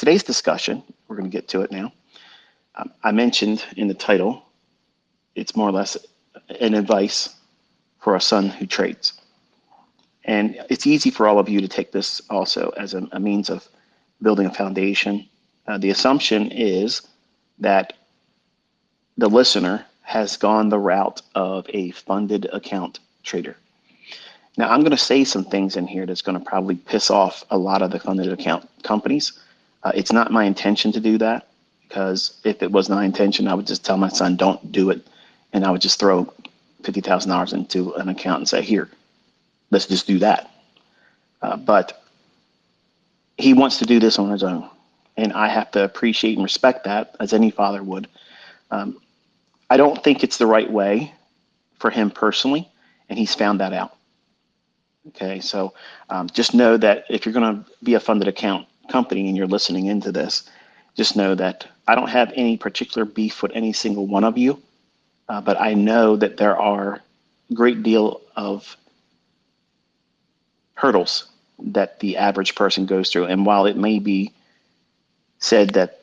today's discussion, we're going to get to it now. I mentioned in the title, it's more or less an advice for a son who trades. And it's easy for all of you to take this also as a means of building a foundation. The assumption is that the listener has gone the route of a funded account trader. Now, I'm going to say some things in here that's going to probably piss off a lot of the funded account companies. It's not my intention to do that, because if it was my intention, I would just tell my son, don't do it. And I would just throw $50,000 into an account and say, here, let's just do that. But he wants to do this on his own. And I have to appreciate and respect that, as any father would. I don't think it's the right way for him personally, and he's found that out. Okay, so just know that if you're going to be a funded account company and you're listening into this, just know that I don't have any particular beef with any single one of you, but I know that there are a great deal of hurdles that the average person goes through. And while it may be said that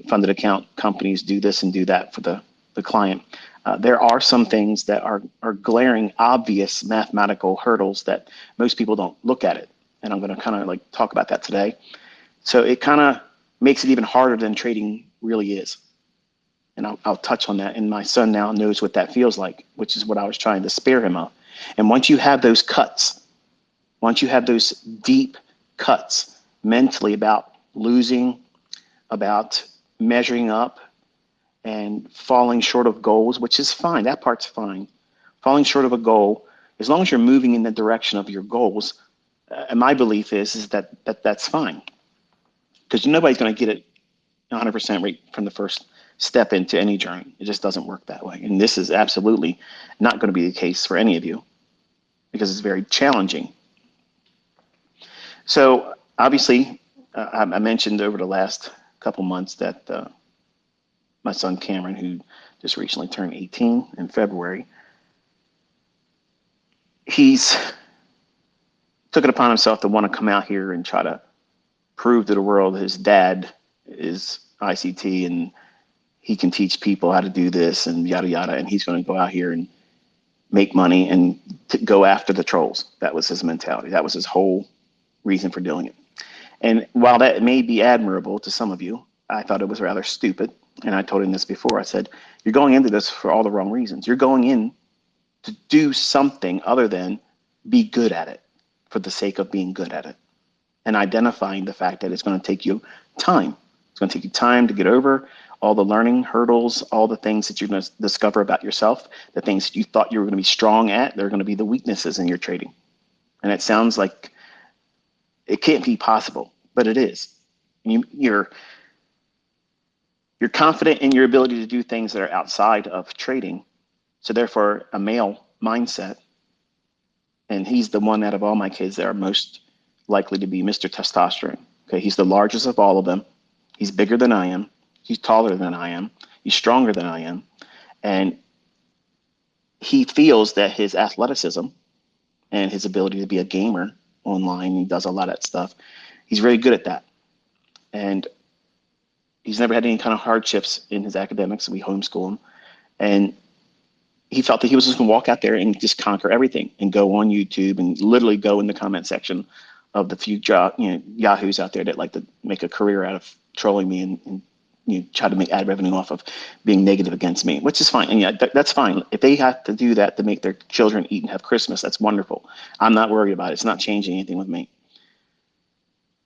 funded account companies do this and do that for the client, there are some things that are glaring, obvious mathematical hurdles that most people don't look at it. And I'm going to kind of like talk about that today. So it kind of makes it even harder than trading really is. And I'll touch on that. And my son now knows what that feels like, which is what I was trying to spare him of. And once you have those cuts, once you have those deep cuts mentally about losing, about measuring up, and falling short of goals, which is fine. That part's fine. Falling short of a goal, as long as you're moving in the direction of your goals, and my belief is that that's fine. Because nobody's going to get it 100% right from the first step into any journey. It just doesn't work that way. And this is absolutely not going to be the case for any of you, because it's very challenging. So obviously, I mentioned over the last couple months that my son Cameron, who just recently turned 18 in February, he's took it upon himself to want to come out here and try to prove to the world his dad is ICT and he can teach people how to do this and yada yada, and he's going to go out here and make money and go after the trolls. That was his mentality. That was his whole reason for doing it. And while that may be admirable to some of you, I thought it was rather stupid. And I told him this before. I said, you're going into this for all the wrong reasons. You're going in to do something other than be good at it for the sake of being good at it, and identifying the fact that it's going to take you time. It's going to take you time to get over all the learning hurdles, all the things that you're going to discover about yourself, the things that you thought you were going to be strong at. They're going to be the weaknesses in your trading. And it sounds like it can't be possible, but it is. You're confident in your ability to do things that are outside of trading. So therefore, a male mindset, and he's the one out of all my kids that are most likely to be Mr. Testosterone. Okay, he's the largest of all of them. He's bigger than I am. He's taller than I am. He's stronger than I am. And he feels that his athleticism and his ability to be a gamer online, he does a lot of that stuff, he's very good at that. And he's never had any kind of hardships in his academics. We homeschool him. And he felt that he was just going to walk out there and just conquer everything and go on YouTube and literally go in the comment section of the few yahoos out there that like to make a career out of trolling me and try to make ad revenue off of being negative against me, which is fine. And yeah, that's fine. If they have to do that to make their children eat and have Christmas, that's wonderful. I'm not worried about it. It's not changing anything with me.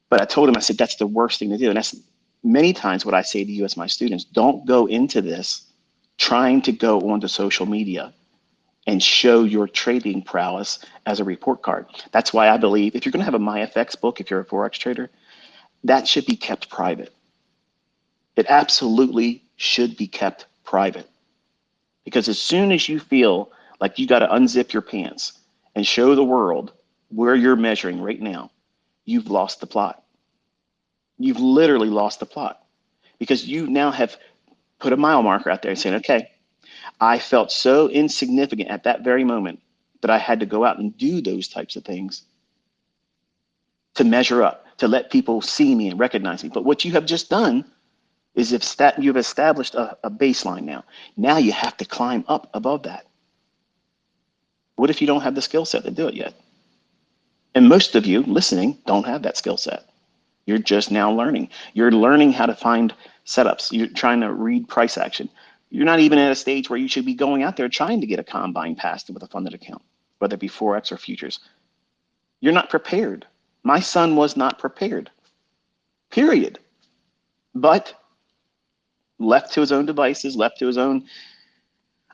But I told him, I said, that's the worst thing to do. And that's many times what I say to you as my students: don't go into this trying to go onto social media and show your trading prowess as a report card. That's why I believe if you're going to have a MyFX book, if you're a Forex trader, that should be kept private. It absolutely should be kept private. Because as soon as you feel like you got to unzip your pants and show the world where you're measuring right now, you've lost the plot. You've literally lost the plot, because you now have put a mile marker out there and saying, okay, I felt so insignificant at that very moment that I had to go out and do those types of things to measure up, to let people see me and recognize me. But what you have just done is you've established a baseline now. Now you have to climb up above that. What if you don't have the skill set to do it yet? And most of you listening don't have that skill set. You're just now learning. You're learning how to find setups. You're trying to read price action. You're not even at a stage where you should be going out there trying to get a combine passed with a funded account, whether it be Forex or futures. You're not prepared. My son was not prepared, period. But left to his own devices, left to his own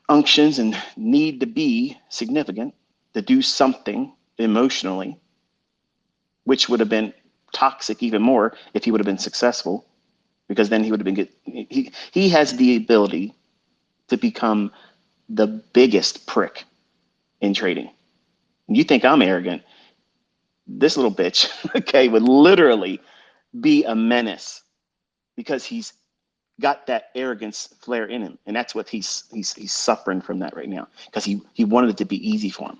unctions and need to be significant, to do something emotionally, which would have been toxic even more if he would have been successful, because then he would have been he has the ability to become the biggest prick in trading. You think I'm arrogant? This little bitch, okay, would literally be a menace because he's got that arrogance flare in him, and that's what he's suffering from that right now, because he wanted it to be easy for him.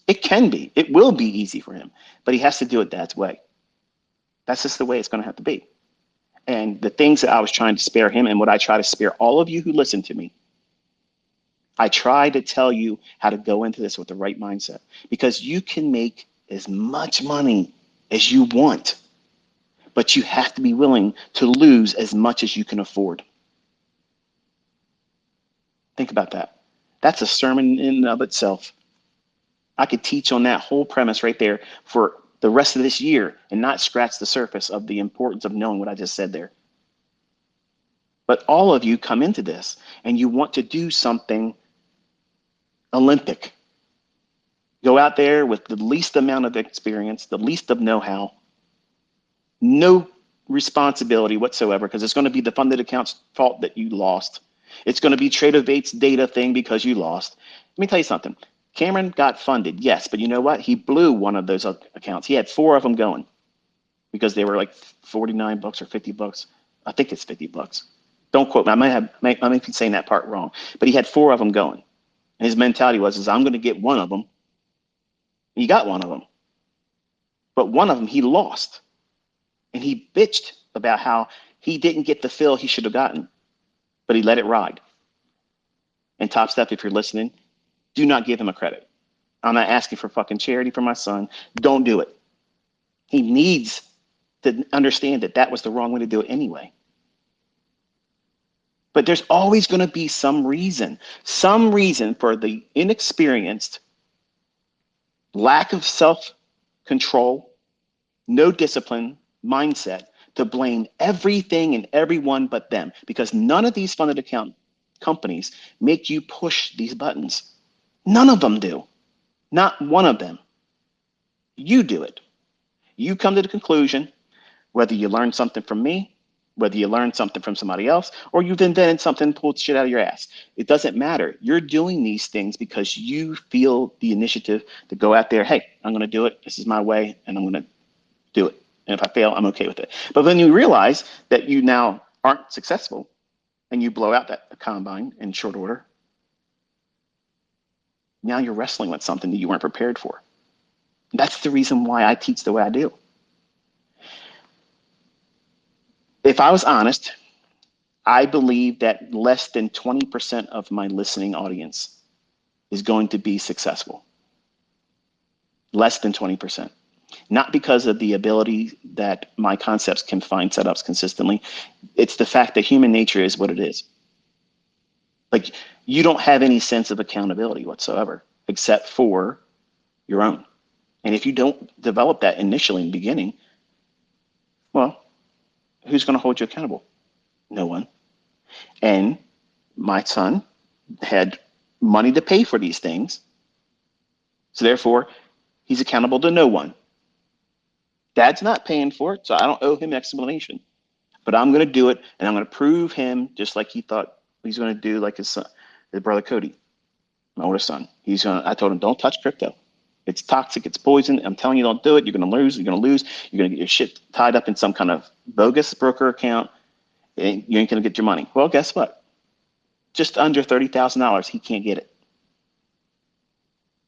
It can be, it will be easy for him, but he has to do it that way. That's just the way it's going to have to be. And the things that I was trying to spare him, and what I try to spare all of you who listen to me, I try to tell you how to go into this with the right mindset, because you can make as much money as you want, but you have to be willing to lose as much as you can afford. Think about that. That's a sermon in and of itself. I could teach on that whole premise right there for the rest of this year and not scratch the surface of the importance of knowing what I just said there. But all of you come into this and you want to do something Olympic. Go out there with the least amount of experience, the least of know-how, no responsibility whatsoever, because it's going to be the funded account's fault that you lost. It's going to be TraderVate's data thing because you lost. Let me tell you something. Cameron got funded, yes, but you know what? He blew one of those accounts. He had 4 of them going because they were like $49 or $50. I think it's $50. Don't quote me. I might be saying that part wrong, but he had 4 of them going. And his mentality was, I'm going to get one of them. He got one of them, but one of them he lost. And he bitched about how he didn't get the fill he should have gotten, but he let it ride. And Top Step, if you're listening, do not give him a credit. I'm not asking for fucking charity for my son. Don't do it. He needs to understand that that was the wrong way to do it anyway. But there's always going to be some reason for the inexperienced, lack of self-control, no discipline mindset to blame everything and everyone but them, because none of these funded account companies make you push these buttons. None of them do. Not one of them. You do it. You come to the conclusion, whether you learn something from me, whether you learn something from somebody else, or you've invented something, pulled shit out of your ass. It doesn't matter. You're doing these things because you feel the initiative to go out there. Hey, I'm going to do it. This is my way, and I'm going to do it. And if I fail, I'm okay with it. But when you realize that you now aren't successful and you blow out that combine in short order, now you're wrestling with something that you weren't prepared for. That's the reason why I teach the way I do. If I was honest, I believe that less than 20% of my listening audience is going to be successful. Less than 20%. Not because of the ability that my concepts can find setups consistently. It's the fact that human nature is what it is. Like, you don't have any sense of accountability whatsoever, except for your own. And if you don't develop that initially in the beginning, well, who's going to hold you accountable? No one. And my son had money to pay for these things. So therefore, he's accountable to no one. Dad's not paying for it, so I don't owe him an explanation. But I'm going to do it, and I'm going to prove him just like he thought he's going to do, like his son, his brother Cody, my oldest son. I told him, don't touch crypto. It's toxic. It's poison. I'm telling you, don't do it. You're going to lose. You're going to lose. You're going to get your shit tied up in some kind of bogus broker account, and you ain't going to get your money. Well, guess what? Just under $30,000, he can't get it.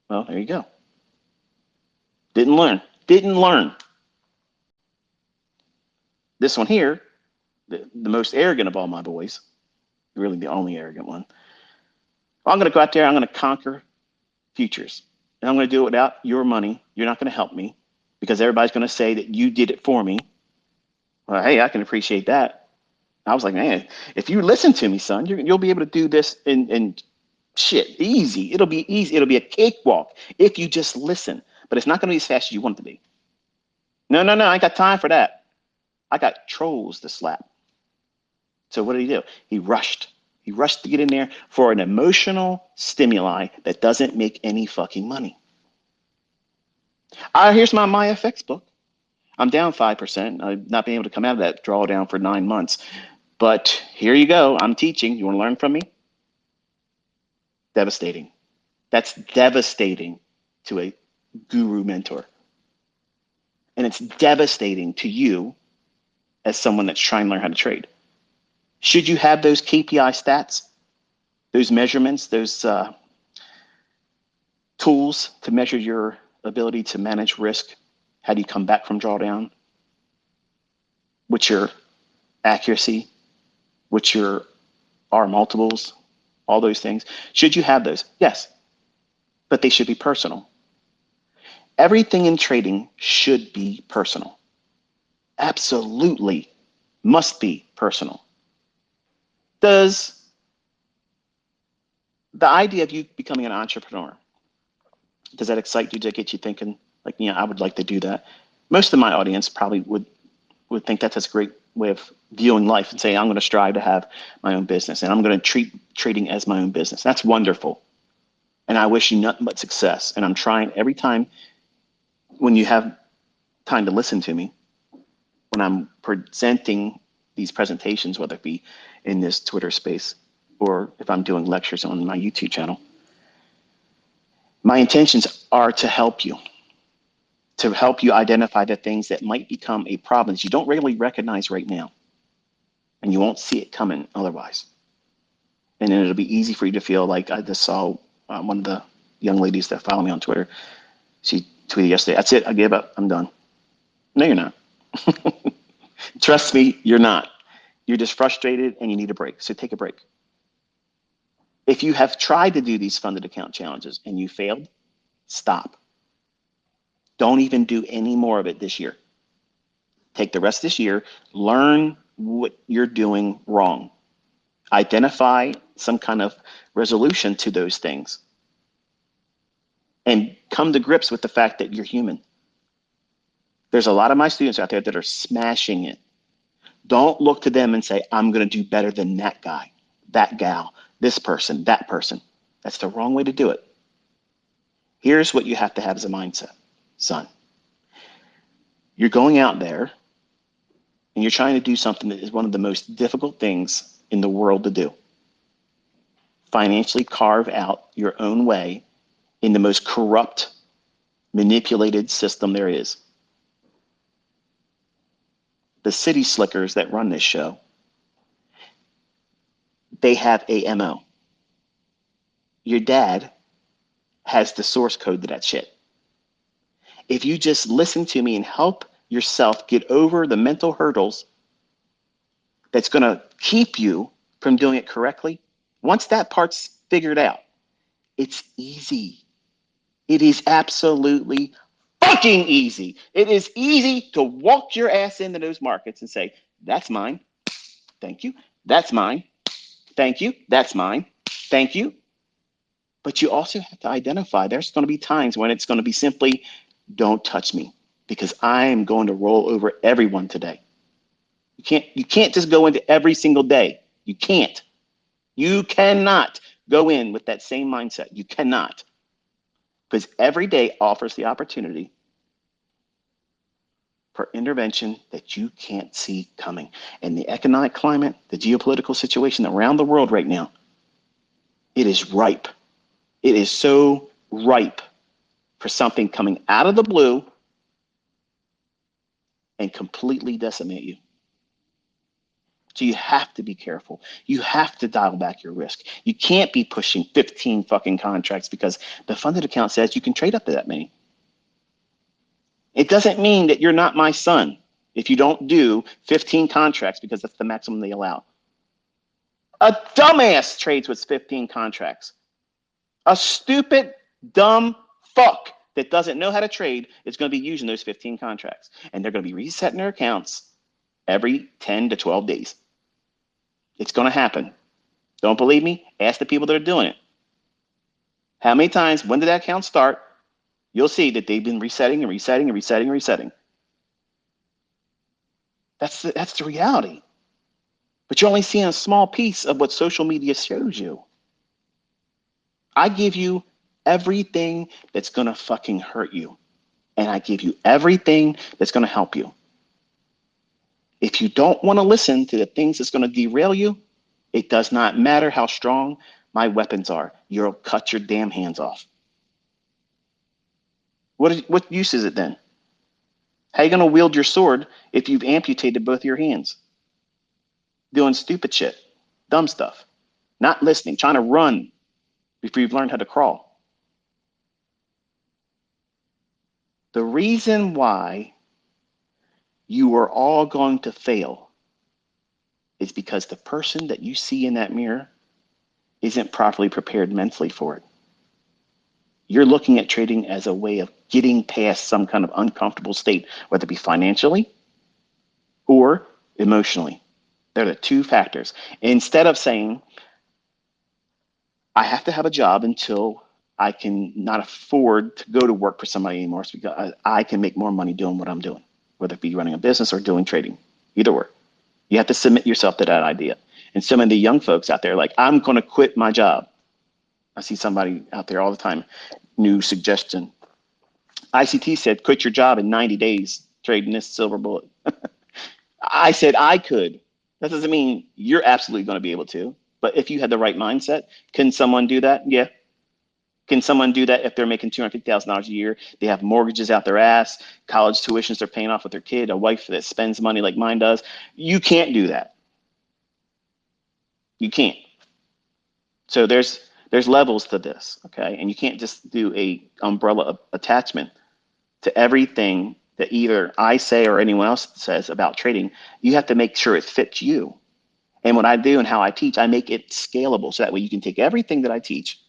Well, there you go. Didn't learn. This one here, the most arrogant of all my boys, really the only arrogant one. I'm going to go out there, I'm going to conquer futures. And I'm going to do it without your money. You're not going to help me because everybody's going to say that you did it for me. Well, hey, I can appreciate that. I was like, man, if you listen to me, son, you'll be able to do this in shit, easy. It'll be easy. It'll be a cakewalk if you just listen. But it's not going to be as fast as you want it to be. No, I ain't got time for that. I got trolls to slap. So what did he do? He rushed. He rushed to get in there for an emotional stimuli that doesn't make any fucking money. Here's my MyFX book. I'm down 5%. I've not been able to come out of that drawdown for 9 months. But here you go. I'm teaching. You want to learn from me? Devastating. That's devastating to a guru mentor. And it's devastating to you as someone that's trying to learn how to trade. Should you have those KPI stats, those measurements, those tools to measure your ability to manage risk? How do you come back from drawdown? What's your accuracy? What's your R multiples? All those things. Should you have those? Yes, but they should be personal. Everything in trading should be personal. Absolutely must be personal. Does the idea of you becoming an entrepreneur, does that excite you? Does that get you thinking, like, I would like to do that? Most of my audience probably would think that's a great way of viewing life and say, I'm going to strive to have my own business and I'm going to treat trading as my own business. That's wonderful. And I wish you nothing but success. And I'm trying every time when you have time to listen to me, when I'm presenting these presentations, whether it be in this Twitter space or if I'm doing lectures on my YouTube channel, my intentions are to help you identify the things that might become a problem that you don't really recognize right now. And you won't see it coming otherwise. And then it'll be easy for you to feel like, I just saw one of the young ladies that follow me on Twitter. She tweeted yesterday, that's it, I gave up, I'm done. No, you're not. Trust me, you're not. You're just frustrated and you need a break. So take a break. If you have tried to do these funded account challenges and you failed, stop. Don't even do any more of it this year. Take the rest of this year, learn what you're doing wrong. Identify some kind of resolution to those things. And come to grips with the fact that you're human. There's a lot of my students out there that are smashing it. Don't look to them and say, I'm going to do better than that guy, that gal, this person, that person. That's the wrong way to do it. Here's what you have to have as a mindset, son. You're going out there and you're trying to do something that is one of the most difficult things in the world to do. Financially carve out your own way in the most corrupt, manipulated system there is. The city slickers that run this show, they have a MO. Your dad has the source code to that shit. If you just listen to me and help yourself get over the mental hurdles that's going to keep you from doing it correctly, once that part's figured out, it's easy. It is absolutely fucking easy. It is easy to walk your ass into those markets and say, that's mine. Thank you. That's mine. Thank you. That's mine. Thank you. But you also have to identify there's going to be times when it's going to be simply, don't touch me because I am going to roll over everyone today. You can't just go into every single day. You can't. You cannot go in with that same mindset. You cannot. Because every day offers the opportunity for intervention that you can't see coming. And the economic climate, the geopolitical situation around the world right now, it is ripe. It is so ripe for something coming out of the blue and completely decimate you. So you have to be careful. You have to dial back your risk. You can't be pushing 15 fucking contracts because the funded account says you can trade up to that many. It doesn't mean that you're not my son. if you don't do 15 contracts, because that's the maximum they allow. A dumbass trades with 15 contracts. A stupid, dumb fuck that doesn't know how to trade is going to be using those 15 contracts. And they're going to be resetting their accounts every 10 to 12 days. It's going to happen. Don't believe me? Ask the people that are doing it. How many times, when did that account start? You'll see that they've been resetting and resetting and resetting and resetting. That's the reality. But you're only seeing a small piece of what social media shows you. I give you everything that's going to fucking hurt you. And I give you everything that's going to help you. If you don't want to listen to the things that's going to derail you, it does not matter how strong my weapons are. You'll cut your damn hands off. What use is it then? How are you going to wield your sword if you've amputated both your hands? Doing stupid shit, dumb stuff, not listening, trying to run before you've learned how to crawl. The reason why you are all going to fail is because the person that you see in that mirror isn't properly prepared mentally for it. You're looking at trading as a way of getting past some kind of uncomfortable state, whether it be financially or emotionally. They're the two factors. Instead of saying, I have to have a job until I can not afford to go to work for somebody anymore, so because I can make more money doing what I'm doing, whether it be running a business or doing trading, either way. You have to submit yourself to that idea. And some of the young folks out there, like, I'm going to quit my job. I see somebody out there all the time, new suggestion. ICT said, quit your job in 90 days, trading this silver bullet. I said I could. That doesn't mean you're absolutely going to be able to. But if you had the right mindset, can someone do that? Yeah. Can someone do that if they're making $250,000 a year? They have mortgages out their ass, college tuitions they're paying off with their kid, a wife that spends money like mine does. You can't do that. You can't. So there's levels to this, okay? And you can't just do a umbrella attachment to everything that either I say or anyone else says about trading. You have to make sure it fits you. And what I do and how I teach, I make it scalable so that way you can take everything that I teach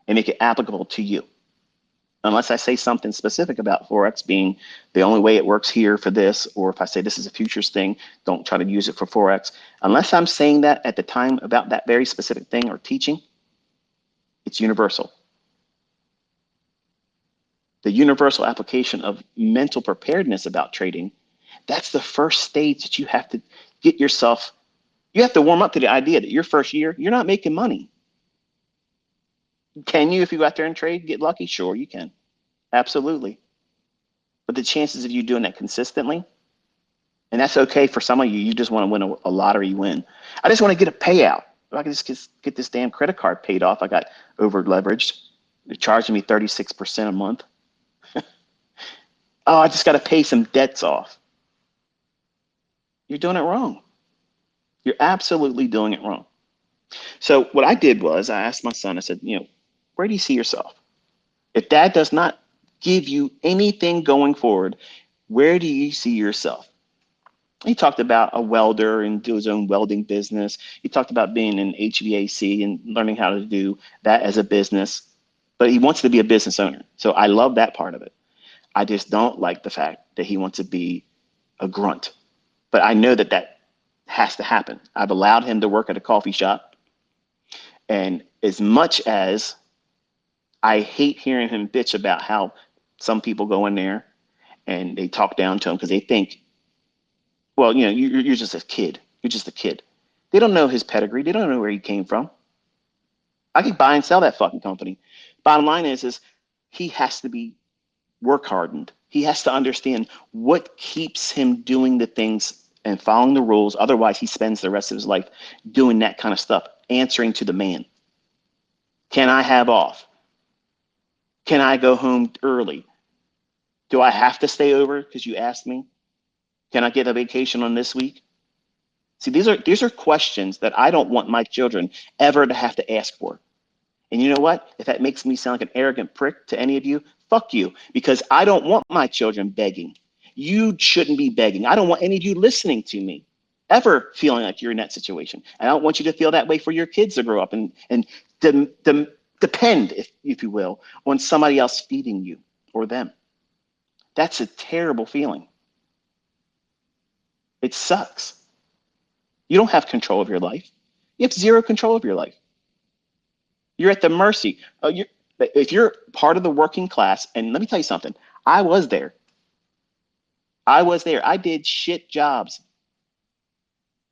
and make it applicable to you. Unless I say something specific about Forex being the only way it works here for this, or if I say this is a futures thing, don't try to use it for Forex. Unless I'm saying that at the time about that very specific thing or teaching, it's universal. The universal application of mental preparedness about trading, that's the first stage that you have to get yourself, you have to warm up to the idea that your first year, you're not making money. Can you, if you go out there and trade, get lucky? Sure, you can. Absolutely. But the chances of you doing that consistently, and that's okay for some of you, you just want to win a lottery win. I just want to get a payout. If I can just get this damn credit card paid off, I got over leveraged. They're charging me 36% a month. Oh, I just got to pay some debts off. You're doing it wrong. You're absolutely doing it wrong. So what I did was I asked my son, I said, where do you see yourself? If dad does not give you anything going forward, where do you see yourself? He talked about a welder and do his own welding business. He talked about being in HVAC and learning how to do that as a business, but he wants to be a business owner. So I love that part of it. I just don't like the fact that he wants to be a grunt, but I know that that has to happen. I've allowed him to work at a coffee shop. And as much as I hate hearing him bitch about how some people go in there and they talk down to him because they think, well, you're just a kid. You're just a kid. They don't know his pedigree. They don't know where he came from. I could buy and sell that fucking company. Bottom line is he has to be work hardened. He has to understand what keeps him doing the things and following the rules. Otherwise, he spends the rest of his life doing that kind of stuff, answering to the man. Can I have off? Can I go home early? Do I have to stay over because you asked me? Can I get a vacation on this week? See, these are questions that I don't want my children ever to have to ask for. And you know what? If that makes me sound like an arrogant prick to any of you, fuck you, because I don't want my children begging. You shouldn't be begging. I don't want any of you listening to me ever feeling like you're in that situation. And I don't want you to feel that way for your kids to grow up and depend, if you will, on somebody else feeding you or them. That's a terrible feeling. It sucks. You don't have control of your life. You have zero control of your life. You're at the mercy. If you're part of the working class, and let me tell you something, I was there. I did shit jobs.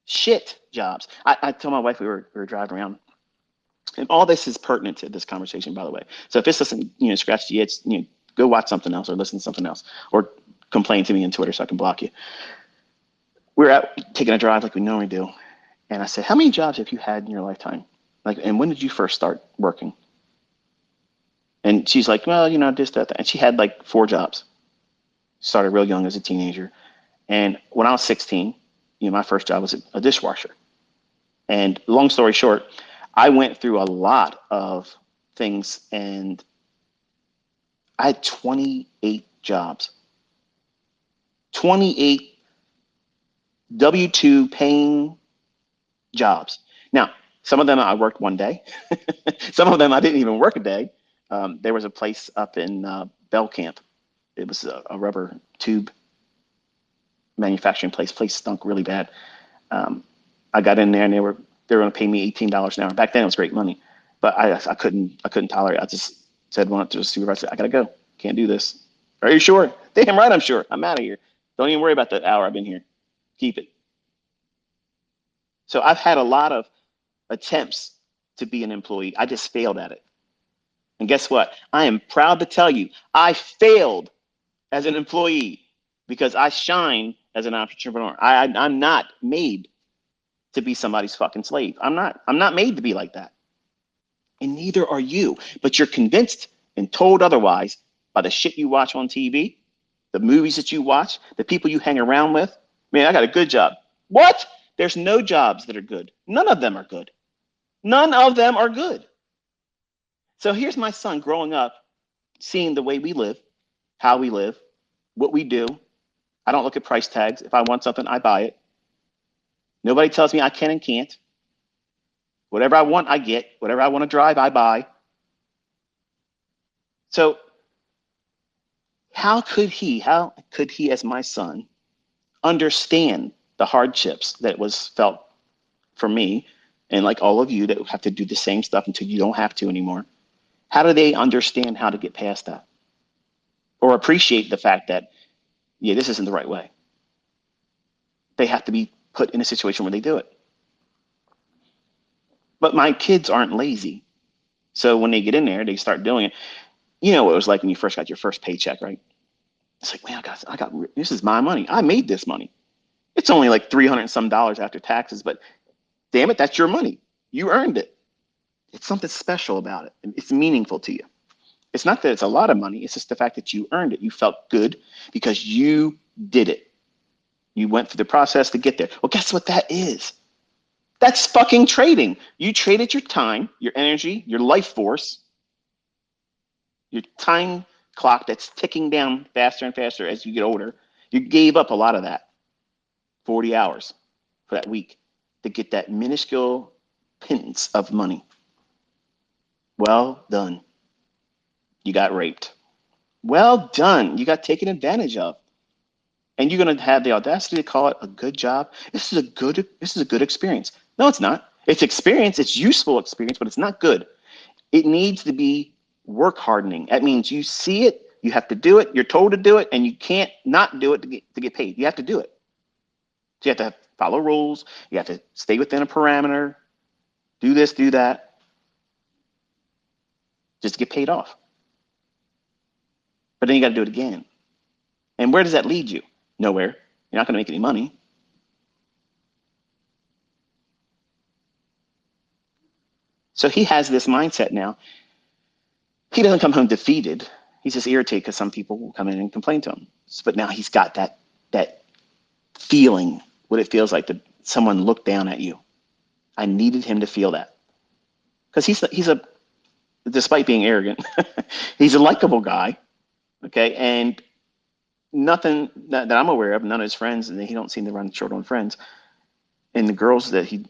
Shit jobs. I told my wife we were driving around, and all this is pertinent to this conversation, by the way. So if this doesn't, scratch the itch, go watch something else or listen to something else, or complain to me on Twitter so I can block you. We're out taking a drive like we normally do, and I said, "How many jobs have you had in your lifetime? And when did you first start working?" And she's like, "Well, this, that." And she had like 4 jobs. Started real young as a teenager, and when I was 16, my first job was a dishwasher. And long story short, I went through a lot of things, and I had 28 jobs. 28 W-2 paying jobs. Now, some of them I worked one day. Some of them I didn't even work a day. There was a place up in Bell Camp. It was a rubber tube manufacturing place. Place stunk really bad. I got in there and they were going to pay me $18 an hour. Back then it was great money, but I couldn't tolerate it. I just said one to the supervisor, "I gotta go. Can't do this." "Are you sure?" "Damn right I'm sure. I'm out of here. Don't even worry about the hour I've been here. Keep it." So I've had a lot of attempts to be an employee. I just failed at it. And guess what? I am proud to tell you, I failed as an employee because I shine as an entrepreneur. I'm not made to be somebody's fucking slave. I'm not made to be like that. And neither are you. But you're convinced and told otherwise by the shit you watch on TV, the movies that you watch, the people you hang around with. "Man, I got a good job." What? There's no jobs that are good. None of them are good. None of them are good. So here's my son growing up, seeing the way we live, how we live, what we do. I don't look at price tags. If I want something, I buy it. Nobody tells me I can and can't. Whatever I want, I get. Whatever I want to drive, I buy. So how could he, as my son, understand the hardships that was felt for me and like all of you that have to do the same stuff until you don't have to anymore? How do they understand how to get past that or appreciate the fact that, yeah, this isn't the right way? They have to be put in a situation where they do it. But my kids aren't lazy. So when they get in there, they start doing it. You know what it was like when you first got your first paycheck, right? It's like, man, I got this is my money. I made this money. It's only like $300 and some after taxes, but damn it, that's your money. You earned it. It's something special about it. It's meaningful to you. It's not that it's a lot of money. It's just the fact that you earned it. You felt good because you did it. You went through the process to get there. Well, guess what that is? That's fucking trading. You traded your time, your energy, your life force, your time clock that's ticking down faster and faster as you get older. You gave up a lot of that, 40 hours for that week to get that minuscule pittance of money. Well done. You got raped. Well done. You got taken advantage of. And you're going to have the audacity to call it a good job. This is a good experience. No, it's not. It's experience. It's useful experience, but it's not good. It needs to be work hardening. That means you see it, you have to do it, you're told to do it, and you can't not do it to get paid. You have to do it. So you have to follow rules. You have to stay within a parameter. Do this, do that, just to get paid off. But then you got to do it again. And where does that lead you? Nowhere. You're not going to make any money. So he has this mindset now. He doesn't come home defeated. He's just irritated because some people will come in and complain to him. But now he's got that feeling, what it feels like to someone look down at you. I needed him to feel that. Because he's a, despite being arrogant, he's a likable guy. Okay. And nothing that I'm aware of, none of his friends, and he don't seem to run short on friends. And the girls that he,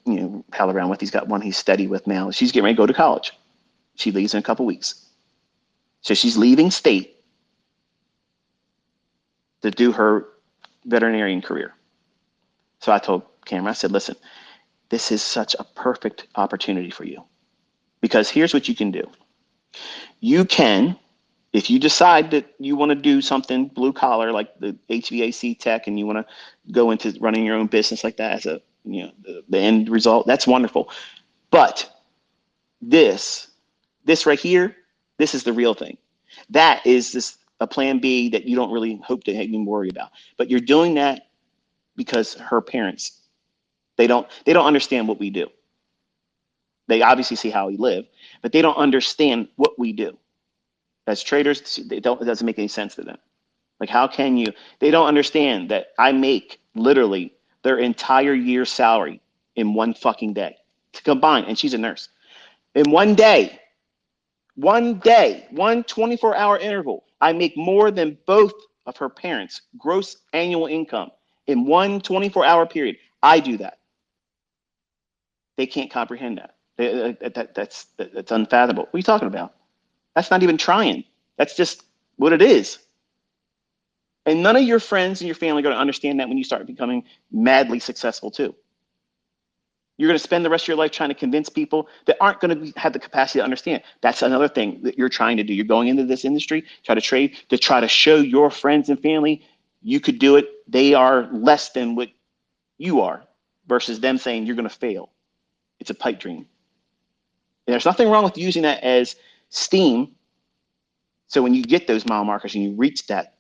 pal around with, he's got one he's steady with now. She's getting ready to go to college. She leaves in a couple weeks. So she's leaving state to do her veterinarian career. So I told Cameron, I said, listen, this is such a perfect opportunity for you, because here's what you can do. You can, if you decide that you want to do something blue collar like the HVAC tech, and you want to go into running your own business like that as a, the end result, that's wonderful. But this right here, this is the real thing. That is a plan B that you don't really hope to even worry about. But you're doing that because her parents, they don't understand what we do. They obviously see how we live, but they don't understand what we do. As traders, it doesn't make any sense to them. Like, how can you? They don't understand that I make literally their entire year's salary in one fucking day to combine. And she's a nurse. In one day, one 24-hour interval, I make more than both of her parents' gross annual income in one 24-hour period. I do that. They can't comprehend that. That's unfathomable. What are you talking about? That's not even trying. That's just what it is. And none of your friends and your family are going to understand that when you start becoming madly successful too. You're going to spend the rest of your life trying to convince people that aren't going to have the capacity to understand. That's another thing that you're trying to do. You're going into this industry, try to trade, to try to show your friends and family you could do it. They are less than what you are, versus them saying you're going to fail. It's a pipe dream. And there's nothing wrong with using that as steam. So when you get those mile markers and you reach that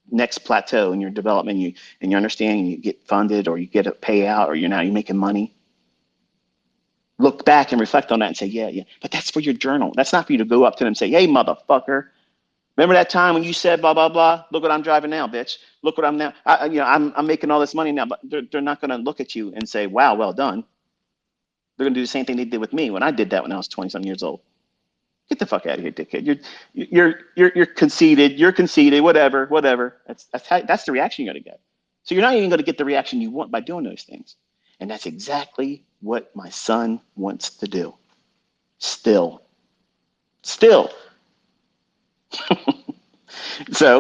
next plateau in your development, and you understand, you get funded, or you get a payout, or you're making money, look back and reflect on that and say, yeah. But that's for your journal. That's not for you to go up to them and say, hey, motherfucker, remember that time when you said blah, blah, blah? Look what I'm driving now, bitch. Look what I'm now. I'm making all this money now. But they're not going to look at you and say, wow, well done. They're going to do the same thing they did with me when I did that when I was 20-something years old. Get the fuck out of here, dickhead. You're conceited. You're conceited. Whatever. That's the reaction you're going to get. So you're not even going to get the reaction you want by doing those things. And that's exactly what my son wants to do. Still. So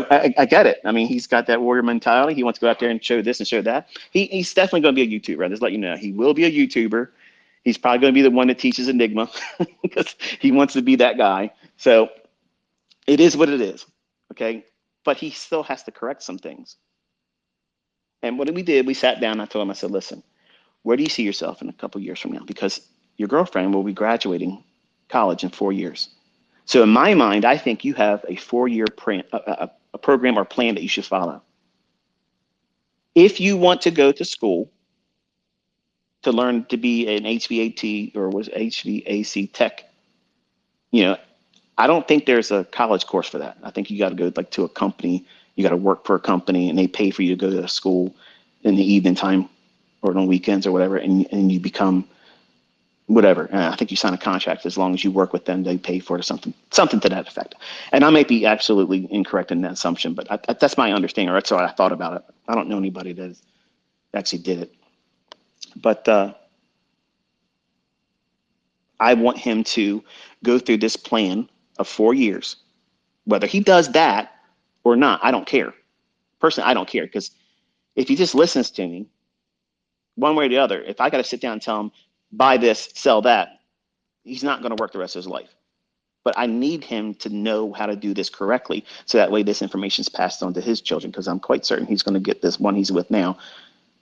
I get it. I mean, he's got that warrior mentality. He wants to go out there and show this and show that. He's definitely going to be a YouTuber. I'll just let you know. He will be a YouTuber. He's probably going to be the one that teaches Enigma because he wants to be that guy. So it is what it is. Okay. But he still has to correct some things. And what we did, we sat down. I told him, I said, listen, where do you see yourself in a couple of years from now? Because your girlfriend will be graduating college in 4 years. So in my mind, I think you have a 4-year a program or plan that you should follow. If you want to go to school to learn to be an HVAC or was HVAC tech, I don't think there's a college course for that. I think you got to go like to a company. You got to work for a company, and they pay for you to go to school in the evening time or on weekends or whatever, and you become whatever. I think you sign a contract. As long as you work with them, they pay for it, or something to that effect. And I might be absolutely incorrect in that assumption, but that's my understanding, or that's what I thought about it. I don't know anybody that actually did it. But I want him to go through this plan of 4 years. Whether he does that or not, I don't care. Personally, I don't care, because if he just listens to me, one way or the other, if I got to sit down and tell him, buy this, sell that, he's not going to work the rest of his life. But I need him to know how to do this correctly, so that way this information is passed on to his children, because I'm quite certain he's going to get this one he's with now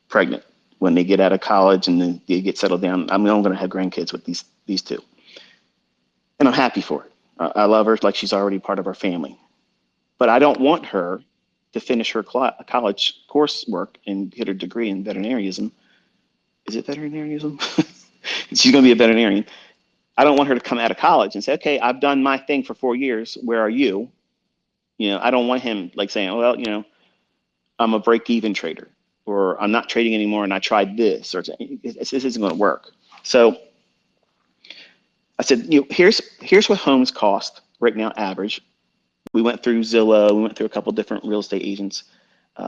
pregnant when they get out of college and then they get settled down. I'm going to have grandkids with these two. And I'm happy for it. I love her like she's already part of our family. But I don't want her to finish her college coursework and get her degree in veterinarianism. Is it veterinarianism? She's going to be a veterinarian. I don't want her to come out of college and say, okay, I've done my thing for 4 years. Where are you? I don't want him like saying, well, I'm a break-even trader, or I'm not trading anymore and I tried this, or this isn't going to work. So I said, here's what homes cost right now, average. We went through Zillow. We went through a couple different real estate agents.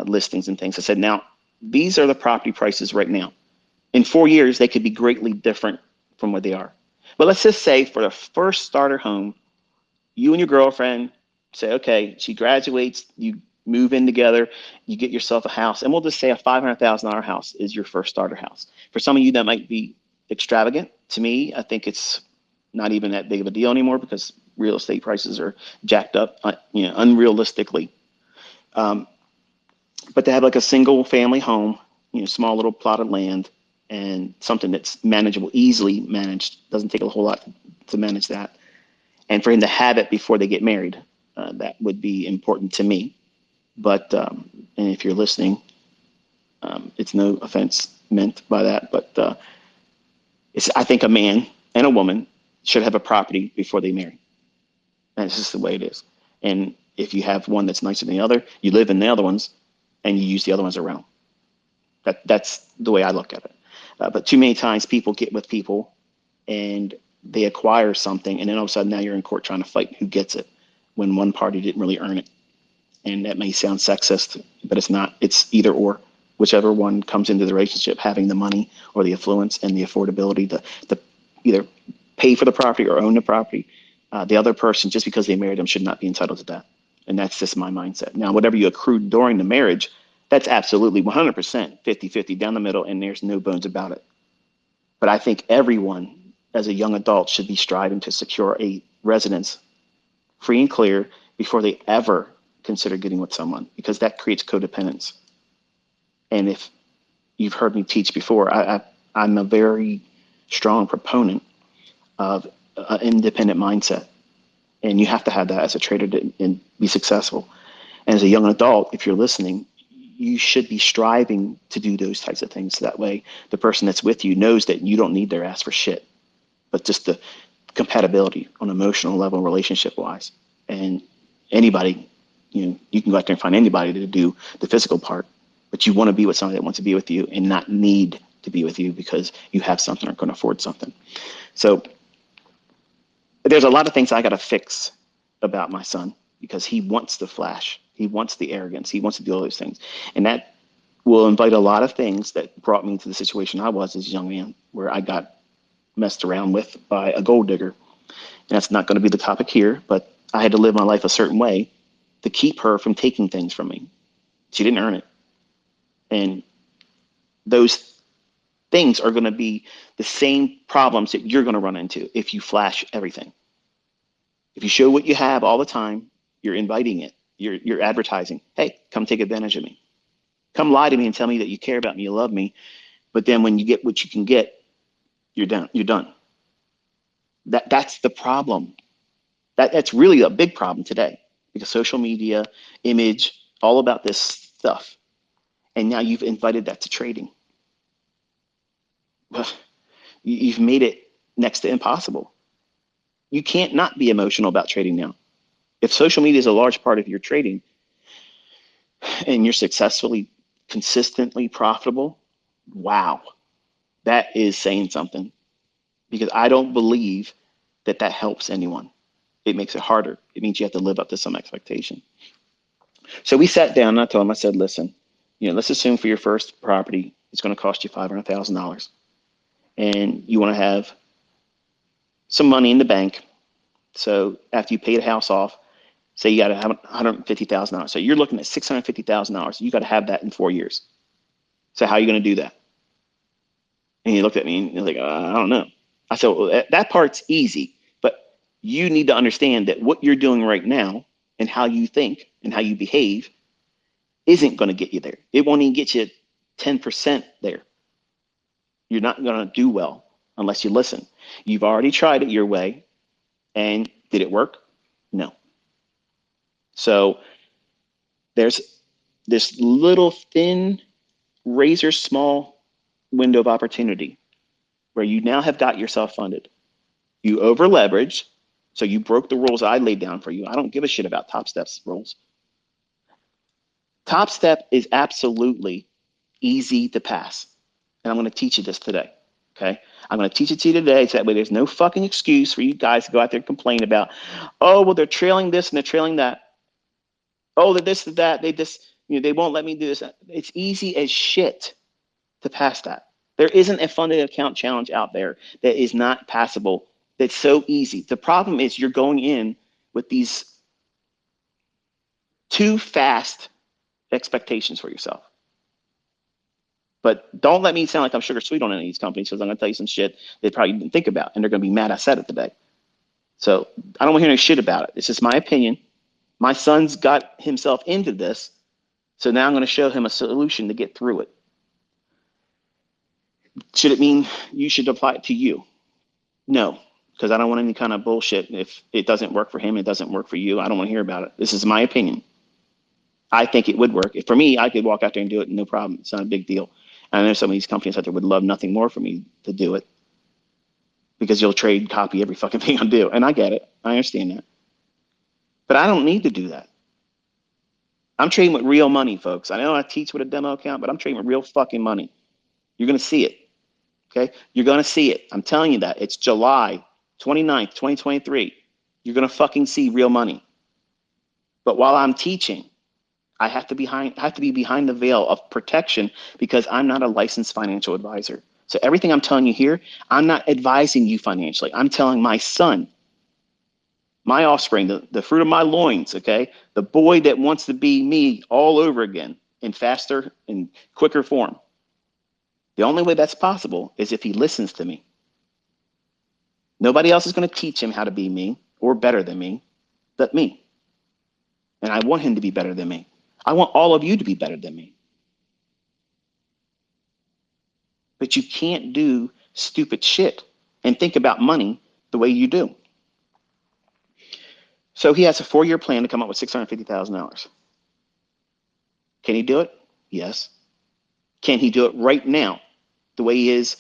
listings and things. I said, now, these are the property prices right now. In 4 years, they could be greatly different from what they are. But let's just say for the first starter home, you and your girlfriend say, okay, she graduates, you move in together, you get yourself a house, and we'll just say a $500,000 house is your first starter house. For some of you, that might be extravagant. To me, I think it's not even that big of a deal anymore because real estate prices are jacked up, unrealistically. But to have like a single family home, small little plot of land, and something that's manageable, easily managed, doesn't take a whole lot to manage that. And for him to have it before they get married, that would be important to me. But and if you're listening, it's no offense meant by that, but I think a man and a woman should have a property before they marry. And it's just the way it is. And if you have one that's nicer than the other, you live in the other ones and you use the other ones around. That's the way I look at it. But too many times people get with people and they acquire something, and then all of a sudden now you're in court trying to fight who gets it when one party didn't really earn it. And that may sound sexist, but it's not. It's either or. Whichever one comes into the relationship, having the money or the affluence and the affordability to either pay for the property or own the property, the other person, just because they married them, should not be entitled to that. And that's just my mindset. Now, whatever you accrued during the marriage, that's absolutely 100% 50-50 down the middle, and there's no bones about it. But I think everyone, as a young adult, should be striving to secure a residence free and clear before they ever consider getting with someone, because that creates codependence. And if you've heard me teach before, I'm a very strong proponent of an independent mindset. And you have to have that as a trader to be successful. And as a young adult, if you're listening, you should be striving to do those types of things. That way, the person that's with you knows that you don't need their ass for shit, but just the compatibility on an emotional level, relationship wise. And anybody, you can go out there and find anybody to do the physical part, but you want to be with somebody that wants to be with you and not need to be with you because you have something or can afford something. So there's a lot of things I got to fix about my son because he wants the flash. He wants the arrogance. He wants to do all those things. And that will invite a lot of things that brought me to the situation I was as a young man, where I got messed around with by a gold digger. And that's not going to be the topic here, but I had to live my life a certain way to keep her from taking things from me. She didn't earn it. And those things are going to be the same problems that you're going to run into if you flash everything. If you show what you have all the time, you're inviting it. You're advertising. Hey, come take advantage of me. Come lie to me and tell me that you care about me, you love me. But then when you get what you can get, you're done. You're done. That's the problem. That's really a big problem today, because social media, image, all about this stuff. And now you've invited that to trading. You've made it next to impossible. You can't not be emotional about trading now. If social media is a large part of your trading and you're successfully, consistently profitable, wow, that is saying something, because I don't believe that helps anyone. It makes it harder. It means you have to live up to some expectation. So we sat down and I told him, I said, listen, let's assume for your first property, it's going to cost you $500,000. And you want to have some money in the bank. So after you pay the house off, say you got to have $150,000. So you're looking at $650,000. You got to have that in 4 years. So how are you going to do that? And he looked at me and he was like, I don't know. I said, well, that part's easy, but you need to understand that what you're doing right now and how you think and how you behave isn't going to get you there. It won't even get you 10% there. You're not going to do well unless you listen. You've already tried it your way, and did it work? No. So there's this little thin, razor small window of opportunity where you now have got yourself funded. You over leveraged, so you broke the rules I laid down for you. I don't give a shit about Top Step's rules. Top Step is absolutely easy to pass. And I'm going to teach you this today. Okay. I'm going to teach it to you today, so that way there's no fucking excuse for you guys to go out there and complain about, oh, well, they're trailing this and they're trailing that. Oh, they're this, that, they this. They won't let me do this. It's easy as shit to pass that. There isn't a funded account challenge out there that is not passable. That's so easy. The problem is you're going in with these too fast expectations for yourself. But don't let me sound like I'm sugar sweet on any of these companies, because I'm going to tell you some shit they probably didn't think about, and they're going to be mad I said it today. So I don't want to hear any shit about it. It's just my opinion. My son's got himself into this, so now I'm going to show him a solution to get through it. Should it mean you should apply it to you? No, because I don't want any kind of bullshit. If it doesn't work for him, it doesn't work for you. I don't want to hear about it. This is my opinion. I think it would work. For me, I could walk out there and do it, no problem. It's not a big deal. And I know some of these companies out there would love nothing more for me to do it, because you'll trade copy every fucking thing I do. And I get it. I understand that. But I don't need to do that. I'm trading with real money, folks. I know I teach with a demo account, but I'm trading with real fucking money. You're going to see it. Okay? You're going to see it. I'm telling you that. It's July 29th, 2023. You're going to fucking see real money. But while I'm teaching, I have to be behind the veil of protection, because I'm not a licensed financial advisor. So everything I'm telling you here, I'm not advising you financially. I'm telling my son, my offspring, the fruit of my loins, okay? The boy that wants to be me all over again in faster and quicker form. The only way that's possible is if he listens to me. Nobody else is going to teach him how to be me or better than me but me. And I want him to be better than me. I want all of you to be better than me. But you can't do stupid shit and think about money the way you do. So he has a 4-year plan to come up with $650,000. Can he do it? Yes. Can he do it right now the way he is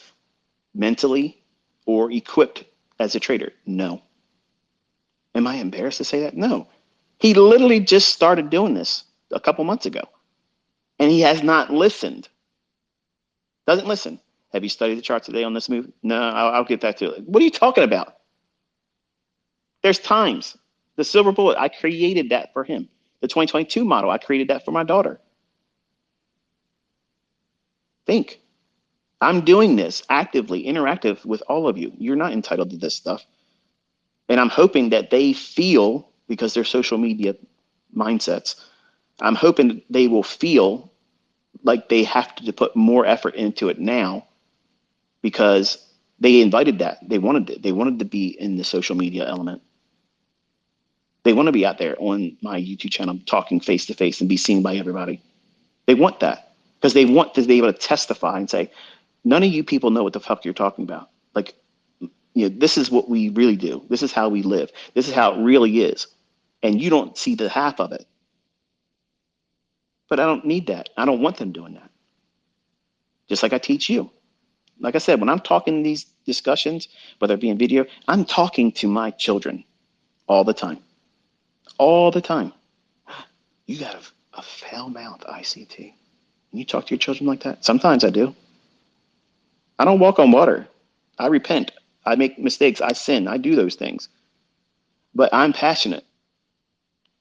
mentally or equipped as a trader? No. Am I embarrassed to say that? No. He literally just started doing this a couple months ago, and he has not listened. Doesn't listen. Have you studied the charts today on this move? No, I'll get back to it. What are you talking about? There's times. The silver bullet, I created that for him. The 2022 model, I created that for my daughter. Think. I'm doing this actively, interactive with all of you. You're not entitled to this stuff. And I'm hoping that they feel, because they're social media mindsets, I'm hoping they will feel like they have to put more effort into it now, because they invited that. They wanted it. They wanted to be in the social media element. They want to be out there on my YouTube channel talking face to face and be seen by everybody. They want that, because they want to be able to testify and say, none of you people know what the fuck you're talking about. Like, this is what we really do. This is how we live. This is how it really is. And you don't see the half of it. But I don't need that. I don't want them doing that. Just like I teach you. Like I said, when I'm talking these discussions, whether it be in video, I'm talking to my children all the time. All the time. You got a foul mouth, ICT. You talk to your children like that? Sometimes I do. I don't walk on water. I repent. I make mistakes. I sin. I do those things. But I'm passionate.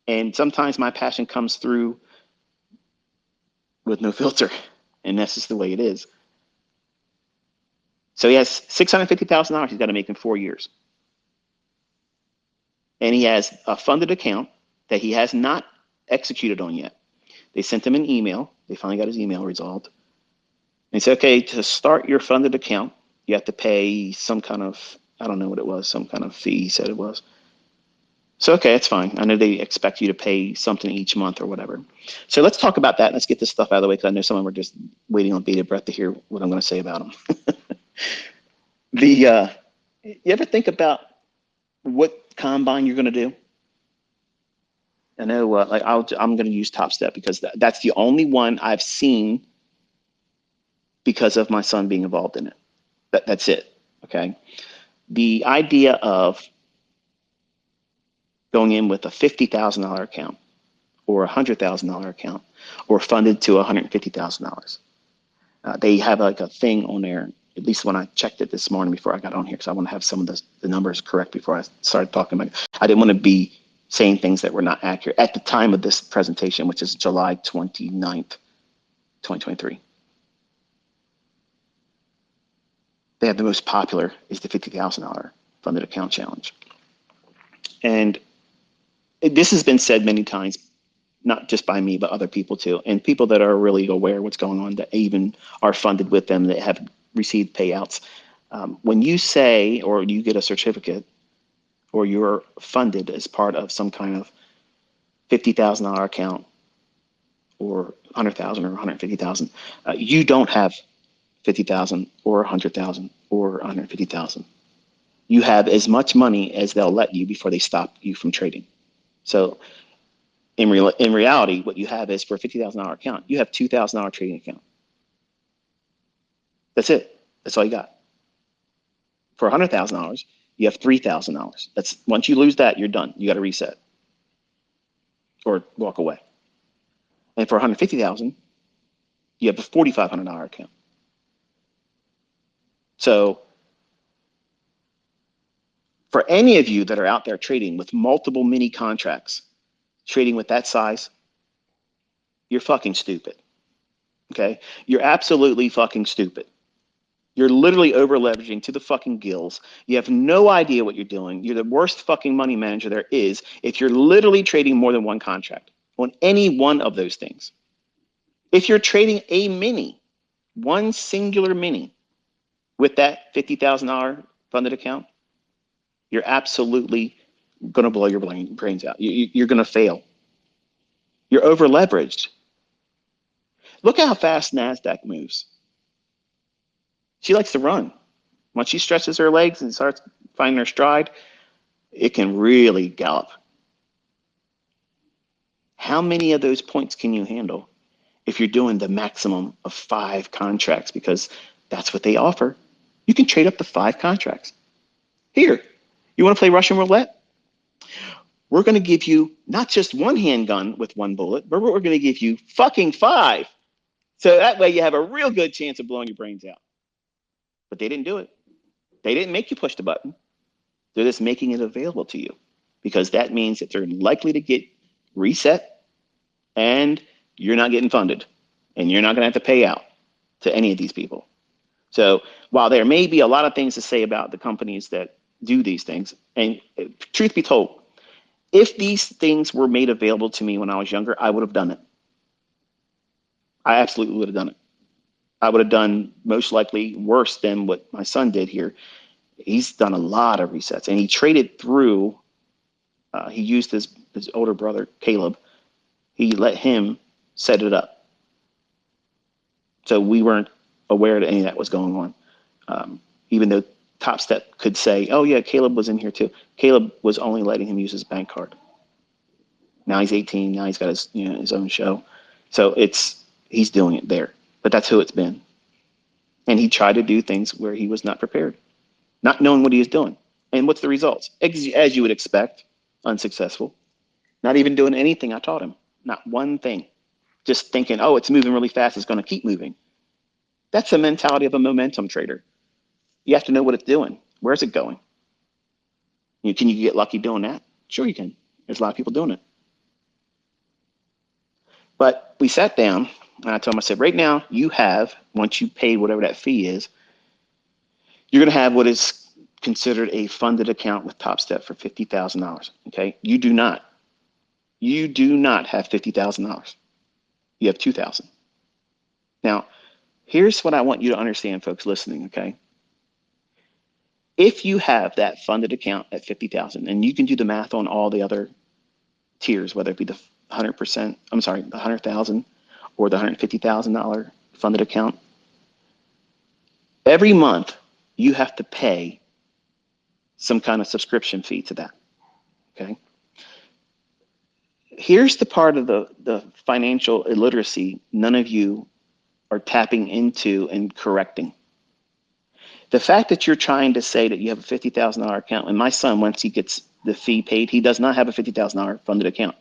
And sometimes my passion comes through with no filter. And that's just the way it is. So he has $650,000 he's got to make in 4 years. And he has a funded account that he has not executed on yet. They sent him an email. They finally got his email resolved. And he said, okay, to start your funded account, you have to pay some kind of, I don't know what it was, some kind of fee, he said it was. So, okay, that's fine. I know they expect you to pay something each month or whatever. So let's talk about that. Let's get this stuff out of the way, because I know some of them are just waiting on bated breath to hear what I'm going to say about them. You ever think about what combine you're going to do? I know, I'm going to use Top Step, because that's the only one I've seen because of my son being involved in it. That's it. Okay. The idea of going in with a $50,000 account or a $100,000 account or funded to $150,000. They have like a thing on there, at least when I checked it this morning before I got on here, because I want to have some of the numbers correct before I started talking about it. I didn't want to be saying things that were not accurate at the time of this presentation, which is July 29th, 2023. They have the most popular is the $50,000 funded account challenge. And this has been said many times, not just by me, but other people too. And people that are really aware of what's going on, that even are funded with them, that have received payouts. When you say, or you get a certificate, or you're funded as part of some kind of $50,000 account, or 100,000 or 150,000, you don't have 50,000 or 100,000 or 150,000. You have as much money as they'll let you before they stop you from trading. So in reality, what you have is, for a $50,000 account, you have $2,000 trading account. That's it. That's all you got. For $100,000, you have $3,000. That's, once you lose that, you're done. You got to reset or walk away. And for 150,000, you have a $4,500 account. So for any of you that are out there trading with multiple mini contracts, trading with that size, you're fucking stupid. Okay? You're absolutely fucking stupid. You're literally over leveraging to the fucking gills. You have no idea what you're doing. You're the worst fucking money manager there is if you're literally trading more than one contract on any one of those things. If you're trading a mini, one singular mini with that $50,000 funded account, you're absolutely going to blow your brains out. You're going to fail. You're over leveraged. Look how fast NASDAQ moves. She likes to run. Once she stretches her legs and starts finding her stride, it can really gallop. How many of those points can you handle if you're doing the maximum of 5 contracts? Because that's what they offer. You can trade up to 5 contracts. Here, you want to play Russian roulette? We're going to give you not just one handgun with 1 bullet, but we're going to give you fucking 5. So that way you have a real good chance of blowing your brains out. But they didn't do it. They didn't make you push the button. They're just making it available to you, because that means that they're likely to get reset and you're not getting funded and you're not going to have to pay out to any of these people. So while there may be a lot of things to say about the companies that do these things, and truth be told, if these things were made available to me when I was younger, I would have done it. I absolutely would have done it. I would have done most likely worse than what my son did here. He's done a lot of resets, and he traded through, he used his older brother, Caleb. He let him set it up. So we weren't aware that any of that was going on. Even though Top Step could say, oh yeah, Caleb was in here too. Caleb was only letting him use his bank card. Now he's 18, now he's got his, his own show. So he's doing it there, but that's who it's been. And he tried to do things where he was not prepared, not knowing what he was doing. And what's the results? As you would expect, unsuccessful. Not even doing anything I taught him, not one thing. Just thinking, oh, it's moving really fast, it's going to keep moving. That's the mentality of a momentum trader. You have to know what it's doing. Where's it going? Can you get lucky doing that? Sure you can. There's a lot of people doing it. But we sat down and I told him, I said, right now you have, once you pay whatever that fee is, you're going to have what is considered a funded account with Top Step for $50,000. Okay. You do not have $50,000. You have $2,000. Now, here's what I want you to understand, folks listening. Okay. If you have that funded account at $50,000, and you can do the math on all the other tiers, whether it be the 100%, I'm sorry, the 100,000 or the $150,000 funded account, every month you have to pay some kind of subscription fee to that. Okay. Here's the part of the financial illiteracy none of you are tapping into and correcting. The fact that you're trying to say that you have a $50,000 account, and my son, once he gets the fee paid, he does not have a $50,000 funded account.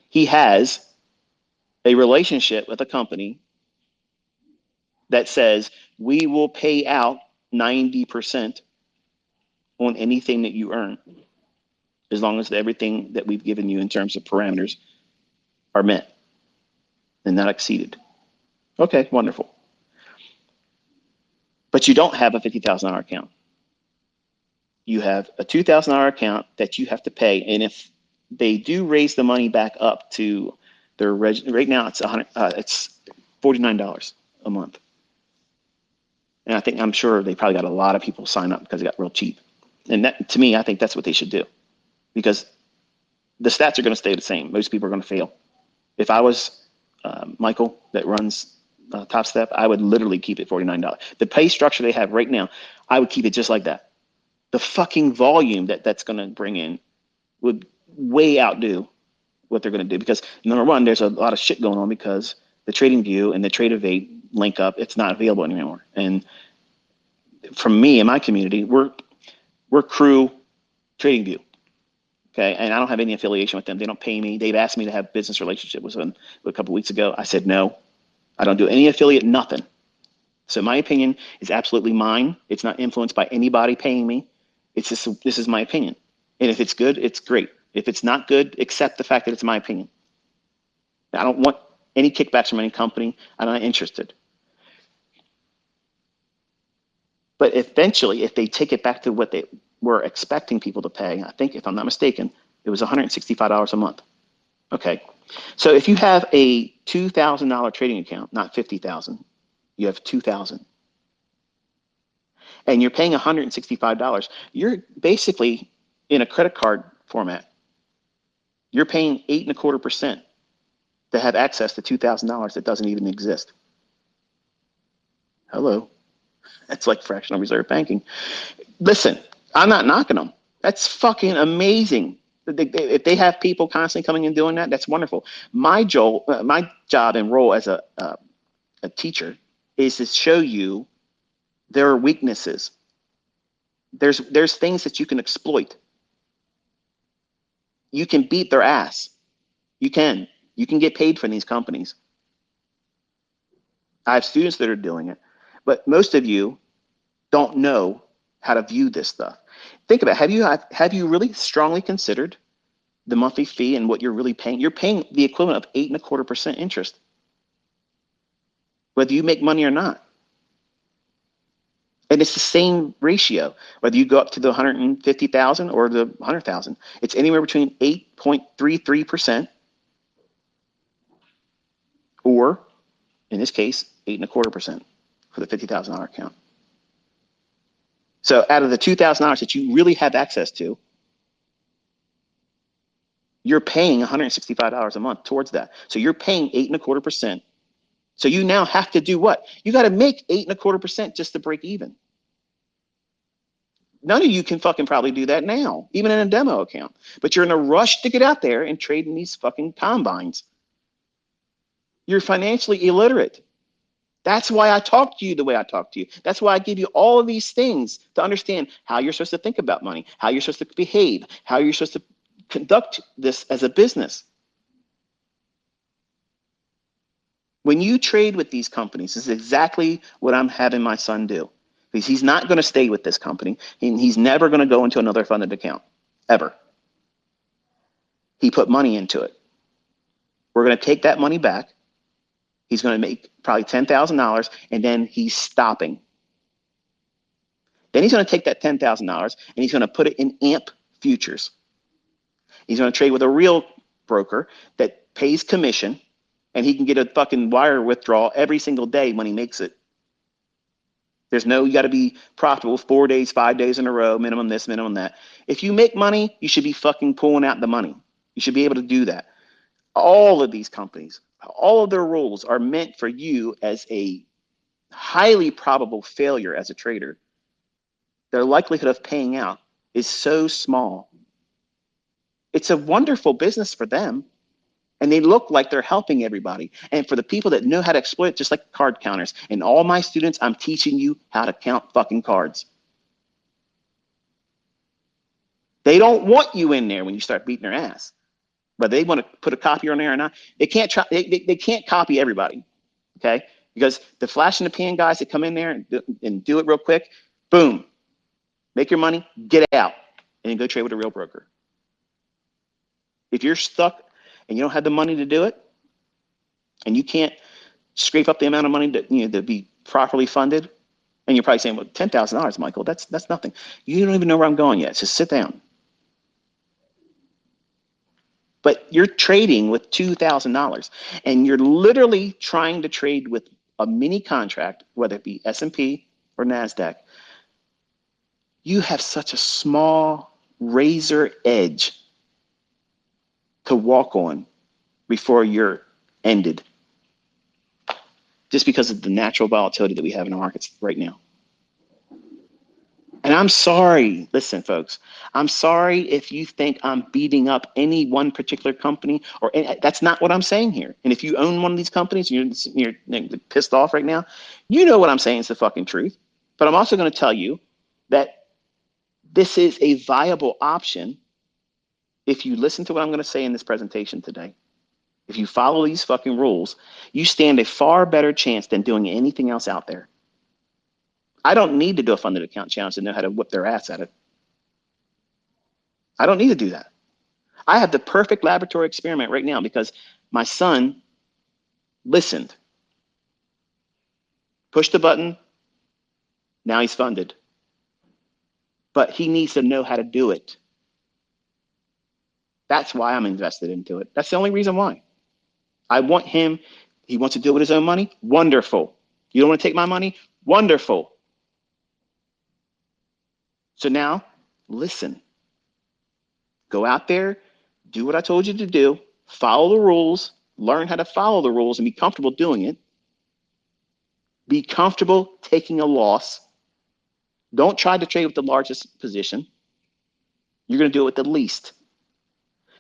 He has a relationship with a company that says we will pay out 90% on anything that you earn. as long as everything that we've given you in terms of parameters are met and not exceeded. Okay, wonderful. But you don't have a $50,000 account. You have a $2,000 account that you have to pay. And if they do raise the money back up to their right now, it's it's $49 a month. And I'm sure they probably got a lot of people sign up because it got real cheap. And that, to me, I think that's what they should do, because the stats are going to stay the same. Most people are going to fail. If I was Michael that runs Top Step, I would literally keep it $49. The pay structure they have right now, I would keep it just like that. The fucking volume that's going to bring in would way outdo what they're going to do, because number one, there's a lot of shit going on because the TradingView and the Tradeovate link up, it's not available anymore. And from me and my community, we're crew TradingView. Okay, and I don't have any affiliation with them. They don't pay me. They've asked me to have business relationship with them a couple of weeks ago. I said no. I don't do any affiliate, nothing. So my opinion is absolutely mine. It's not influenced by anybody paying me. It's just, this is my opinion. And if it's good, it's great. If it's not good, accept the fact that it's my opinion. I don't want any kickbacks from any company. I'm not interested. But eventually, if they take it back to what they were expecting people to pay, I think, if I'm not mistaken, it was $165 a month. Okay. So if you have a $2,000 trading account, not $50,000, you have $2,000, and you're paying $165, you're basically in a credit card format. You're paying 8.25% to have access to $2,000 that doesn't even exist. Hello. That's like fractional reserve banking. Listen, I'm not knocking them. That's fucking amazing. If they have people constantly coming and doing that, that's wonderful. My job and role as a teacher is to show you their weaknesses. There's things that you can exploit. You can beat their ass. You can get paid from these companies. I have students that are doing it, but most of you don't know how to view this stuff. Think about it. Have you really strongly considered the monthly fee and what you're really paying? You're paying the equivalent of 8.25% interest, whether you make money or not. And it's the same ratio, whether you go up to the 150,000 or the 100,000. It's anywhere between 8.33% or, in this case, 8.25% for the $50,000 account. So out of the $2,000 that you really have access to, you're paying $165 a month towards that. So you're paying 8.25%. So you now have to do what? You got to make 8.25% just to break even. None of you can fucking probably do that now, even in a demo account. But you're in a rush to get out there and trade in these fucking combines. You're financially illiterate. That's why I talk to you the way I talk to you. That's why I give you all of these things to understand how you're supposed to think about money, how you're supposed to behave, how you're supposed to conduct this as a business. When you trade with these companies, this is exactly what I'm having my son do. Because he's not going to stay with this company, and he's never going to go into another funded account, ever. He put money into it. We're going to take that money back. He's going to make probably $10,000, and then he's stopping. Then he's going to take that $10,000 and he's going to put it in AMP futures. He's going to trade with a real broker that pays commission, and he can get a fucking wire withdrawal every single day when he makes it. There's no, you got to be profitable 4 days, 5 days in a row, minimum this, minimum that. If you make money, you should be fucking pulling out the money. You should be able to do that. All of these companies, all of their rules are meant for you as a highly probable failure as a trader. Their likelihood of paying out is so small. It's a wonderful business for them, and they look like they're helping everybody. And for the people that know how to exploit, just like card counters, and all my students, I'm teaching you how to count fucking cards. They don't want you in there when you start beating their ass. But they want to put a copy on there or not. They can't try, they can't copy everybody, okay? Because the flash in the pan guys that come in there and do it real quick, boom, make your money, get out, and then go trade with a real broker. If you're stuck and you don't have the money to do it, and you can't scrape up the amount of money to be properly funded, and you're probably saying, well, $10,000, Michael, that's nothing. You don't even know where I'm going yet. So sit down. But you're trading with $2,000, and you're literally trying to trade with a mini contract, whether it be S&P or NASDAQ. You have such a small razor edge to walk on before you're ended, just because of the natural volatility that we have in the markets right now. And I'm sorry, listen, folks, I'm sorry if you think I'm beating up any one particular company, or that's not what I'm saying here. And if you own one of these companies and you're pissed off right now, you know what I'm saying is the fucking truth. But I'm also going to tell you that this is a viable option if you listen to what I'm going to say in this presentation today. If you follow these fucking rules, you stand a far better chance than doing anything else out there. I don't need to do a funded account challenge to know how to whip their ass at it. I don't need to do that. I have the perfect laboratory experiment right now because my son listened, pushed the button, now he's funded. But he needs to know how to do it. That's why I'm invested into it. That's the only reason why. I want him, he wants to do it with his own money? Wonderful. You don't want to take my money? Wonderful. So now, listen. Go out there, do what I told you to do, follow the rules, learn how to follow the rules and be comfortable doing it. Be comfortable taking a loss. Don't try to trade with the largest position. You're going to do it with the least,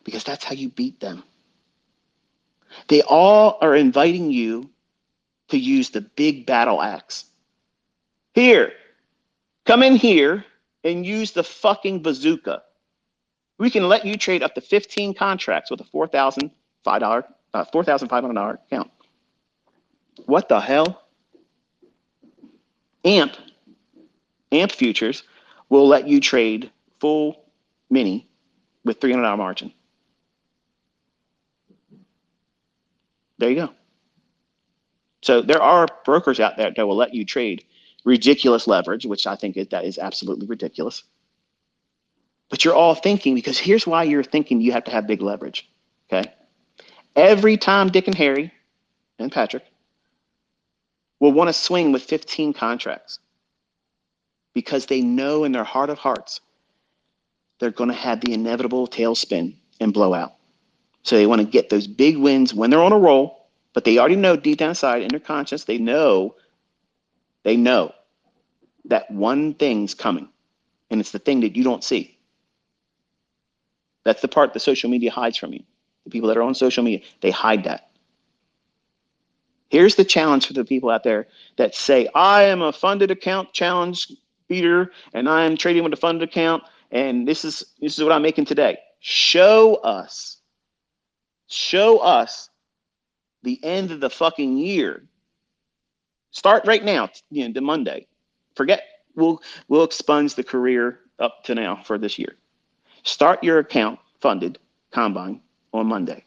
because that's how you beat them. They all are inviting you to use the big battle axe. Here, come in here and use the fucking bazooka. We can let you trade up to 15 contracts with a $4,500 account. What the hell? AMP futures will let you trade full mini with $300 margin. There you go. So there are brokers out there that will let you trade ridiculous leverage, which I think that is absolutely ridiculous. But you're all thinking, because here's why you're thinking you have to have big leverage, okay? Every time Dick and Harry and Patrick will want to swing with 15 contracts, because they know in their heart of hearts they're going to have the inevitable tailspin and blowout. So they want to get those big wins when they're on a roll, but they already know deep down inside in their conscience, they know that one thing's coming, and it's the thing that you don't see. That's the part that social media hides from you. The people that are on social media, they hide that. Here's the challenge for the people out there that say, I am a funded account challenge beater, and I am trading with a funded account, and this is what I'm making today. Show us the end of the fucking year. Start right now, the Monday. Forget, we'll expunge the career up to now for this year. Start your account funded combine on Monday.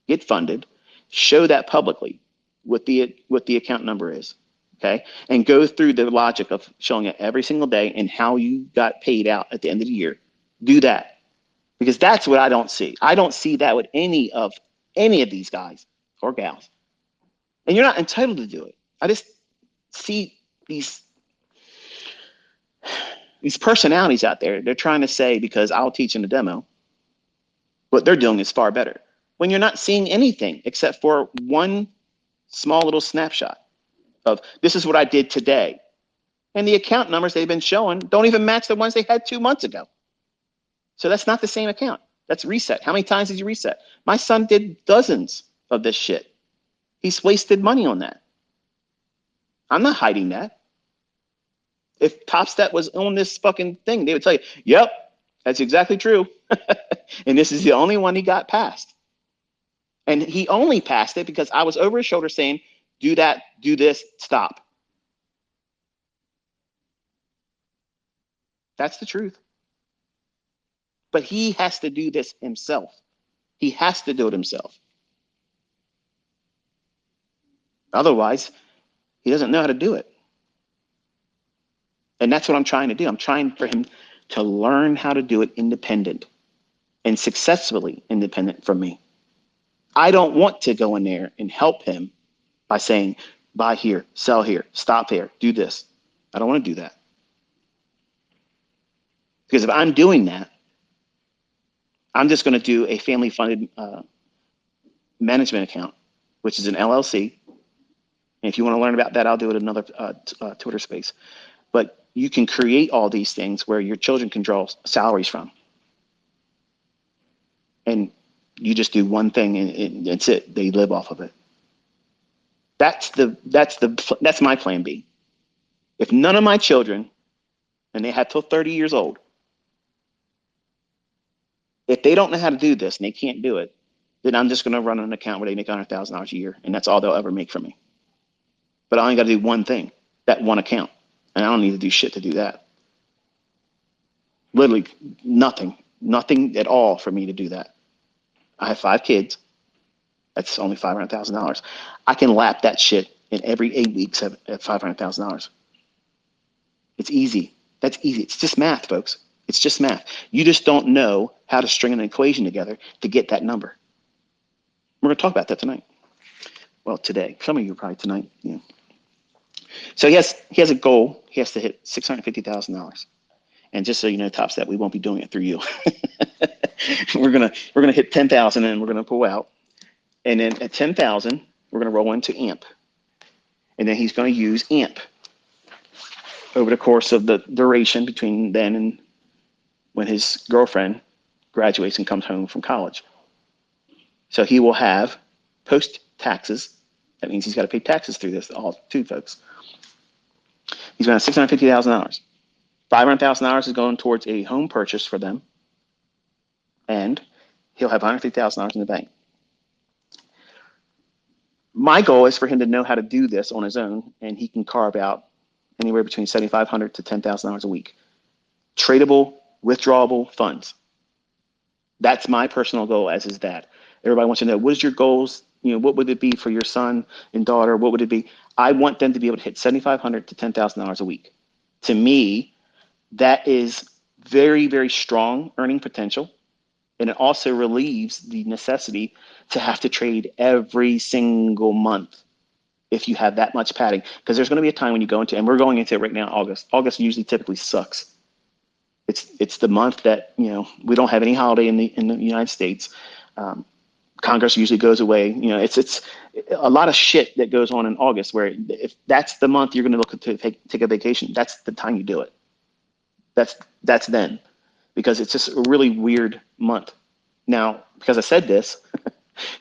Get funded. Show that publicly what the account number is, okay? And go through the logic of showing it every single day and how you got paid out at the end of the year. Do that, because that's what I don't see. I don't see that with any of these guys or gals. And you're not entitled to do it. I just see these personalities out there. They're trying to say, because I'll teach in the demo, what they're doing is far better, when you're not seeing anything except for one small little snapshot of, this is what I did today. And the account numbers they've been showing don't even match the ones they had 2 months ago. So that's not the same account. That's reset. How many times did you reset? My son did dozens of this shit. He's wasted money on that. I'm not hiding that. If Top Step was on this fucking thing, they would tell you, yep, that's exactly true. And this is the only one he got past. And he only passed it because I was over his shoulder saying, do that, do this, stop. That's the truth. But he has to do this himself. He has to do it himself. Otherwise, he doesn't know how to do it. And that's what I'm trying to do. I'm trying for him to learn how to do it independent and successfully independent from me. I don't want to go in there and help him by saying, buy here, sell here, stop here, do this. I don't want to do that. Because if I'm doing that, I'm just going to do a family funded management account, which is an LLC. And if you want to learn about that, I'll do it in another Twitter space. But you can create all these things where your children can draw salaries from. And you just do one thing and that's it. They live off of it. That's my plan B. If none of my children, and they have till 30 years old, if they don't know how to do this and they can't do it, then I'm just going to run an account where they make $100,000 a year, and that's all they'll ever make from me. But I only got to do one thing, that one account, and I don't need to do shit to do that. Literally nothing at all for me to do that. I have 5 kids. That's only $500,000. I can lap that shit in every 8 weeks at $500,000. It's easy. That's easy. It's just math, folks. It's just math. You just don't know how to string an equation together to get that number. We're going to talk about that tonight. Well, today. Some of you probably tonight. Yeah. So he has a goal. He has to hit $650,000. And just so you know, Top Step, we won't be doing it through you. we're gonna hit 10,000 and we're gonna pull out. And then at 10,000, we're gonna roll into AMP. And then he's gonna use AMP over the course of the duration between then and when his girlfriend graduates and comes home from college. So he will have post taxes. That means he's got to pay taxes through this, all two folks. He's going to have $650,000. $500,000 is going towards a home purchase for them. And he'll have $150,000 in the bank. My goal is for him to know how to do this on his own, and he can carve out anywhere between $7,500 to $10,000 a week. Tradable, withdrawable funds. That's my personal goal, as is that. Everybody wants to know, what is your goals? You know, what would it be for your son and daughter? What would it be? I want them to be able to hit $7,500 to $10,000 a week. To me, that is very, very strong earning potential. And it also relieves the necessity to have to trade every single month if you have that much padding. Because there's going to be a time when you go into, and we're going into it right now, August. August usually typically sucks. It's the month that, you know, we don't have any holiday in the United States. Congress usually goes away. You know, it's a lot of shit that goes on in August, where if that's the month you're going to look to take a vacation, that's the time you do it. That's then, because it's just a really weird month. Now, because I said this,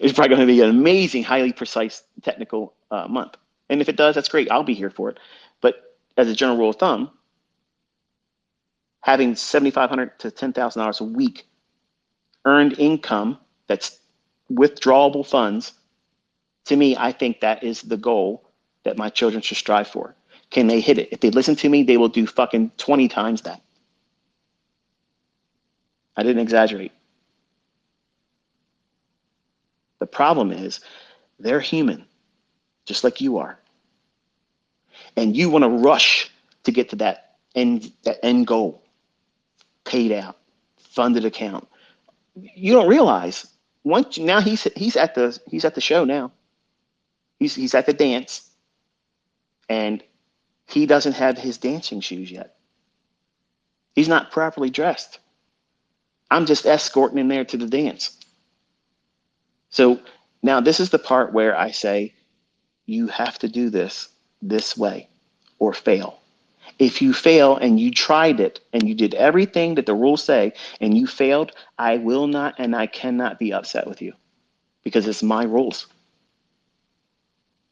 it's probably going to be an amazing, highly precise technical month. And if it does, that's great. I'll be here for it. But as a general rule of thumb, having $7,500 to $10,000 a week earned income that's withdrawable funds, to me, I think that is the goal that my children should strive for. Can they hit it? If they listen to me, they will do fucking 20 times that. I didn't exaggerate. The problem is they're human, just like you are. And you want to rush to get to that end goal. Paid out, funded account. You don't realize once now he's at the show now. He's at the dance, and he doesn't have his dancing shoes yet. He's not properly dressed. I'm just escorting him there to the dance. So now this is the part where I say, you have to do this way or fail. If you fail and you tried it and you did everything that the rules say and you failed, I will not and I cannot be upset with you, because it's my rules.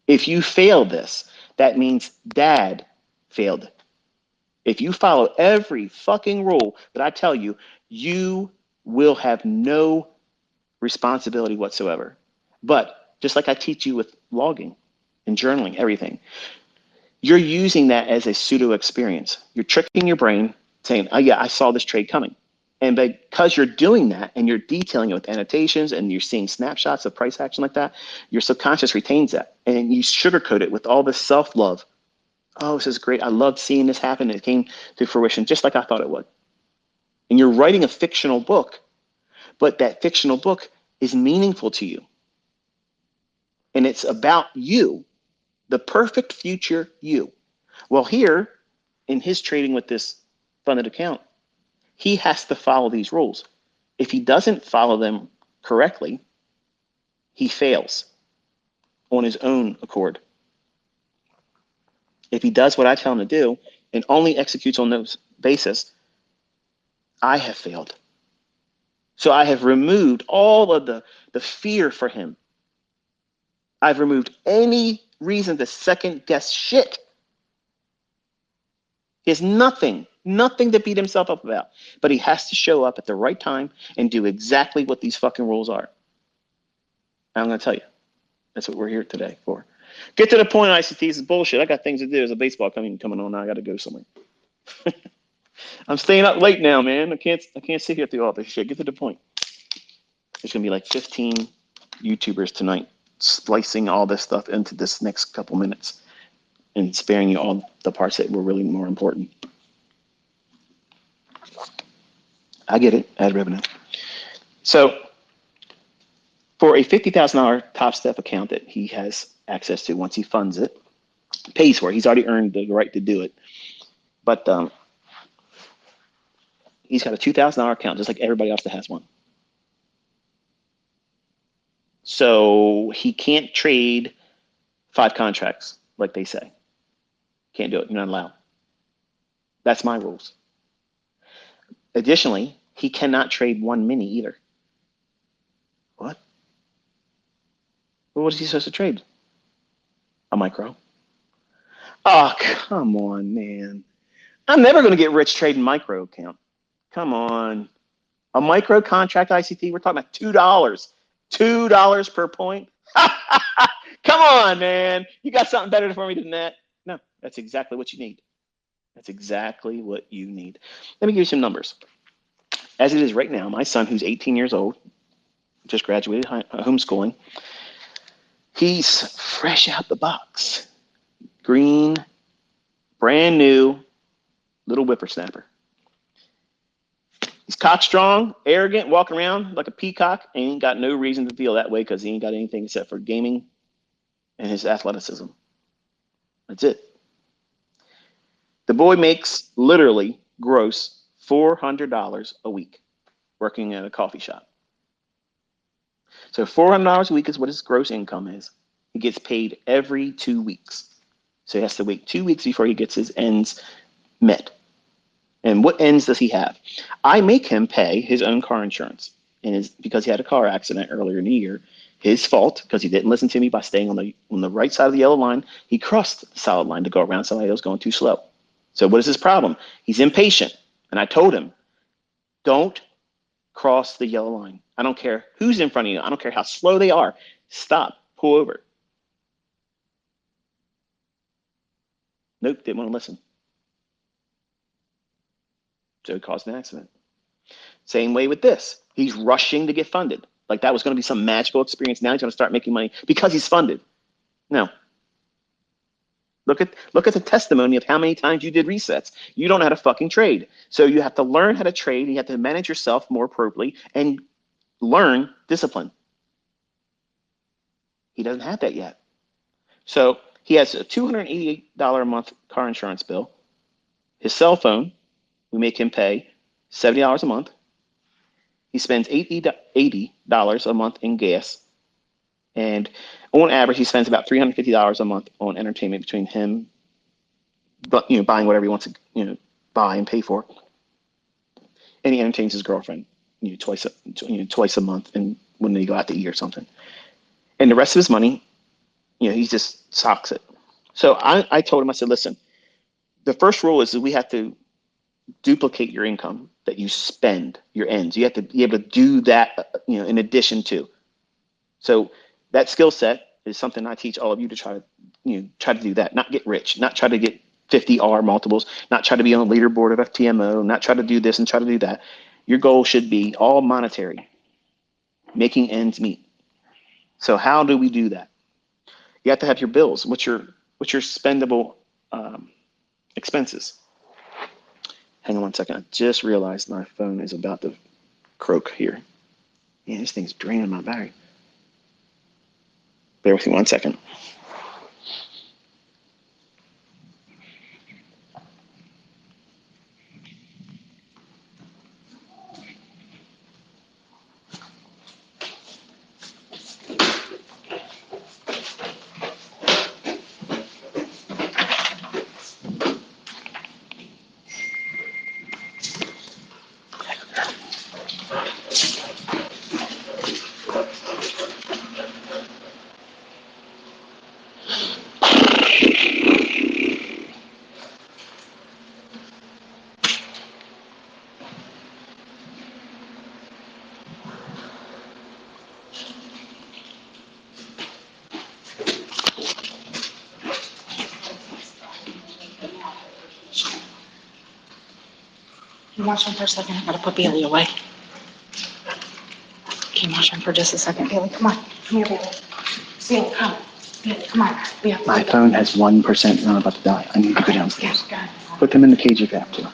If you fail this, that means dad failed. If you follow every fucking rule that I tell you, you will have no responsibility whatsoever. But just like I teach you with logging and journaling, everything, you're using that as a pseudo experience. You're tricking your brain saying, oh yeah, I saw this trade coming. And because you're doing that and you're detailing it with annotations and you're seeing snapshots of price action like that, your subconscious retains that and you sugarcoat it with all this self-love. Oh, this is great. I loved seeing this happen. It came to fruition just like I thought it would. And you're writing a fictional book, but that fictional book is meaningful to you. And it's about you, the perfect future you. Well, here in his trading with this funded account, he has to follow these rules. If he doesn't follow them correctly, he fails on his own accord. If he does what I tell him to do and only executes on those basis, I have failed. So I have removed all of the fear for him. I've removed any reason to second guess shit. He has nothing to beat himself up about, but he has to show up at the right time and do exactly what these fucking rules are. I'm going to tell you, that's what we're here today for. Get to the point, ICT. This is bullshit. I got things to do. There's a baseball coming on now. I got to go somewhere. I'm staying up late now, man. I can't sit here through all this shit. Get to the point. There's going to be like 15 YouTubers tonight splicing all this stuff into this next couple minutes and sparing you all the parts that were really more important. I get it, ad revenue. So for a $50,000 Top Step account that he has access to once he funds it, pays for it. He's already earned the right to do it. But he's got a $2,000 account just like everybody else that has one. So he can't trade 5 contracts like they say. Can't do it. You're not allowed. That's my rules. Additionally, he cannot trade 1 mini either. What? Well, what is he supposed to trade? A micro. Oh, come on, man. I'm never going to get rich trading micro account. Come on. A micro contract ICT, we're talking about $2. $2 per point. Come on, man. You got something better for me than that? No, that's exactly what you need. That's exactly what you need. Let me give you some numbers. As it is right now, my son, who's 18 years old, just graduated homeschooling, he's fresh out the box. Green, brand new, little whippersnapper. He's cock strong, arrogant, walking around like a peacock, and he ain't got no reason to feel that way because he ain't got anything except for gaming and his athleticism. That's it. The boy makes literally gross $400 a week working at a coffee shop. So $400 a week is what his gross income is. He gets paid every 2 weeks. So he has to wait 2 weeks before he gets his ends met. And what ends does he have? I make him pay his own car insurance. And because he had a car accident earlier in the year, his fault, because he didn't listen to me by staying on the right side of the yellow line, he crossed the solid line to go around somebody else going too slow. So what is his problem? He's impatient. And I told him, don't cross the yellow line. I don't care who's in front of you. I don't care how slow they are. Stop, pull over. Nope, didn't want to listen. So it caused an accident. Same way with this. He's rushing to get funded. Like that was going to be some magical experience. Now he's going to start making money because he's funded. No. Look at the testimony of how many times you did resets. You don't know how to fucking trade. So you have to learn how to trade. You have to manage yourself more appropriately and learn discipline. He doesn't have that yet. So he has a $288 a month car insurance bill. His cell phone, we make him pay $70 a month. He spends $80 a month in gas. And on average, he spends about $350 a month on entertainment between him, but buying whatever he wants to buy and pay for. And he entertains his girlfriend twice a month, and when they go out to eat or something. And the rest of his money, he just socks it. So I told him, I said, listen, the first rule is that we have to duplicate your income that you spend, your ends. You have to be able to do that, in addition to. So that skill set is something I teach all of you to try to do that, not get rich, not try to get 50 R multiples, not try to be on the leaderboard of FTMO, not try to do this and try to do that. Your goal should be all monetary, making ends meet. So how do we do that? You have to have your bills. What's your spendable expenses? Hang on one second. I just realized my phone is about to croak here. Man, this thing's draining my battery. Bear with me 1 second. Can you watch him for a second? I gotta put Bailey away. Can you watch him for just a second, Bailey? Come on. Come here, Bailey. Bailey, come. Bailey, come on. My phone has 1% and I'm about to die. I need to go downstairs. Yeah, Put them in the cage if you have to.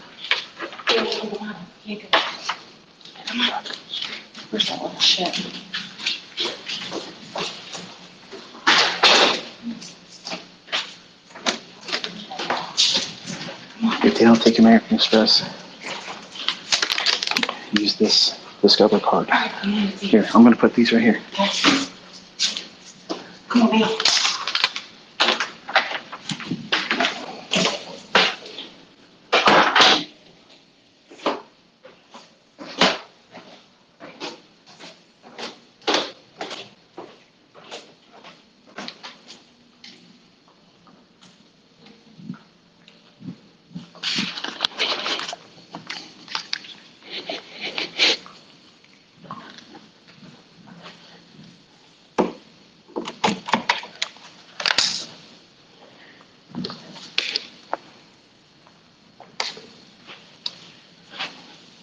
Bailey, come on. Come on. Where's that little shit? If they don't take American Express, use this Discover card. Here, I'm going to put these right here. Okay. Come on, Bailey.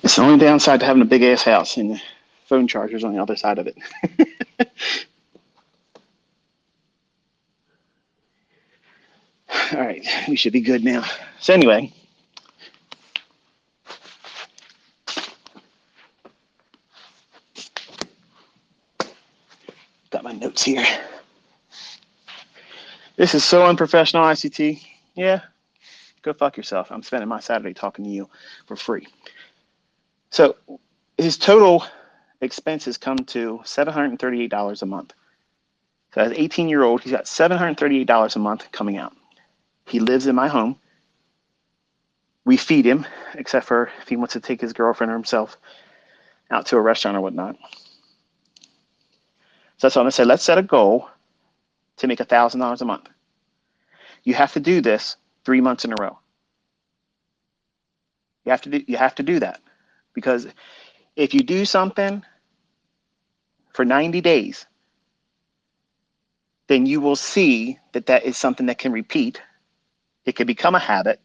It's the only downside to having a big ass house and the phone charger's on the other side of it. All right, we should be good now. So anyway, got my notes here. This is so unprofessional, ICT. Yeah, go fuck yourself. I'm spending my Saturday talking to you for free. So his total expenses come to $738 a month. So as an 18-year-old, he's got $738 a month coming out. He lives in my home. We feed him, except for if he wants to take his girlfriend or himself out to a restaurant or whatnot. So that's what I'm gonna say. Let's set a goal to make $1,000 a month. You have to do this 3 months in a row. You have to do that, because if you do something for 90 days, then you will see that that is something that can repeat. It can become a habit.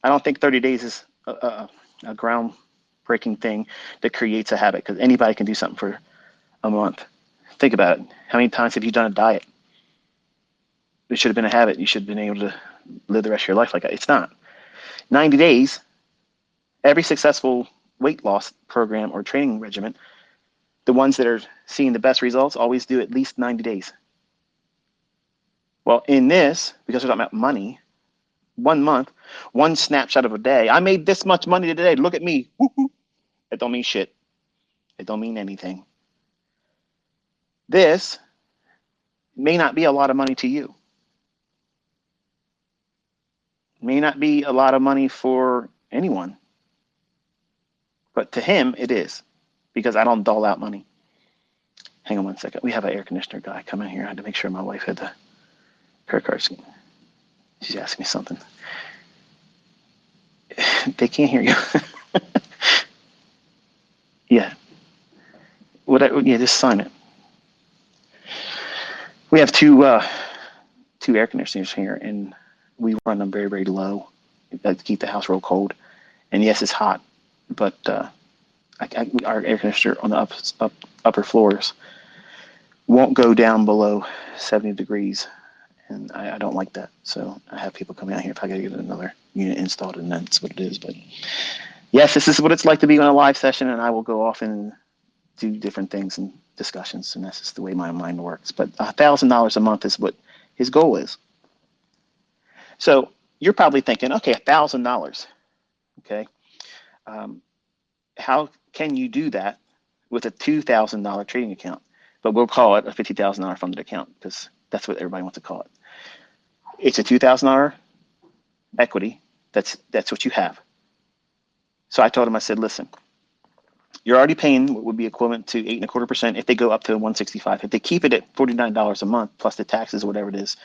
I don't think 30 days is a groundbreaking thing that creates a habit, because anybody can do something for a month. Think about it. How many times have you done a diet? It should have been a habit. You should have been able to live the rest of your life like that. It's not. 90 days, every successful weight loss program or training regimen, the ones that are seeing the best results always do at least 90 days. Well, in this, because we're talking about money, 1 month, one snapshot of a day, I made this much money today. Look at me. Woo-hoo. It don't mean shit. It don't mean anything. This may not be a lot of money to you. May not be a lot of money for anyone. But to him, it is, because I don't dole out money. Hang on 1 second. We have an air conditioner guy come in here. I had to make sure my wife had the credit card scheme. She's asking me something. They can't hear you. Yeah. Yeah, just sign it. We have two air conditioners here, and we run them very, very low to keep the house real cold. And yes, it's hot, but our air conditioner on the upper floors won't go down below 70 degrees. And I don't like that. So I have people come out here if I got to get another unit installed, and that's what it is. But yes, this is what it's like to be on a live session, and I will go off and do different things and discussions, and that's just the way my mind works. But $1,000 a month is what his goal is. So you're probably thinking, okay, $1,000. Okay. How can you do that with a $2,000 trading account? But we'll call it a $50,000 funded account because that's what everybody wants to call it. It's a $2,000 equity. That's what you have. So I told him, I said, listen, you're already paying what would be equivalent to 8.25% if they go up to 165. If they keep it at $49 a month plus the taxes or whatever it is,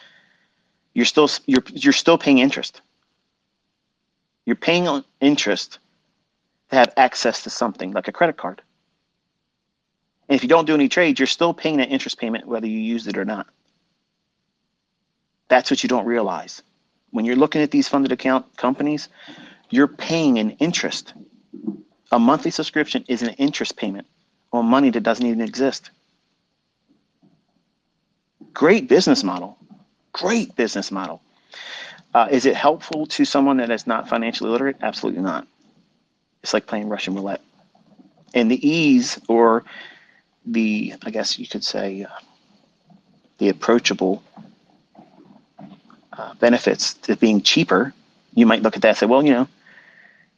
you're still paying interest. You're paying on interest to have access to something like a credit card. And if you don't do any trades, you're still paying that interest payment whether you used it or not. That's what you don't realize. When you're looking at these funded account companies, you're paying an interest. A monthly subscription is an interest payment on money that doesn't even exist. Great business model. Great business model. Is it helpful to someone that is not financially literate? Absolutely not. It's like playing Russian roulette. And the ease, or the, I guess you could say, the approachable benefits to being cheaper, you might look at that and say, well, even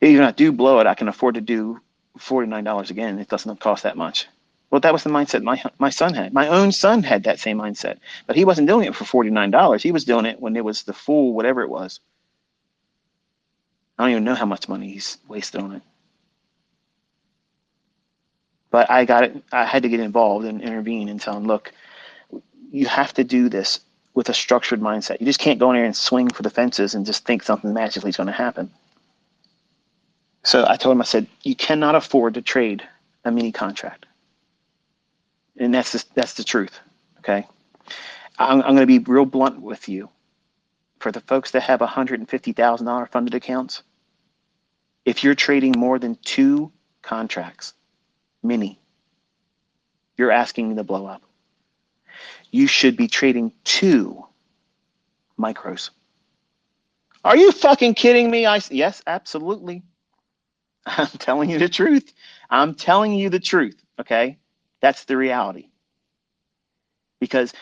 if I do blow it, I can afford to do $49 again. It doesn't cost that much. Well, that was the mindset my son had. My own son had that same mindset, but he wasn't doing it for $49. He was doing it when it was the full whatever it was. I don't even know how much money he's wasted on it. But I had to get involved and intervene and tell him, look, you have to do this with a structured mindset. You just can't go in there and swing for the fences and just think something magically is going to happen. So I told him, I said, you cannot afford to trade a mini contract. And that's the truth, okay? I'm going to be real blunt with you. For the folks that have $150,000 funded accounts, if you're trading more than 2 contracts, mini, you're asking to blow up. You should be trading 2 micros. Are you fucking kidding me? Yes, absolutely. I'm telling you the truth. I'm telling you the truth, okay? That's the reality. Because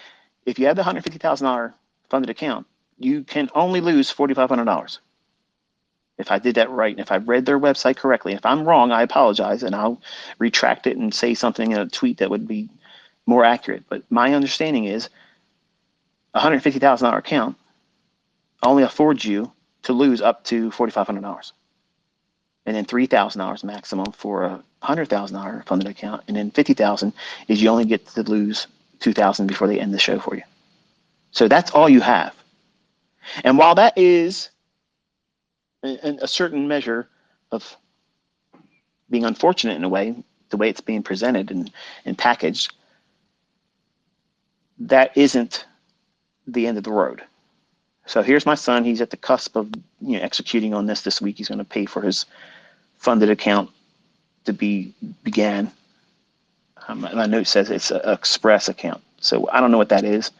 if you have the $150,000 funded account, you can only lose $4,500. If I did that right, and if I read their website correctly, if I'm wrong, I apologize, and I'll retract it and say something in a tweet that would be more accurate. But my understanding is a $150,000 account only affords you to lose up to $4,500. And then $3,000 maximum for a $100,000 funded account, and then $50,000 is you only get to lose $2,000 before they end the show for you. So that's all you have. And while that is a certain measure of being unfortunate in a way, the way it's being presented and packaged, that isn't the end of the road. So here's my son. He's at the cusp of executing on this week. He's going to pay for his funded account to be began. My note says it's an express account. So I don't know what that is,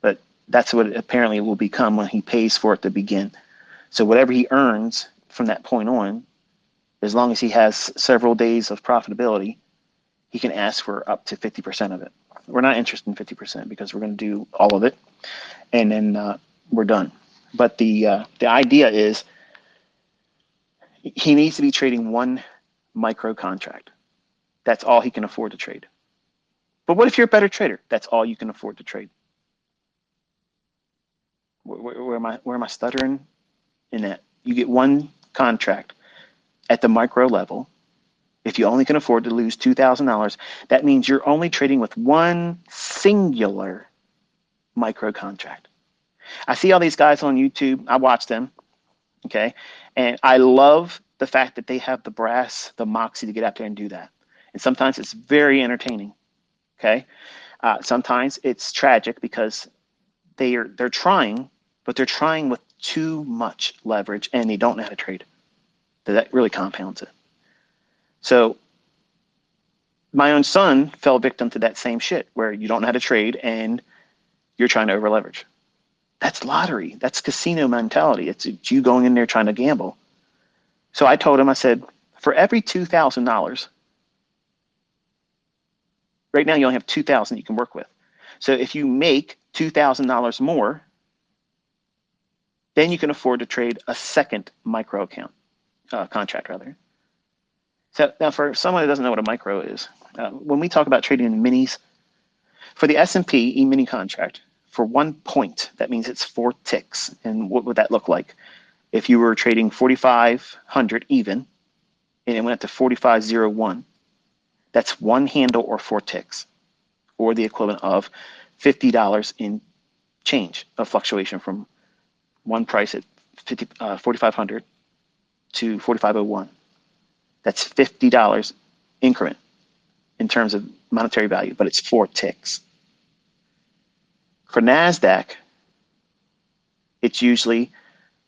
but that's what it apparently will become when he pays for it to begin. So whatever he earns from that point on, as long as he has several days of profitability, he can ask for up to 50% of it. We're not interested in 50% because we're going to do all of it, and then we're done. But the idea is he needs to be trading 1 micro contract. That's all he can afford to trade. But what if you're a better trader? That's all you can afford to trade. Where am I stuttering? In that you get 1 contract at the micro level. If you only can afford to lose $2,000, that means you're only trading with 1 singular micro contract. I see all these guys on YouTube. I watch them, okay? And I love the fact that they have the brass, the moxie to get out there and do that. And sometimes it's very entertaining, okay? Sometimes it's tragic because they're trying, but they're trying with too much leverage and they don't know how to trade. That really compounds it. So my own son fell victim to that same shit where you don't know how to trade and you're trying to over leverage. That's lottery. That's casino mentality. It's you going in there trying to gamble. So I told him, I said, for every $2,000, right now you only have $2,000 you can work with. So if you make $2,000 more, then you can afford to trade a second micro account, contract rather. So now for someone who doesn't know what a micro is, when we talk about trading in minis, for the S&P E-mini contract, for 1 point, that means it's 4 ticks. And what would that look like? If you were trading 4,500 even, and it went up to 4,501, that's 1 handle or 4 ticks, or the equivalent of $50 in change of fluctuation from one price at 4,500 to 4,501. That's $50 increment in terms of monetary value, but it's 4 ticks. For NASDAQ, it's usually,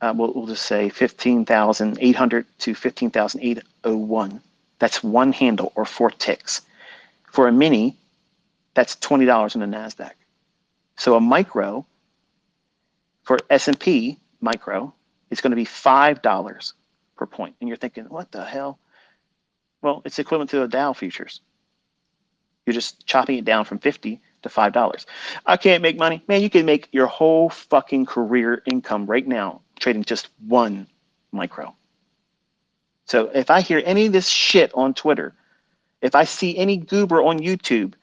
we'll just say 15,800 to 15,801. That's 1 handle or 4 ticks. For a mini, that's $20 in the NASDAQ. So a micro for S&P micro is going to be $5 per point. And you're thinking, what the hell? Well, it's equivalent to the Dow futures. You're just chopping it down from 50 to $5. I can't make money. Man, you can make your whole fucking career income right now trading just 1 micro. So if I hear any of this shit on Twitter, if I see any goober on YouTube,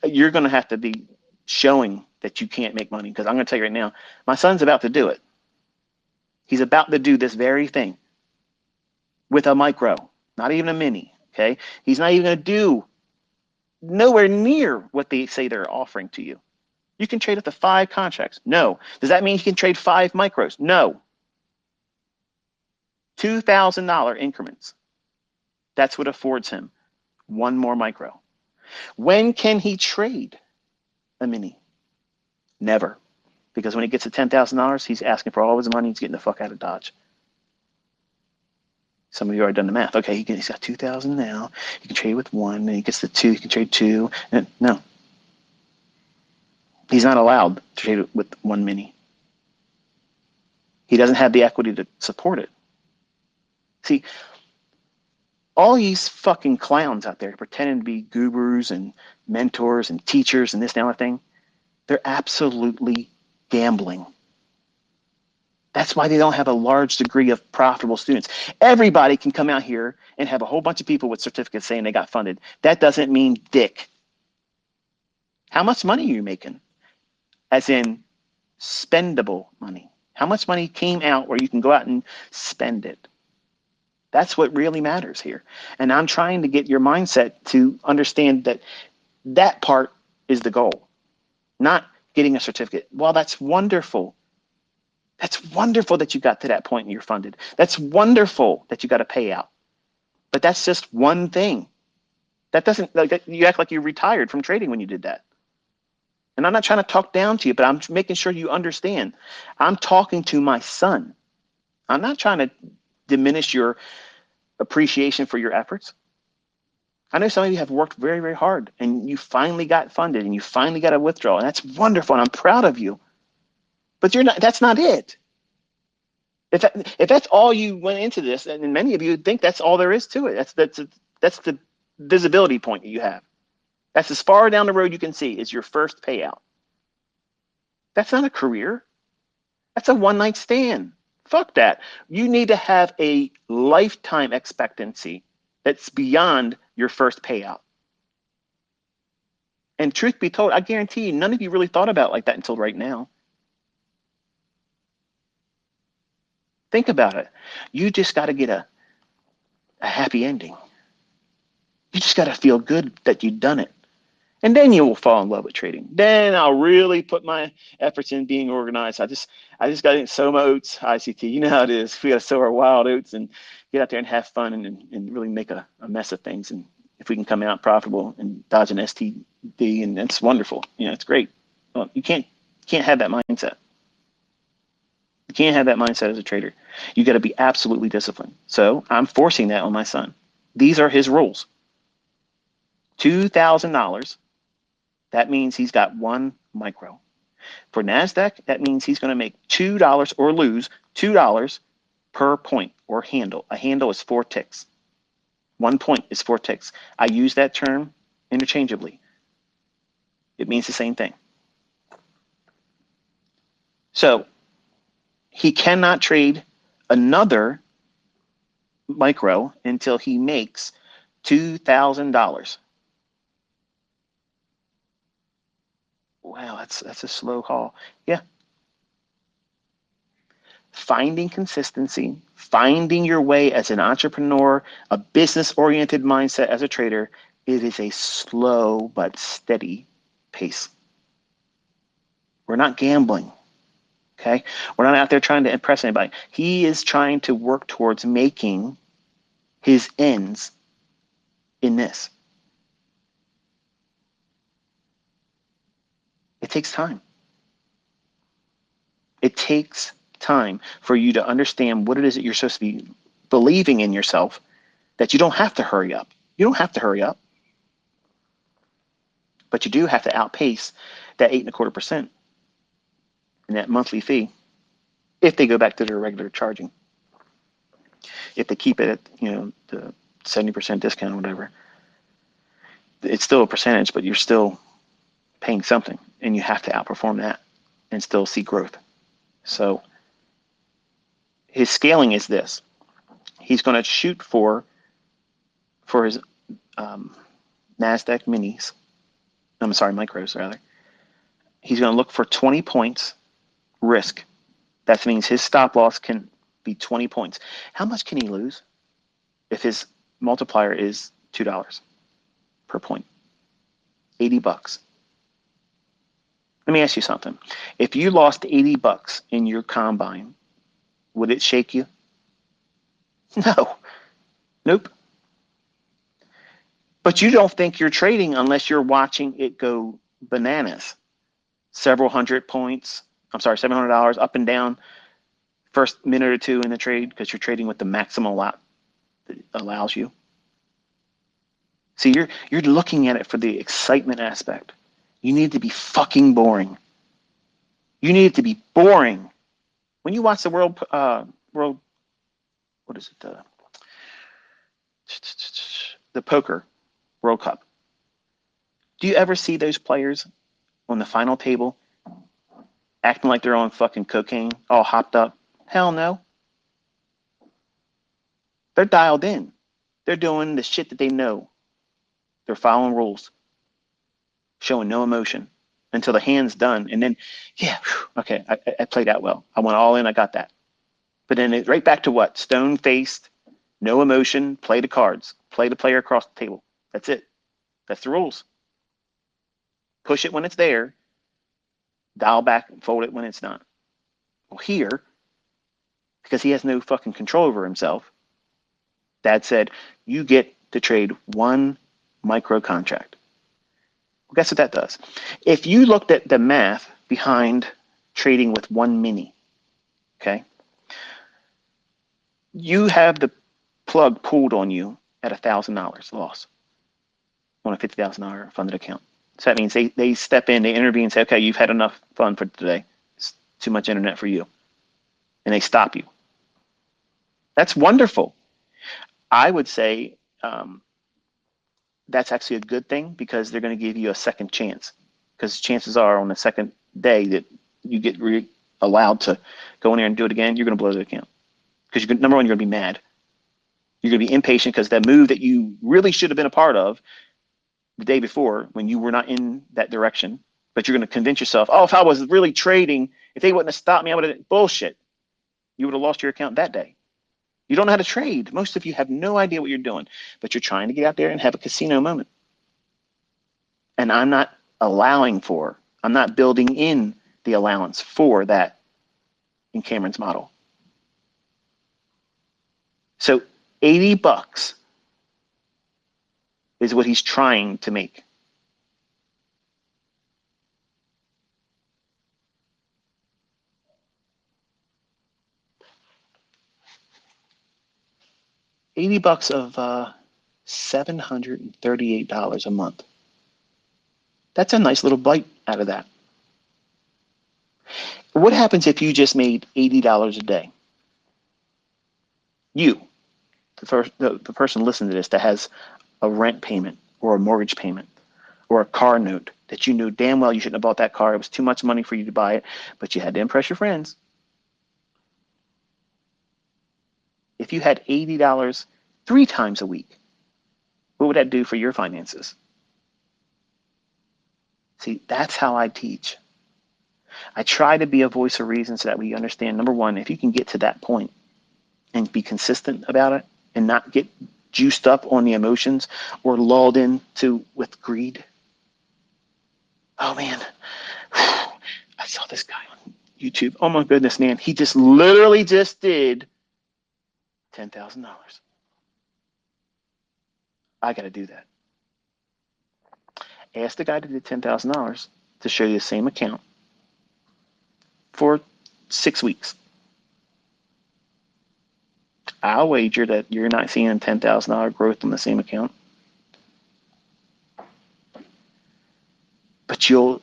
you're going to have to be showing that you can't make money, because I'm going to tell you right now, my son's about to do it. He's about to do this very thing with a micro, not even a mini, okay? He's not even going to do nowhere near what they say they're offering to you. You can trade up to 5 contracts. No. Does that mean he can trade 5 micros? No. $2,000 increments. That's what affords him 1 more micro. When can he trade a mini? Never. Because when he gets to $10,000, he's asking for all of his money. He's getting the fuck out of Dodge. Some of you already done the math. Okay, he's got 2,000 now. He can trade with 1. And he gets to 2. He can trade 2. And no. He's not allowed to trade with 1 mini. He doesn't have the equity to support it. See, all these fucking clowns out there pretending to be gurus and mentors and teachers and this and that thing, they're absolutely gambling. That's why they don't have a large degree of profitable students. Everybody can come out here and have a whole bunch of people with certificates saying they got funded. That doesn't mean dick. How much money are you making? As in spendable money. How much money came out where you can go out and spend it? That's what really matters here. And I'm trying to get your mindset to understand that that part is the goal, not getting a certificate. Well, that's wonderful. That's wonderful that you got to that point and you're funded. That's wonderful that you got a payout. But that's just one thing. That doesn't, like, you act like you retired from trading when you did that. And I'm not trying to talk down to you, but I'm making sure you understand. I'm talking to my son. I'm not trying to diminish your appreciation for your efforts. I know some of you have worked very, very hard and you finally got funded and you finally got a withdrawal, and that's wonderful and I'm proud of you. But you're not, that's not it. If that's all you went into this, and many of you think that's all there is to it, that's the visibility point that you have. That's as far down the road you can see is your first payout. That's not a career. That's a one-night stand. Fuck that. You need to have a lifetime expectancy that's beyond your first payout. And truth be told, I guarantee you, none of you really thought about it like that until right now. Think about it. You just got to get a happy ending. You just got to feel good that you've done it. And then you will fall in love with trading. Then I'll really put my efforts in being organized. I just got to sow my oats, ICT. You know how it is. We got to sow our wild oats and get out there and have fun and really make a mess of things. And if we can come out profitable and dodge an STD, and it's wonderful. You know, it's great. Well, you can't have that mindset. You can't have that mindset as a trader. You got to be absolutely disciplined. So I'm forcing that on my son. These are his rules. $2,000. That means he's got 1 micro. For NASDAQ, that means he's going to make $2 or lose $2 per point or handle. A handle is 4 ticks. 1 point is 4 ticks. I use that term interchangeably. It means the same thing. So he cannot trade another micro until he makes $2,000. Wow, that's a slow haul. Yeah. Finding consistency, finding your way as an entrepreneur, a business-oriented mindset as a trader, it is a slow but steady pace. We're not gambling, okay? We're not out there trying to impress anybody. He is trying to work towards making his ends in this. It takes time. It takes time for you to understand what it is that you're supposed to be believing in yourself, that you don't have to hurry up. You don't have to hurry up. But you do have to outpace that 8.25% in that monthly fee if they go back to their regular charging. If they keep it at, the 70% discount or whatever, it's still a percentage, but you're still paying something, and you have to outperform that and still see growth. So his scaling is this. He's going to shoot for his NASDAQ minis. I'm sorry, micros rather. He's going to look for 20 points risk. That means his stop loss can be 20 points. How much can he lose if his multiplier is $2 per point? $80. Let me ask you something. If you lost $80 in your combine, would it shake you? No. Nope. But you don't think you're trading unless you're watching it go bananas. Several hundred points, $700 up and down first minute or two in the trade because you're trading with the maximum lot that allows you. See, you're looking at it for the excitement aspect. You need to be fucking boring. You need it to be boring. When you watch the world, what is it? The poker World Cup. Do you ever see those players on the final table acting like they're on fucking cocaine, all hopped up? Hell no. They're dialed in. They're doing the shit that they know. They're following rules, showing no emotion until the hand's done. And then, yeah, okay, I played that well. I went all in, I got that. But then it's right back to what? Stone-faced, no emotion, play the cards, play the player across the table. That's it. That's the rules. Push it when it's there, dial back and fold it when it's not. Well, here, because he has no fucking control over himself, Dad said, you get to trade 1 micro contract. Well, guess what that does? If you looked at the math behind trading with 1 mini, okay, you have the plug pulled on you at $1,000 loss on a $50,000 funded account. So that means they step in, they intervene and say, okay, you've had enough fun for today. It's too much internet for you. And they stop you. That's wonderful. I would say that's actually a good thing because they're going to give you a second chance. Because chances are on the second day that you get allowed to go in there and do it again, you're going to blow the account. Because number one, you're going to be mad. You're going to be impatient because that move that you really should have been a part of the day before when you were not in that direction, but you're going to convince yourself, oh, if I was really trading, if they wouldn't have stopped me, I would have, bullshit. You would have lost your account that day. You don't know how to trade. Most of you have no idea what you're doing, but you're trying to get out there and have a casino moment. And I'm not I'm not building in the allowance for that in Cameron's model. So $80 is what he's trying to make. $80 of $738 a month. That's a nice little bite out of that. What happens if you just made $80 a day? You, the person listening to this that has a rent payment or a mortgage payment or a car note that you knew damn well you shouldn't have bought that car. It was too much money for you to buy it, but you had to impress your friends. If you had $80 3 times a week, what would that do for your finances? See, that's how I teach. I try to be a voice of reason so that we understand, number one, if you can get to that point and be consistent about it and not get juiced up on the emotions or lulled into with greed. Oh man, I saw this guy on YouTube. Oh my goodness, man. He just literally just did $10,000. I got to do that. Ask the guy that did $10,000 to show you the same account for 6 weeks. I'll wager that you're not seeing $10,000 growth on the same account. But you'll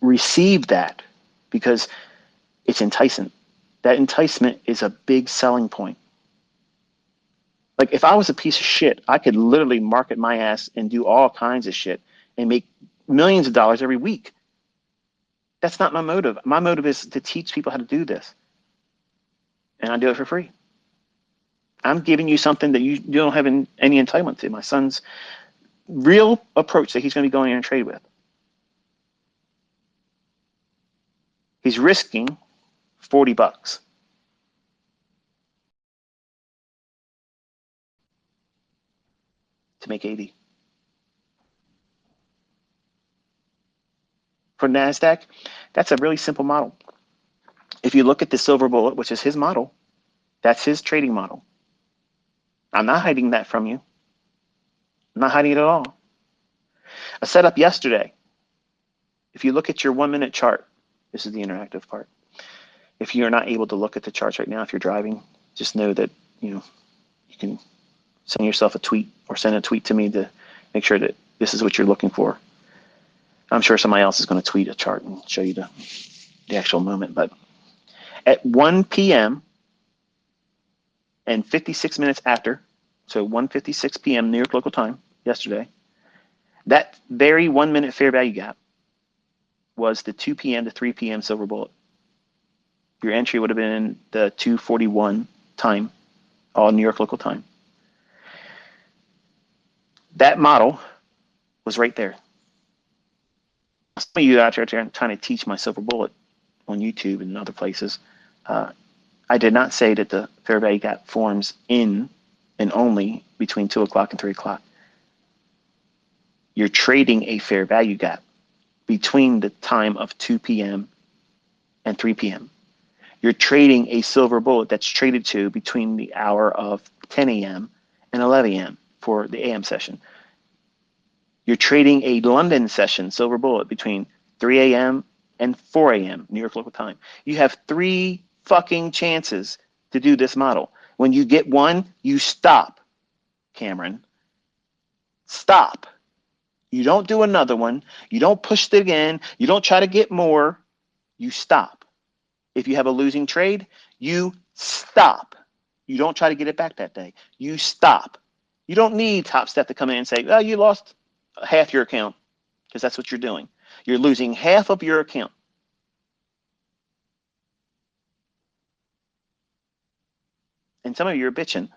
receive that because it's enticing. That enticement is a big selling point. Like if I was a piece of shit, I could literally market my ass and do all kinds of shit and make millions of dollars every week. That's not my motive. My motive is to teach people how to do this. And I do it for free. I'm giving you something that you don't have any entitlement to. My son's real approach that he's going to be going in and trade with. He's risking $40 to make 80. For NASDAQ, that's a really simple model. If you look at the silver bullet, which is his model, that's his trading model. I'm not hiding that from you. I'm not hiding it at all. A setup yesterday. If you look at your 1 minute chart, this is the interactive part. If you're not able to look at the charts right now, if you're driving, just know that you can send yourself a tweet or send a tweet to me to make sure that this is what you're looking for. I'm sure somebody else is going to tweet a chart and show you the actual moment. But at 1 p.m. and 56 minutes after, so 1:56 p.m. New York local time yesterday, that very 1 minute fair value gap was the 2 p.m. to 3 p.m. silver bullet. Your entry would have been the 2:41 time, all New York local time. That model was right there. Some of you out there trying to teach my silver bullet on YouTube and other places. I did not say that the fair value gap forms in and only between 2 o'clock and 3 o'clock. You're trading a fair value gap between the time of 2 p.m. and 3 p.m. You're trading a silver bullet that's traded to between the hour of 10 a.m. and 11 a.m. for the AM session. You're trading a London session silver bullet between 3 a.m. and 4 a.m. New York local time. You have 3 fucking chances to do this model. When you get one, you stop, Cameron. Stop. You don't do another one. You don't push it again. You don't try to get more. You stop. If you have a losing trade, you stop. You don't try to get it back that day. You stop. You don't need Top Step to come in and say, oh, you lost half your account, because that's what you're doing. You're losing half of your account. And some of you are bitching.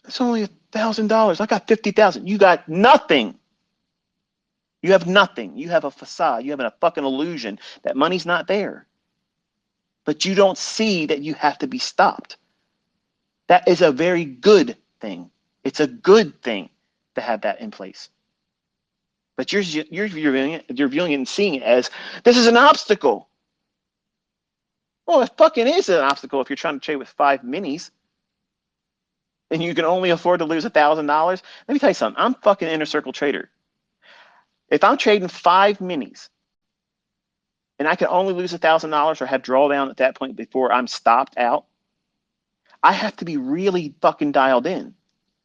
It's only $1,000. I got 50,000. You got nothing. You have nothing. You have a facade. You have a fucking illusion that money's not there. But you don't see that you have to be stopped. That is a very good thing. It's a good thing to have that in place. But you're viewing it and seeing it as this is an obstacle. Well, it fucking is an obstacle if you're trying to trade with 5 minis and you can only afford to lose $1,000. Let me tell you something. I'm fucking inner circle trader. If I'm trading 5 minis and I can only lose $1,000 or have drawdown at that point before I'm stopped out, I have to be really fucking dialed in.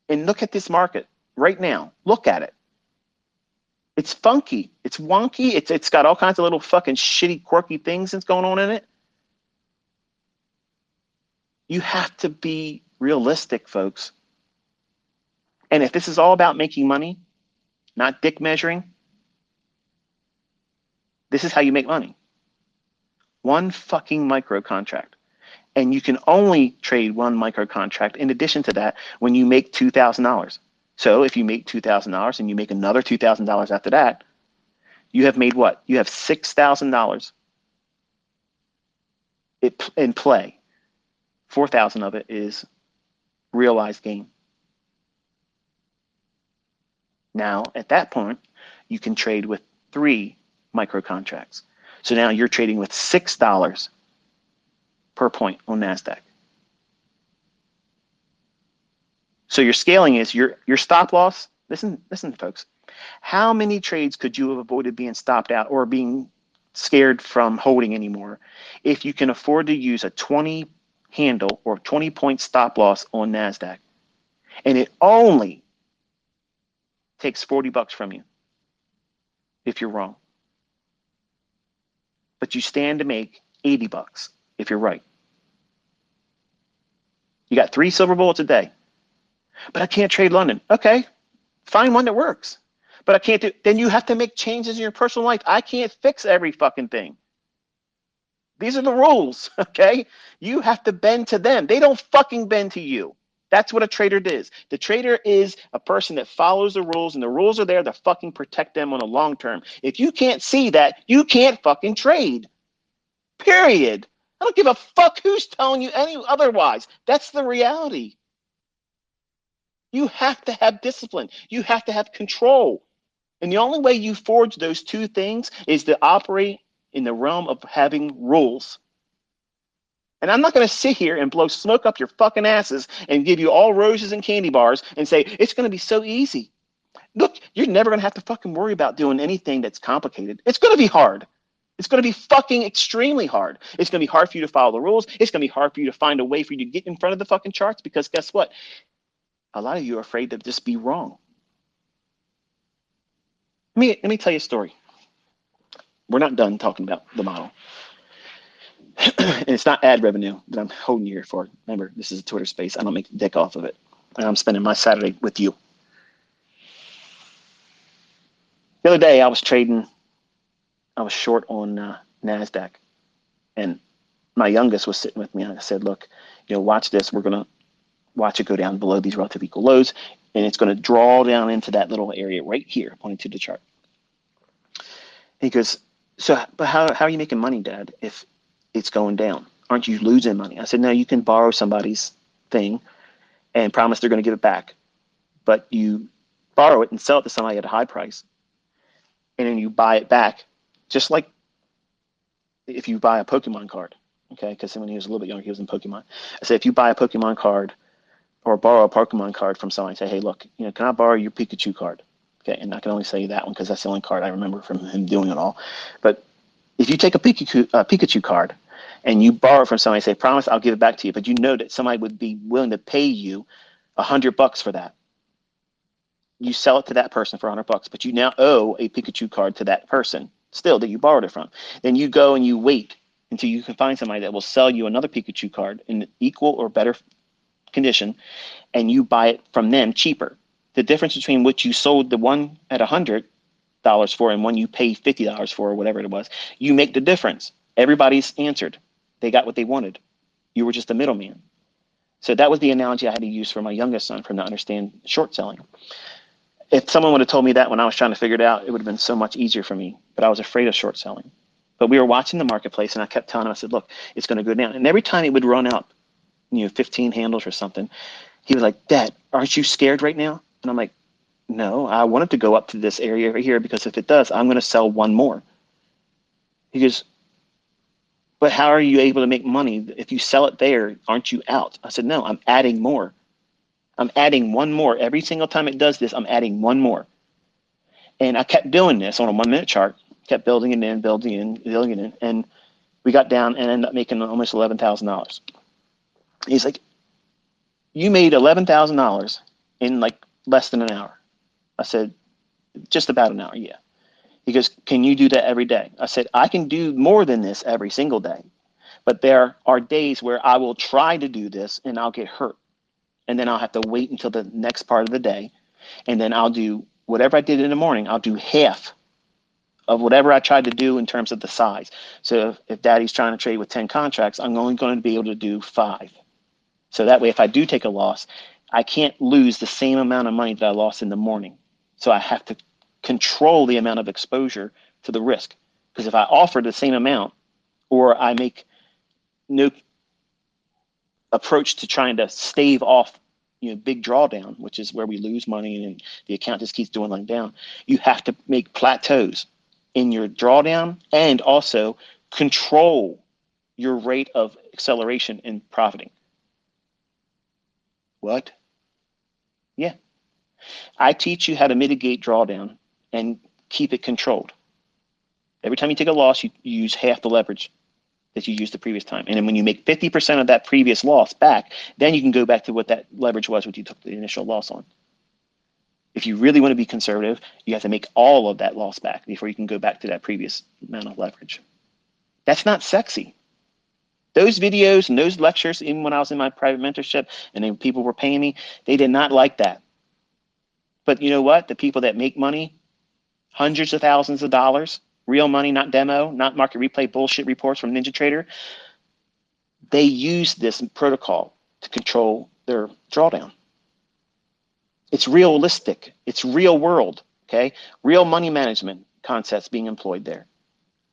And look at this market. right now. Look at it. It's funky. It's wonky. It's got all kinds of little fucking shitty, quirky things that's going on in it. You have to be realistic, folks. And if this is all about making money, not dick measuring, this is how you make money. One fucking micro contract. And you can only trade one micro contract in addition to that when you make $2,000. So if you make $2,000 and you make another $2,000 after that, you have made what? You have $6,000 in play. 4,000 of it is realized gain. Now, at that point, you can trade with 3 micro contracts. So now you're trading with $6 per point on NASDAQ. So your scaling is your stop loss. Listen, folks. How many trades could you have avoided being stopped out or being scared from holding anymore if you can afford to use a 20 handle or 20 point stop loss on NASDAQ? And it only takes $40 from you if you're wrong. But you stand to make $80 if you're right. You got 3 silver bullets a day. But I can't trade London. Okay, find one that works. But I can't do, then you have to make changes in your personal life. I can't fix every fucking thing. These are the rules, okay? You have to bend to them. They don't fucking bend to you. That's what a trader is. The trader is a person that follows the rules, and the rules are there to fucking protect them on the long term. If you can't see that, you can't fucking trade. Period. I don't give a fuck who's telling you any otherwise. That's the reality. You have to have discipline. You have to have control. And the only way you forge those 2 things is to operate in the realm of having rules. And I'm not going to sit here and blow smoke up your fucking asses and give you all roses and candy bars and say, it's going to be so easy. Look, you're never going to have to fucking worry about doing anything that's complicated. It's going to be hard. It's going to be fucking extremely hard. It's going to be hard for you to follow the rules. It's going to be hard for you to find a way for you to get in front of the fucking charts, because guess what? A lot of you are afraid to just be wrong. Let me tell you a story. We're not done talking about the model. And it's not ad revenue that I'm holding you here for. Remember, this is a Twitter space. I don't make a dick off of it. And I'm spending my Saturday with you. The other day I was trading. I was short on NASDAQ. And my youngest was sitting with me. And I said, look, watch this. We're going to watch it go down below these relative equal lows. And it's going to draw down into that little area right here, pointing to the chart. He goes, but how are you making money, Dad, if it's going down? Aren't you losing money? I said, no, you can borrow somebody's thing and promise they're going to give it back. But you borrow it and sell it to somebody at a high price. And then you buy it back, just like if you buy a Pokemon card. Okay, because when he was a little bit younger, he was in Pokemon. I said, if you buy a Pokemon card or borrow a Pokemon card from somebody, say, hey, look, can I borrow your Pikachu card? Okay, and I can only say that one because that's the only card I remember from him doing it all. But if you take a Pikachu card and you borrow it from somebody, say, promise I'll give it back to you, but you know that somebody would be willing to pay you $100 for that. You sell it to that person for $100, but you now owe a Pikachu card to that person still that you borrowed it from. Then you go and you wait until you can find somebody that will sell you another Pikachu card in equal or better condition, and you buy it from them cheaper. The difference between what you sold the one at $100 for and one you pay $50 for, or whatever it was, you make the difference. Everybody's answered. They got what they wanted. You were just a middleman. So that was the analogy I had to use for my youngest son for him to understand short selling. If someone would have told me that when I was trying to figure it out, it would have been so much easier for me. But I was afraid of short selling. But we were watching the marketplace, and I kept telling him, I said, look, it's going to go down. And every time it would run out, 15 handles or something, he was like, Dad, aren't you scared right now? And I'm like, no, I want it to go up to this area right here, because if it does, I'm going to sell one more. He goes, but how are you able to make money? If you sell it there, aren't you out? I said, no, I'm adding more. I'm adding one more. Every single time it does this, I'm adding one more. And I kept doing this on a 1 minute chart, kept building it in, building it in. And we got down and ended up making almost $11,000. He's like, you made $11,000 in like less than an hour. I said, just about an hour, yeah. He goes, can you do that every day? I said, I can do more than this every single day, but there are days where I will try to do this and I'll get hurt. And then I'll have to wait until the next part of the day. And then I'll do whatever I did in the morning, I'll do half of whatever I tried to do in terms of the size. So if daddy's trying to trade with 10 contracts, I'm only going to be able to do 5. So that way, if I do take a loss, I can't lose the same amount of money that I lost in the morning. So I have to control the amount of exposure to the risk. Because if I offer the same amount, or I make no approach to trying to stave off, big drawdown, which is where we lose money and the account just keeps dwindling down, you have to make plateaus in your drawdown and also control your rate of acceleration in profiting. What? Yeah. I teach you how to mitigate drawdown and keep it controlled. Every time you take a loss, you use half the leverage that you used the previous time. And then when you make 50% of that previous loss back, then you can go back to what that leverage was, what you took the initial loss on. If you really want to be conservative, you have to make all of that loss back before you can go back to that previous amount of leverage. That's not sexy. Those videos and those lectures, even when I was in my private mentorship and then people were paying me, they did not like that. But you know what? The people that make money, hundreds of thousands of dollars, real money, not demo, not market replay bullshit reports from NinjaTrader, they use this protocol to control their drawdown. It's realistic. It's real world, okay? Real money management concepts being employed there.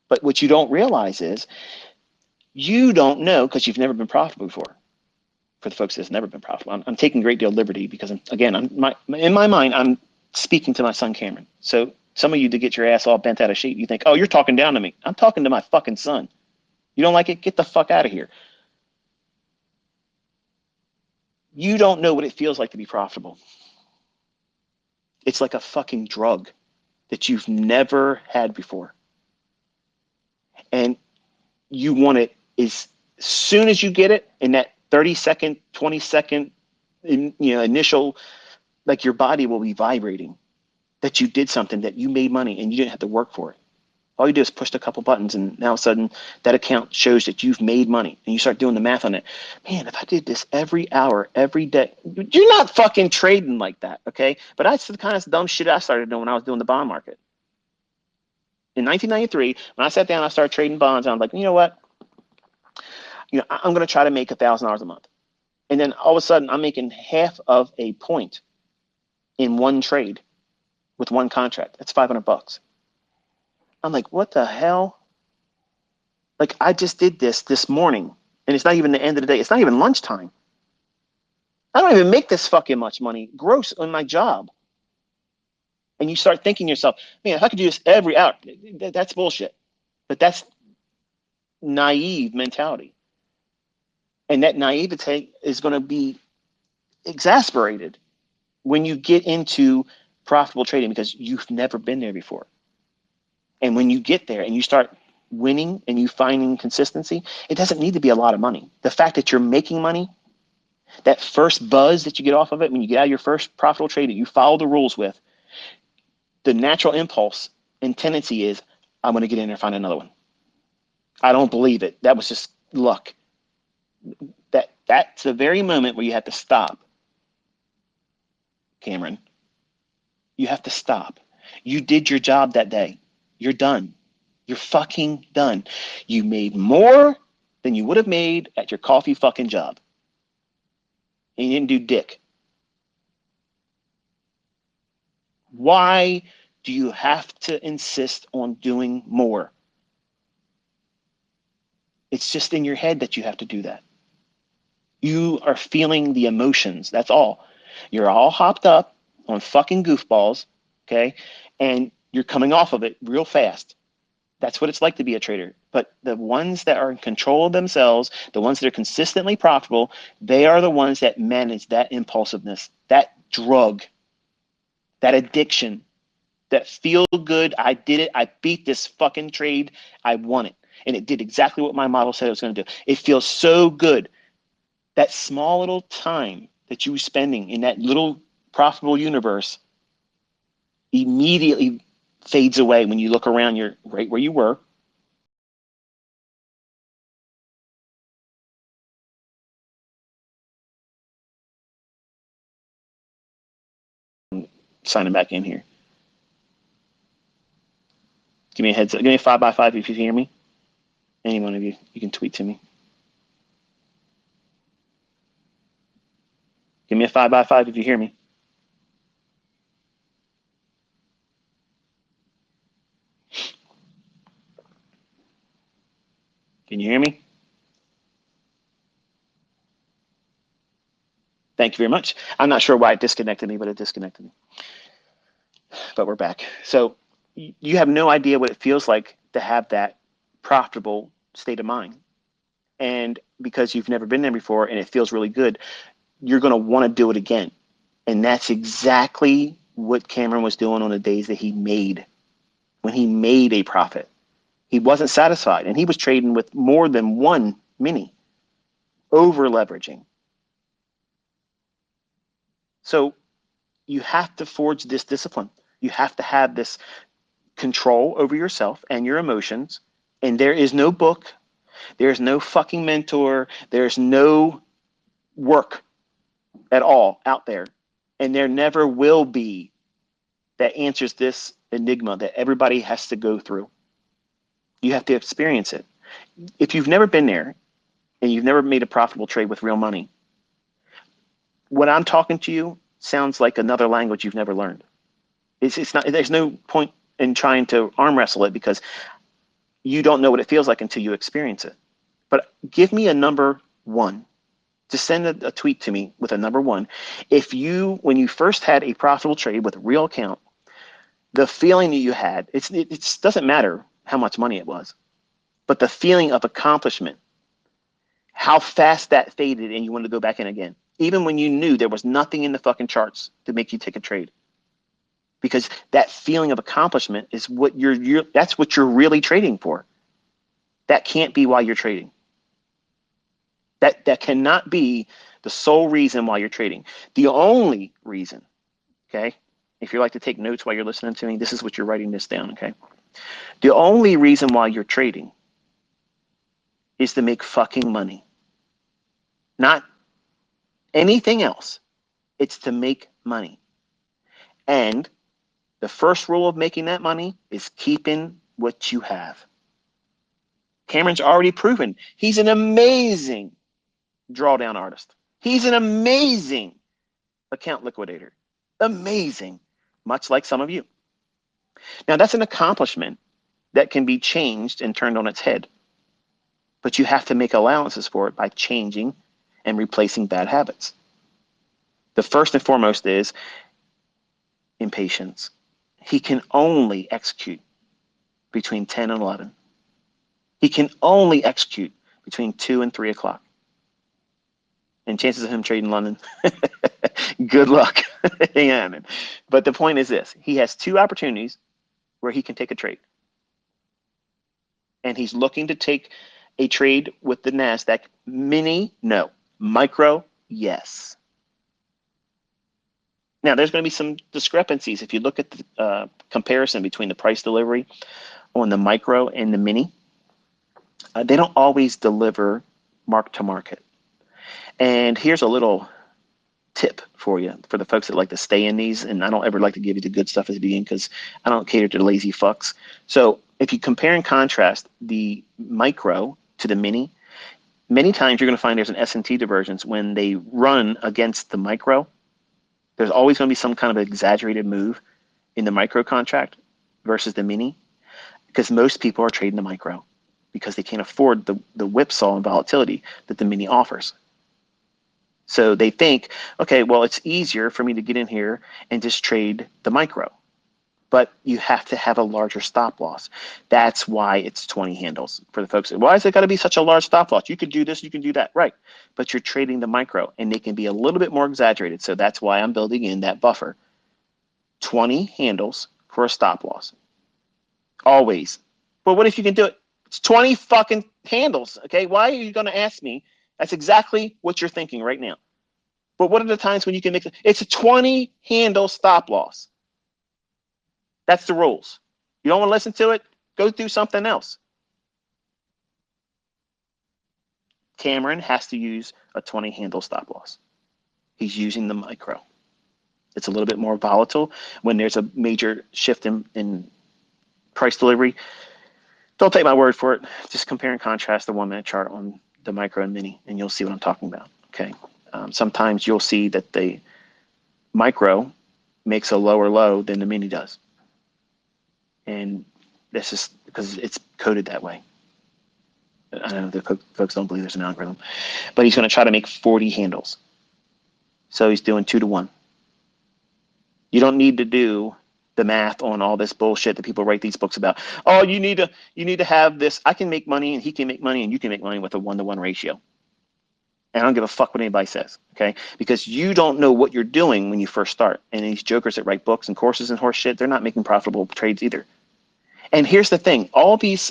But what you don't realize is you don't know, because you've never been profitable before. For the folks that's never been profitable, I'm taking a great deal of liberty because, in my mind, I'm speaking to my son, Cameron. So some of you, to get your ass all bent out of shape, you think, oh, you're talking down to me. I'm talking to my fucking son. You don't like it? Get the fuck out of here. You don't know what it feels like to be profitable. It's like a fucking drug that you've never had before. And you want it as soon as you get it, in that 30-second, 20-second initial, like your body will be vibrating that you did something, that you made money and you didn't have to work for it. All you do is push a couple buttons and now all of a sudden that account shows that you've made money and you start doing the math on it. Man, if I did this every hour, every day, you're not fucking trading like that, okay? But that's the kind of dumb shit I started doing when I was doing the bond market. In 1993, when I sat down, I started trading bonds. And I'm like, you know what? I'm going to try to make $1,000 a month. And then all of a sudden, I'm making half of a point in one trade with one contract. That's $500. I'm like, what the hell? Like, I just did this morning, and it's not even the end of the day. It's not even lunchtime. I don't even make this fucking much money gross on my job. And you start thinking to yourself, man, if I could do this every hour, that's bullshit. But that's naive mentality. And that naivete is going to be exasperated when you get into profitable trading because you've never been there before. And when you get there and you start winning and you finding consistency, it doesn't need to be a lot of money. The fact that you're making money, that first buzz that you get off of it when you get out of your first profitable trade that you follow the rules with, the natural impulse and tendency is, I'm going to get in there and find another one. I don't believe it. That was just luck. That's the very moment where you have to stop, Cameron. You have to stop. You did your job that day. You're done. You're fucking done. You made more than you would have made at your coffee fucking job. And you didn't do dick. Why do you have to insist on doing more? It's just in your head that you have to do that. You are feeling the emotions. That's all. You're all hopped up on fucking goofballs, okay? And you're coming off of it real fast. That's what it's like to be a trader. But the ones that are in control of themselves, the ones that are consistently profitable, they are the ones that manage that impulsiveness, that drug, that addiction, that feel good. I did it. I beat this fucking trade. I won it. And it did exactly what my model said it was going to do. It feels so good. That small little time that you were spending in that little profitable universe immediately fades away when you look around. You're right where you were. Signing back in here. Give me a heads up. Give me a 5x5 if you hear me. Any one of you, you can tweet to me. Give me a 5x5 if you hear me. Can you hear me? Thank you very much. I'm not sure why it disconnected me, but it disconnected me. But we're back. So you have no idea what it feels like to have that profitable state of mind. And because you've never been there before and it feels really good, you're going to want to do it again. And that's exactly what Cameron was doing on the days that he made, when he made a profit. He wasn't satisfied, and he was trading with more than one mini, over leveraging. So you have to forge this discipline. You have to have this control over yourself and your emotions. And there is no book, there's no fucking mentor, there's no work at all out there. And there never will be that answers this enigma that everybody has to go through. You have to experience it. If you've never been there and you've never made a profitable trade with real money, what I'm talking to you sounds like another language you've never learned. It's not. There's no point in trying to arm wrestle it because you don't know what it feels like until you experience it. But give me a number one. Just send a tweet to me with a number one. If you, when you first had a profitable trade with a real account, the feeling that you had, it doesn't matter how much money it was, but the feeling of accomplishment, how fast that faded and you wanted to go back in again, even when you knew there was nothing in the fucking charts to make you take a trade. Because that feeling of accomplishment is what that's what you're really trading for. That can't be why you're trading. That cannot be the sole reason why you're trading. The only reason, okay, if you like to take notes while you're listening to me, this is what you're writing this down, okay? The only reason why you're trading is to make fucking money. Not anything else. It's to make money. And the first rule of making that money is keeping what you have. Cameron's already proven he's an amazing drawdown artist. He's an amazing account liquidator. Amazing, much like some of you. Now, that's an accomplishment that can be changed and turned on its head. But you have to make allowances for it by changing and replacing bad habits. The first and foremost is impatience. He can only execute between 10 and 11. He can only execute between 2 and 3 o'clock. And chances of him trading London, good luck. Yeah, man. But the point is this. He has two opportunities where he can take a trade. And he's looking to take a trade with the NASDAQ. Mini, no. Micro, yes. Now, there's going to be some discrepancies. If you look at the comparison between the price delivery on the micro and the mini, they don't always deliver mark to market. And here's a little tip for you, for the folks that like to stay in these. And I don't ever like to give you the good stuff at the beginning because I don't cater to the lazy fucks. So if you compare and contrast the micro to the mini, many times you're going to find there's an S&T divergence when they run against the micro. There's always going to be some kind of exaggerated move in the micro contract versus the mini, because most people are trading the micro because they can't afford the whipsaw and volatility that the mini offers. So they think, okay, well, it's easier for me to get in here and just trade the micro. But you have to have a larger stop loss. That's why it's 20 handles for the folks. Why is it got to be such a large stop loss? You could do this, you can do that, right? But you're trading the micro, and they can be a little bit more exaggerated. So that's why I'm building in that buffer. 20 handles for a stop loss. Always. But what if you can do it? It's 20 fucking handles, okay? Why are you going to ask me? That's exactly what you're thinking right now. But what are the times when you can make it? It's a 20 handle stop loss. That's the rules. You don't want to listen to it? Go do something else. Cameron has to use a 20 handle stop loss. He's using the micro. It's a little bit more volatile when there's a major shift in price delivery. Don't take my word for it. Just compare and contrast the 1 minute chart on the micro and mini, and you'll see what I'm talking about. Okay. Sometimes you'll see that the micro makes a lower low than the mini does. And this is because it's coded that way. I know the folks don't believe there's an algorithm, but he's going to try to make 40 handles. So he's doing 2 to 1. You don't need to do the math on all this bullshit that people write these books about. Oh, you need to have this. I can make money and he can make money and you can make money with a 1-to-1 ratio. And I don't give a fuck what anybody says, okay? Because you don't know what you're doing when you first start. And these jokers that write books and courses and horse shit, they're not making profitable trades either. And here's the thing, all these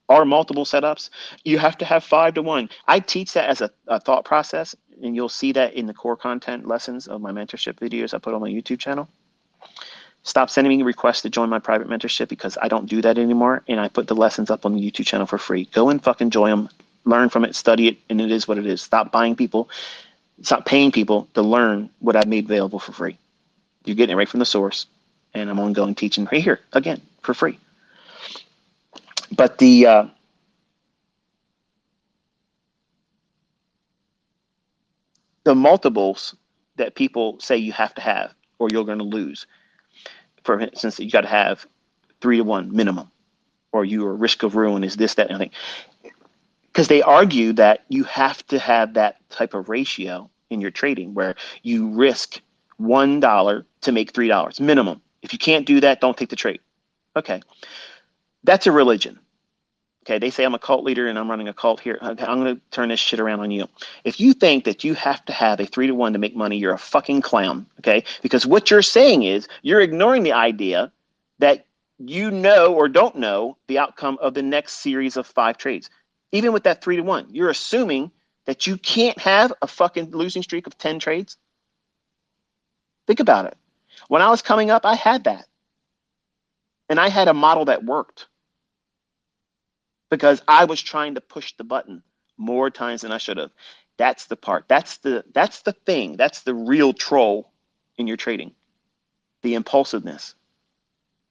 are multiple setups. You have to have 5 to 1. I teach that as a thought process, and you'll see that in the core content lessons of my mentorship videos I put on my YouTube channel. Stop sending me requests to join my private mentorship because I don't do that anymore, and I put the lessons up on the YouTube channel for free. Go and fucking enjoy them, learn from it, study it, and it is what it is. Stop paying people to learn what I've made available for free. You're getting it right from the source, and I'm ongoing teaching right here, again, for free. But the multiples that people say you have to have or you're going to lose, for instance, you got to have 3 to 1 minimum, or your risk of ruin is this, that, and everything. Because they argue that you have to have that type of ratio in your trading where you risk $1 to make $3 minimum. If you can't do that, don't take the trade. Okay, that's a religion. Okay, they say I'm a cult leader and I'm running a cult here. Okay, I'm going to turn this shit around on you. If you think that you have to have a 3 to 1 to make money, you're a fucking clown. Okay, because what you're saying is you're ignoring the idea that you know or don't know the outcome of the next series of 5 trades. Even with that 3 to 1, you're assuming that you can't have a fucking losing streak of 10 trades. Think about it. When I was coming up, I had that. And I had a model that worked, because I was trying to push the button more times than I should have. That's the part. That's the thing. That's the real troll in your trading. The impulsiveness.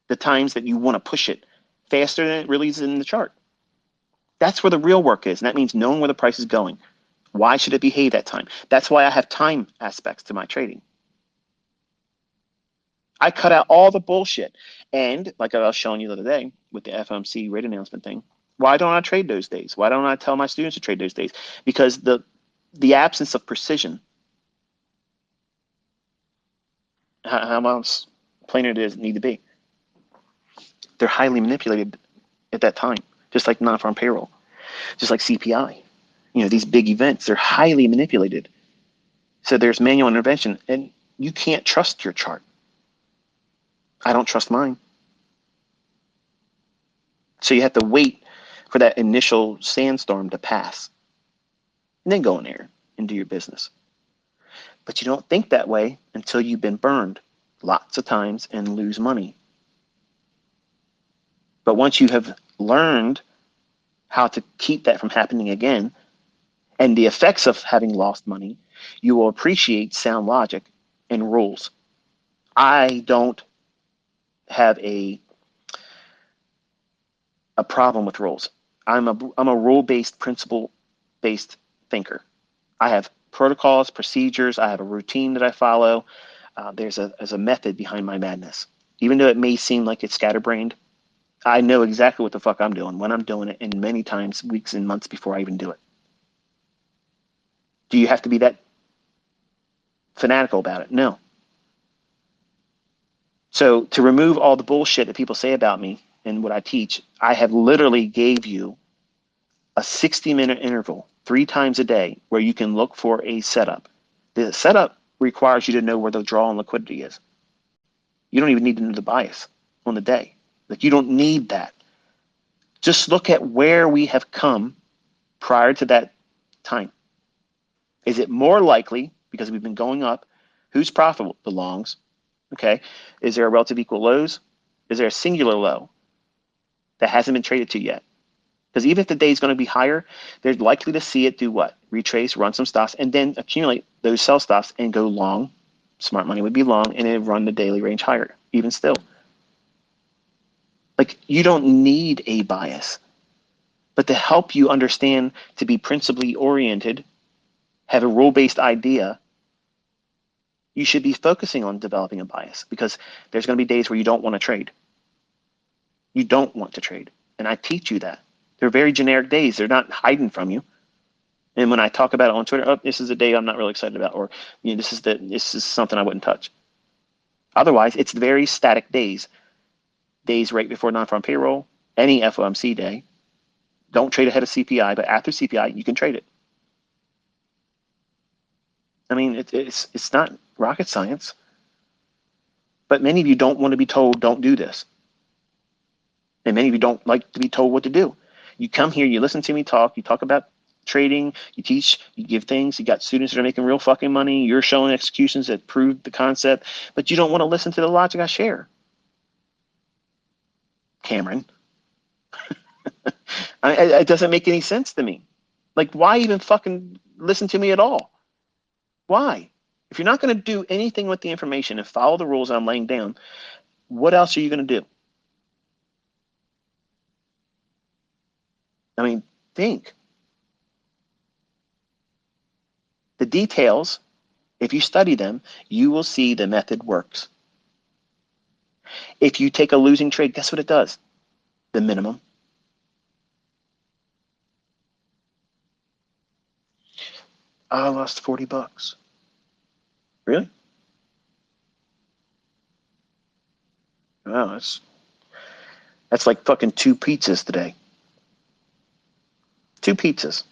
The times that you want to push it faster than it really is in the chart. That's where the real work is. And that means knowing where the price is going. Why should it behave that time? That's why I have time aspects to my trading. I cut out all the bullshit. And like I was showing you the other day with the FOMC rate announcement thing, why don't I trade those days? Why don't I tell my students to trade those days? Because the absence of precision. How much plainer does it need to be? They're highly manipulated at that time, just like non-farm payroll, just like CPI. You know, these big events, they're highly manipulated. So there's manual intervention, and you can't trust your chart. I don't trust mine. So you have to wait for that initial sandstorm to pass, and then go in there and do your business. But you don't think that way until you've been burned lots of times and lose money. But once you have learned how to keep that from happening again, and the effects of having lost money, you will appreciate sound logic and rules. I don't have a problem with rules. I'm a rule-based, principle-based thinker. I have protocols, procedures. I have a routine that I follow. There's a method behind my madness. Even though it may seem like it's scatterbrained, I know exactly what the fuck I'm doing, when I'm doing it, and many times weeks and months before I even do it. Do you have to be that fanatical about it? No. So to remove all the bullshit that people say about me and what I teach, I have literally gave you a 60-minute interval 3 times a day where you can look for a setup. The setup requires you to know where the draw on liquidity is. You don't even need to know the bias on the day. Like, you don't need that. Just look at where we have come prior to that time. Is it more likely, because we've been going up, who's profitable? The longs. Okay. Is there a relative equal lows? Is there a singular low that hasn't been traded to yet? Because even if the day is going to be higher, they're likely to see it do what? Retrace, run some stops, and then accumulate those sell stops and go long. Smart money would be long, and then run the daily range higher, even still. Like, you don't need a bias. But to help you understand, to be principally oriented, have a rule-based idea, you should be focusing on developing a bias, because there's going to be days where you don't want to trade. You don't want to trade. And I teach you that. They're very generic days. They're not hiding from you. And when I talk about it on Twitter, oh, this is a day I'm not really excited about, or this is something I wouldn't touch. Otherwise, it's very static days. Days right before non-farm payroll, any FOMC day. Don't trade ahead of CPI, but after CPI, you can trade it. I mean, it's not rocket science. But many of you don't want to be told, don't do this. And many of you don't like to be told what to do. You come here, you listen to me talk, you talk about trading, you teach, you give things, you got students that are making real fucking money, you're showing executions that prove the concept, but you don't want to listen to the logic I share. Cameron. It doesn't make any sense to me. Like, why even fucking listen to me at all? Why? If you're not going to do anything with the information and follow the rules I'm laying down, what else are you going to do? I mean, think. The details, if you study them, you will see the method works. If you take a losing trade, guess what it does? The minimum. I lost 40 bucks. Really? Wow, that's like fucking 2 pizzas today. 2 pizzas.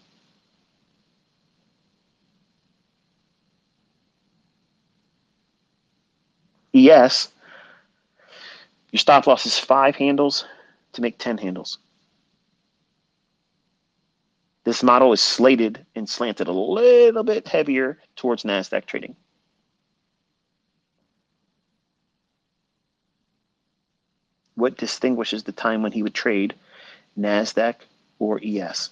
Yes, your stop loss is 5 handles to make 10 handles. This model is slated and slanted a little bit heavier towards NASDAQ trading. What distinguishes the time when he would trade NASDAQ or ES?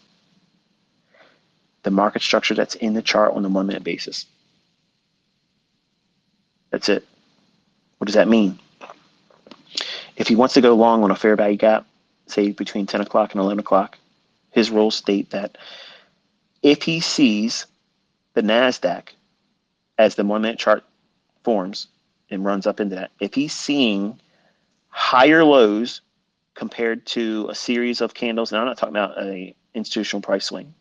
The market structure that's in the chart on the 1-minute basis. That's it. What does that mean? If he wants to go long on a fair value gap, say between 10 o'clock and 11 o'clock, his rules state that if he sees the NASDAQ as the 1-minute chart forms and runs up into that, if he's seeing higher lows compared to a series of candles, and I'm not talking about an institutional price swing,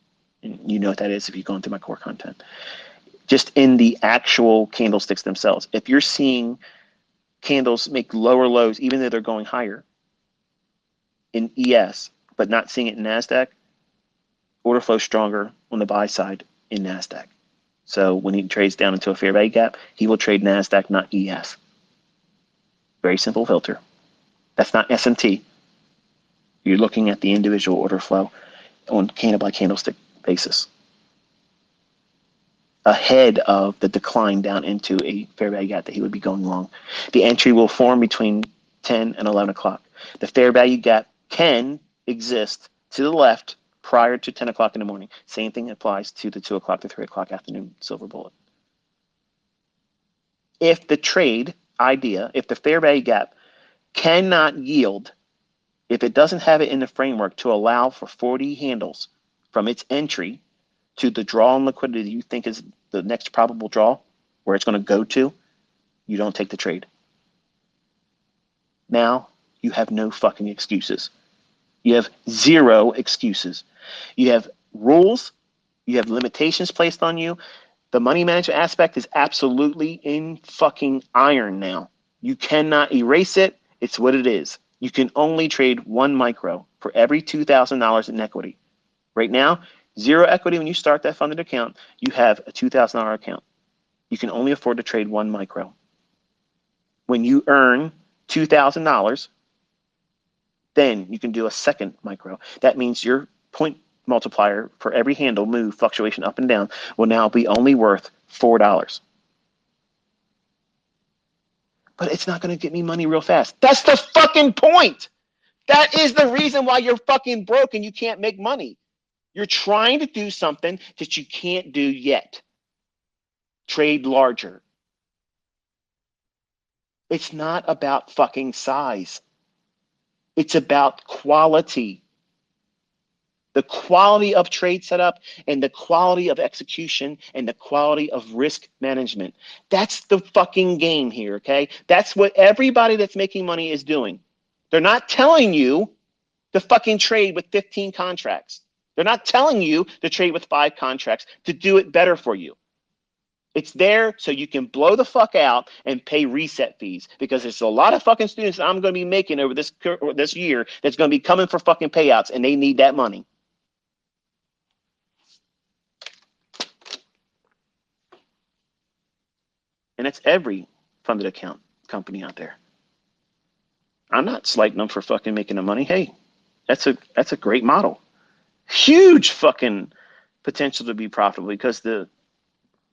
and you know what that is if you go into my core content, just in the actual candlesticks themselves. If you're seeing candles make lower lows, even though they're going higher in ES, but not seeing it in NASDAQ, order flow stronger on the buy side in NASDAQ. So when he trades down into a fair value gap, he will trade NASDAQ, not ES. Very simple filter. That's not S&T. You're looking at the individual order flow on candle by candlestick basis, ahead of the decline down into a fair value gap that he would be going long. The entry will form between 10 and 11 o'clock. The fair value gap can exist to the left prior to 10 o'clock in the morning. Same thing applies to the 2 o'clock to 3 o'clock afternoon silver bullet. If the trade idea, if the fair value gap cannot yield, if it doesn't have it in the framework to allow for 40 handles from its entry to the draw on liquidity you think is the next probable draw, where it's going to go to, you don't take the trade. Now you have no fucking excuses. You have 0 excuses. You have rules. You have limitations placed on you. The money management aspect is absolutely in fucking iron now. You cannot erase it. It's what it is. You can only trade 1 micro for every $2,000 in equity. Right now, 0 equity when you start that funded account, you have a $2,000 account. You can only afford to trade 1 micro. When you earn $2,000, then you can do a second micro. That means your point multiplier for every handle move, fluctuation up and down, will now be only worth $4. but it's not going to get me money real fast. That's the fucking point. That is the reason why you're fucking broke and you can't make money. You're trying to do something that you can't do yet. Trade larger. It's not about fucking size. It's about quality. The quality of trade setup and the quality of execution and the quality of risk management. That's the fucking game here, okay? That's what everybody that's making money is doing. They're not telling you to fucking trade with 15 contracts. They're not telling you to trade with 5 contracts to do it better for you. It's there so you can blow the fuck out and pay reset fees, because there's a lot of fucking students that I'm going to be making over this year that's going to be coming for fucking payouts, and they need that money. And it's every funded account company out there. I'm not slighting them for fucking making the money. Hey, that's a great model. Huge fucking potential to be profitable, because the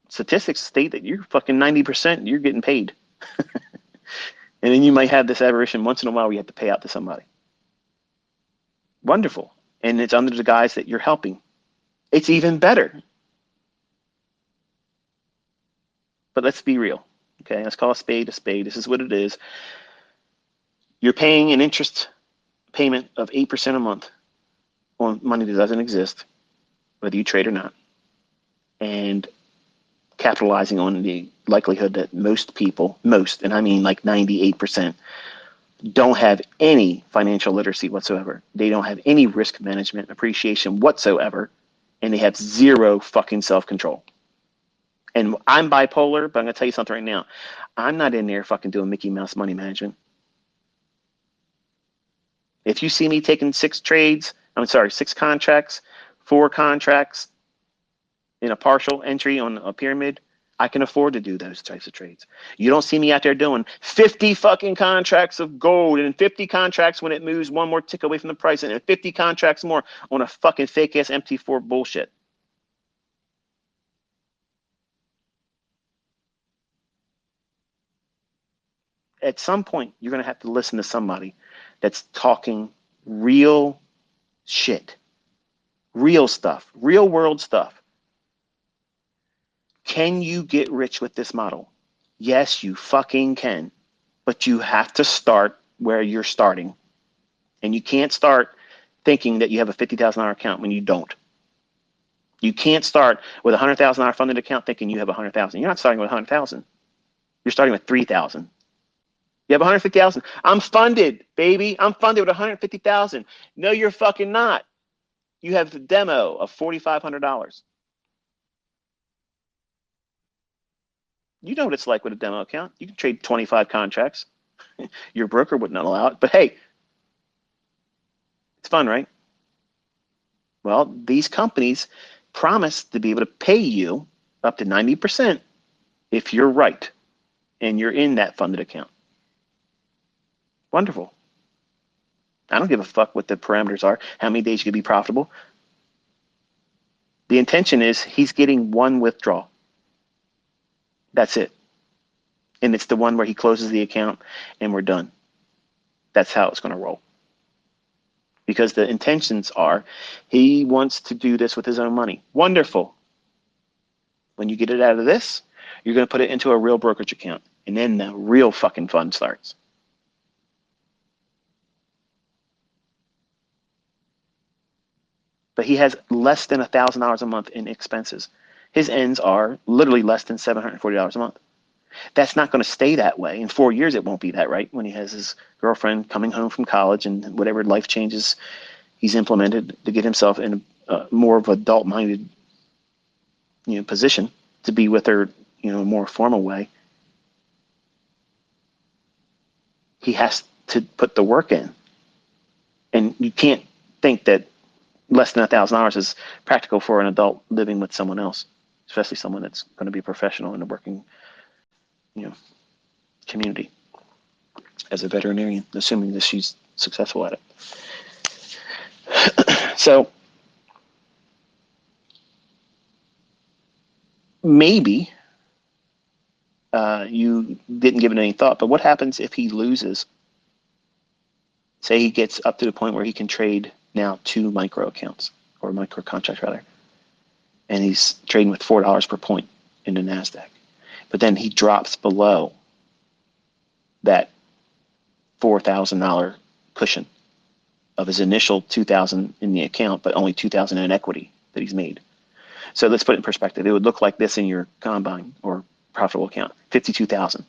statistics state that you're fucking 90%, you're getting paid. And then you might have this aberration once in a while where you have to pay out to somebody. Wonderful. And it's under the guise that you're helping. It's even better. But let's be real. Okay, let's call a spade a spade. This is what it is. You're paying an interest payment of 8% a month on money that doesn't exist, whether you trade or not, and capitalizing on the likelihood that most people, and I mean like 98%, don't have any financial literacy whatsoever. They don't have any risk management appreciation whatsoever, and they have zero fucking self-control. And I'm bipolar, but I'm going to tell you something right now. I'm not in there fucking doing Mickey Mouse money management. If you see me taking 6 contracts, 4 contracts in a partial entry on a pyramid, I can afford to do those types of trades. You don't see me out there doing 50 fucking contracts of gold and 50 contracts when it moves one more tick away from the price, and 50 contracts more on a fucking fake ass MT4 bullshit. At some point, you're going to have to listen to somebody that's talking real shit, real stuff, real world stuff. Can you get rich with this model? Yes, you fucking can, but you have to start where you're starting. And you can't start thinking that you have a $50,000 account when you don't. You can't start with a $100,000 funded account thinking you have $100,000. You're not starting with $100,000. You're starting with $3,000. You have $150,000. I'm funded, baby. I'm funded with $150,000. No, you're fucking not. You have the demo of $4,500. You know what it's like with a demo account. You can trade 25 contracts. Your broker wouldn't allow it, but hey, it's fun, right? Well, these companies promise to be able to pay you up to 90% if you're right and you're in that funded account. Wonderful. I don't give a fuck what the parameters are, how many days you can be profitable. The intention is he's getting one withdrawal. That's it. And it's the one where he closes the account and we're done. That's how it's going to roll. Because the intentions are he wants to do this with his own money. Wonderful. When you get it out of this, you're going to put it into a real brokerage account. And then the real fucking fun starts. But he has less than $1,000 a month in expenses. His ends are literally less than $740 a month. That's not going to stay that way. In 4 years, it won't be that, right? When he has his girlfriend coming home from college and whatever life changes he's implemented to get himself in a more of an adult-minded, position to be with her, a more formal way. He has to put the work in, and you can't think that less than $1,000 is practical for an adult living with someone else, especially someone that's going to be a professional in the working, community as a veterinarian, assuming that she's successful at it. So maybe you didn't give it any thought. But what happens if he loses? Say he gets up to the point where he can trade now 2 micro accounts, or micro contracts rather, and he's trading with $4 per point in the NASDAQ. But then he drops below that $4,000 cushion of his initial $2,000 in the account, but only $2,000 in equity that he's made. So let's put it in perspective. It would look like this in your combine or profitable account, 52,000.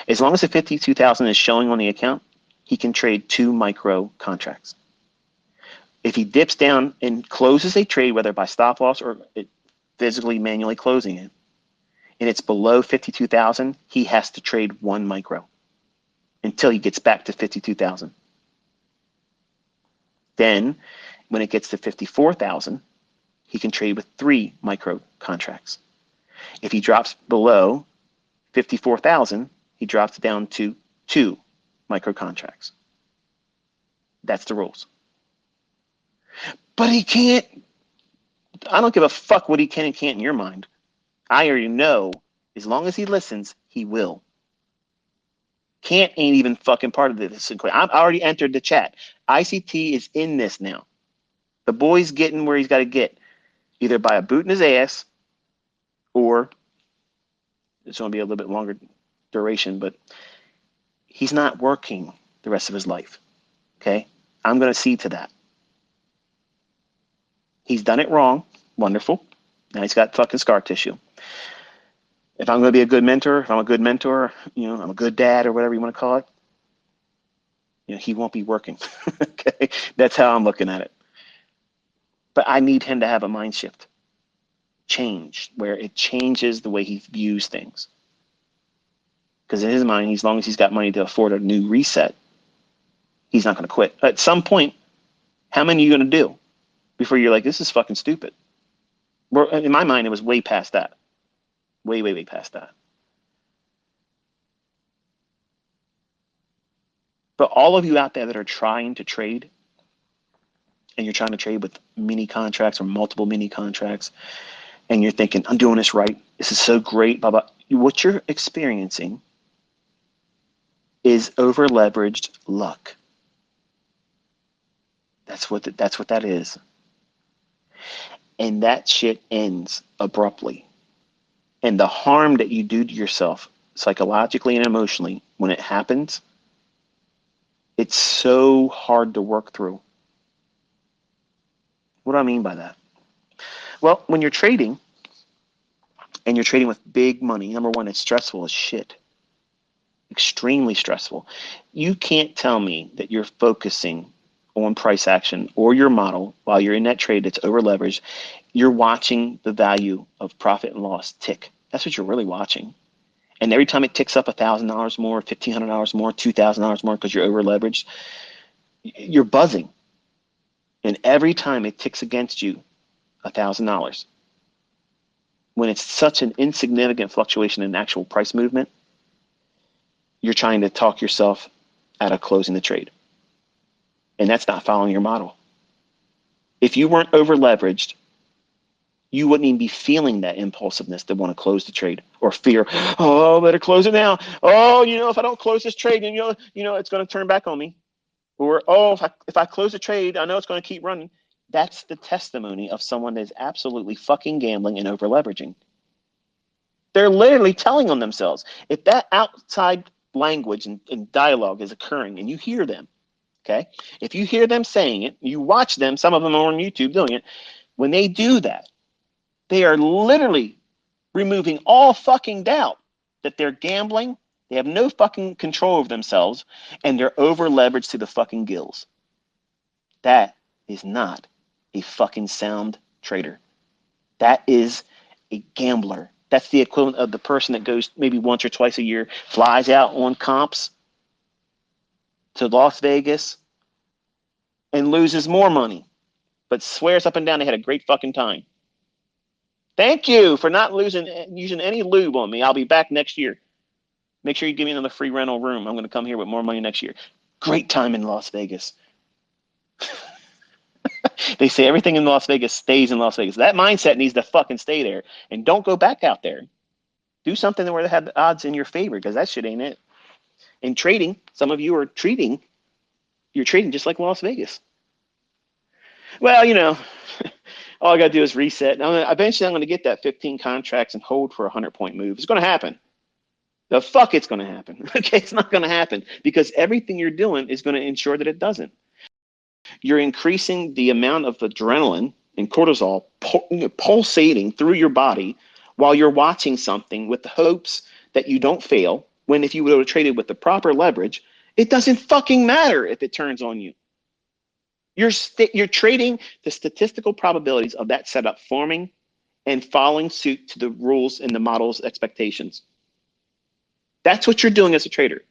As long as the 52,000 is showing on the account, he can trade 2 micro contracts. If he dips down and closes a trade, whether by stop loss or physically manually closing it, and it's below 52,000, he has to trade 1 micro until he gets back to 52,000. Then when it gets to 54,000, he can trade with 3 micro contracts. If he drops below 54,000, he drops down to 2 micro contracts. That's the rules. But he can't, I don't give a fuck what he can and can't in your mind. I already know, as long as he listens, he will. Can't ain't even fucking part of this. I've already entered the chat. ICT is in this now. The boy's getting where he's got to get, either by a boot in his ass, or it's going to be a little bit longer duration, but he's not working the rest of his life. Okay? I'm going to see to that. He's done it wrong. Wonderful. Now he's got fucking scar tissue. If I'm going to be a good mentor, if I'm a good mentor, I'm a good dad or whatever you want to call it, he won't be working. Okay? That's how I'm looking at it. But I need him to have a mind shift. Change, where it changes the way he views things. Because in his mind, as long as he's got money to afford a new reset, he's not going to quit. At some point, how many are you going to do before you're like, this is fucking stupid? Well, in my mind, it was way past that. Way, way, way past that. But all of you out there that are trying to trade, and you're trying to trade with mini contracts or multiple mini contracts, and you're thinking, I'm doing this right, this is so great, blah, blah. What you're experiencing is over leveraged luck. That's what that is. And that shit ends abruptly. And the harm that you do to yourself psychologically and emotionally when it happens, it's so hard to work through. What do I mean by that? Well, when you're trading, and you're trading with big money, number one, it's stressful as shit. Extremely stressful. You can't tell me that you're focusing on price action or your model while you're in that trade that's over leveraged. You're watching the value of profit and loss tick. That's what you're really watching. And every time it ticks up $1,000 more, $1,500 more, $2,000 more because you're over leveraged, you're buzzing. And every time it ticks against you $1,000, when it's such an insignificant fluctuation in actual price movement, you're trying to talk yourself out of closing the trade. And that's not following your model. If you weren't over leveraged, you wouldn't even be feeling that impulsiveness to want to close the trade, or fear, oh, better close it now. Oh, if I don't close this trade, then it's going to turn back on me. Or, oh, if I close the trade, I know it's going to keep running. That's the testimony of someone that is absolutely fucking gambling and over leveraging. They're literally telling on themselves. If that outside language and dialogue is occurring and you hear them, okay? If you hear them saying it, you watch them, some of them are on YouTube doing it, when they do that, they are literally removing all fucking doubt that they're gambling, they have no fucking control over themselves, and they're over leveraged to the fucking gills. That is not a fucking sound trader. That is a gambler. That's the equivalent of the person that goes maybe once or twice a year, flies out on comps to Las Vegas and loses more money, but swears up and down they had a great fucking time. Thank you for not using any lube on me. I'll be back next year. Make sure you give me another free rental room. I'm going to come here with more money next year. Great time in Las Vegas. They say everything in Las Vegas stays in Las Vegas. That mindset needs to fucking stay there. And don't go back out there. Do something where they have the odds in your favor, because that shit ain't it. In trading, some of you are trading. You're trading just like Las Vegas. Well, all I got to do is reset. Eventually, I'm going to get that 15 contracts and hold for a 100-point move. It's going to happen. The fuck it's going to happen. Okay, it's not going to happen because everything you're doing is going to ensure that it doesn't. You're increasing the amount of adrenaline and cortisol pulsating through your body while you're watching something with the hopes that you don't fail, when if you would have traded with the proper leverage, it doesn't fucking matter if it turns on you. You're trading the statistical probabilities of that setup forming and following suit to the rules and the model's expectations. That's what you're doing as a trader.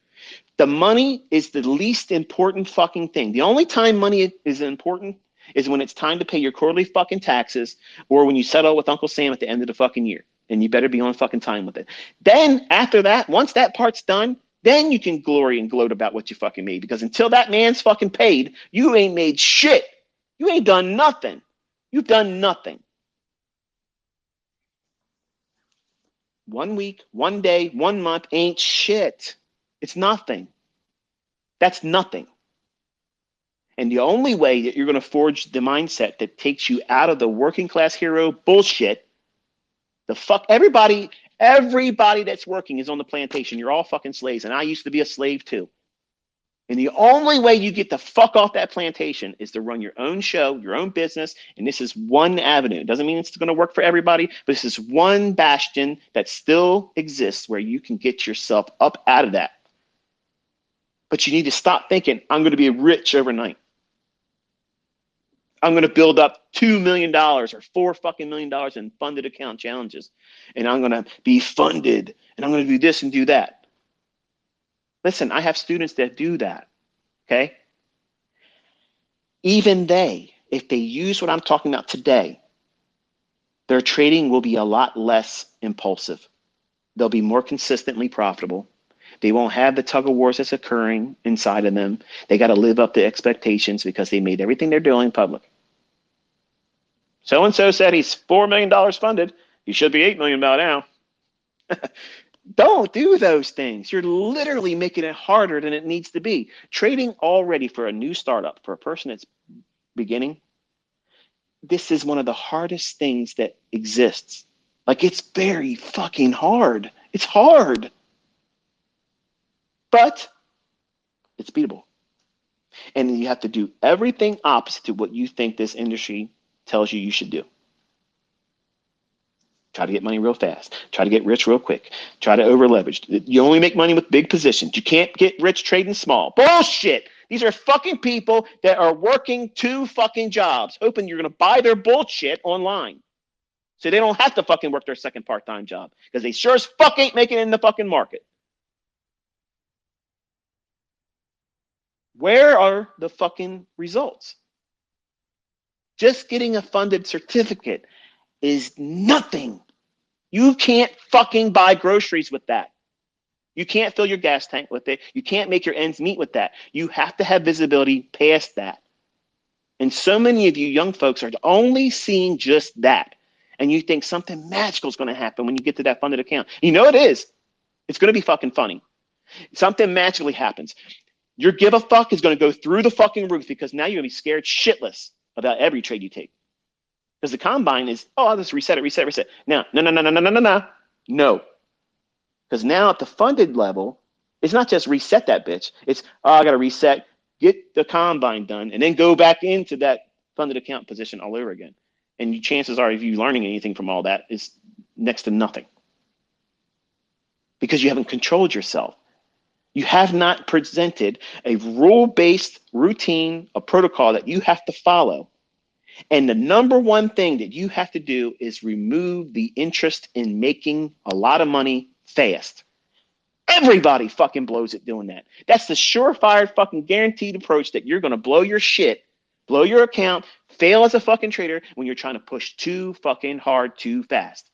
The money is the least important fucking thing. The only time money is important is when it's time to pay your quarterly fucking taxes, or when you settle with Uncle Sam at the end of the fucking year, and you better be on fucking time with it. Then after that, once that part's done, then you can glory and gloat about what you fucking made, because until that man's fucking paid, you ain't made shit. You ain't done nothing. You've done nothing. 1 week, 1 day, 1 month ain't shit. It's nothing. That's nothing. And the only way that you're going to forge the mindset that takes you out of the working class hero bullshit, everybody that's working is on the plantation. You're all fucking slaves. And I used to be a slave too. And the only way you get the fuck off that plantation is to run your own show, your own business. And this is one avenue. It doesn't mean it's going to work for everybody, but this is one bastion that still exists where you can get yourself up out of that. But you need to stop thinking, I'm going to be rich overnight. I'm going to build up $2 million or $4 fucking million in funded account challenges. And I'm going to be funded and I'm going to do this and do that. Listen, I have students that do that. Okay. Even if they use what I'm talking about today, their trading will be a lot less impulsive. They'll be more consistently profitable. They won't have the tug of wars that's occurring inside of them. They got to live up to expectations because they made everything they're doing public. So-and-so said he's $4 million funded. He should be $8 million by now. Don't do those things. You're literally making it harder than it needs to be. Trading already for a new startup, for a person that's beginning, this is one of the hardest things that exists. Like, it's very fucking hard. It's hard. But it's beatable. And you have to do everything opposite to what you think this industry tells you should do. Try to get money real fast. Try to get rich real quick. Try to over leverage. You only make money with big positions. You can't get rich trading small. Bullshit. These are fucking people that are working 2 fucking jobs, hoping you're going to buy their bullshit online. So they don't have to fucking work their second part-time job, because they sure as fuck ain't making it in the fucking market. Where are the fucking results? Just getting a funded certificate is nothing. You can't fucking buy groceries with that. You can't fill your gas tank with it. You can't make your ends meet with that. You have to have visibility past that. And so many of you young folks are only seeing just that. And you think something magical is going to happen when you get to that funded account. You know it is. It's going to be fucking funny. Something magically happens. Your give a fuck is going to go through the fucking roof, because now you're going to be scared shitless about every trade you take. Because the combine is, I'll just reset it. Now, no. Because now at the funded level, it's not just reset that bitch. It's, I got to reset, get the combine done, and then go back into that funded account position all over again. And chances are, if you're learning anything from all that, is next to nothing. Because you haven't controlled yourself. You have not presented a rule-based routine, a protocol that you have to follow. And the number one thing that you have to do is remove the interest in making a lot of money fast. Everybody fucking blows it doing that. That's the surefire fucking guaranteed approach that you're going to blow your shit, blow your account, fail as a fucking trader when you're trying to push too fucking hard too fast.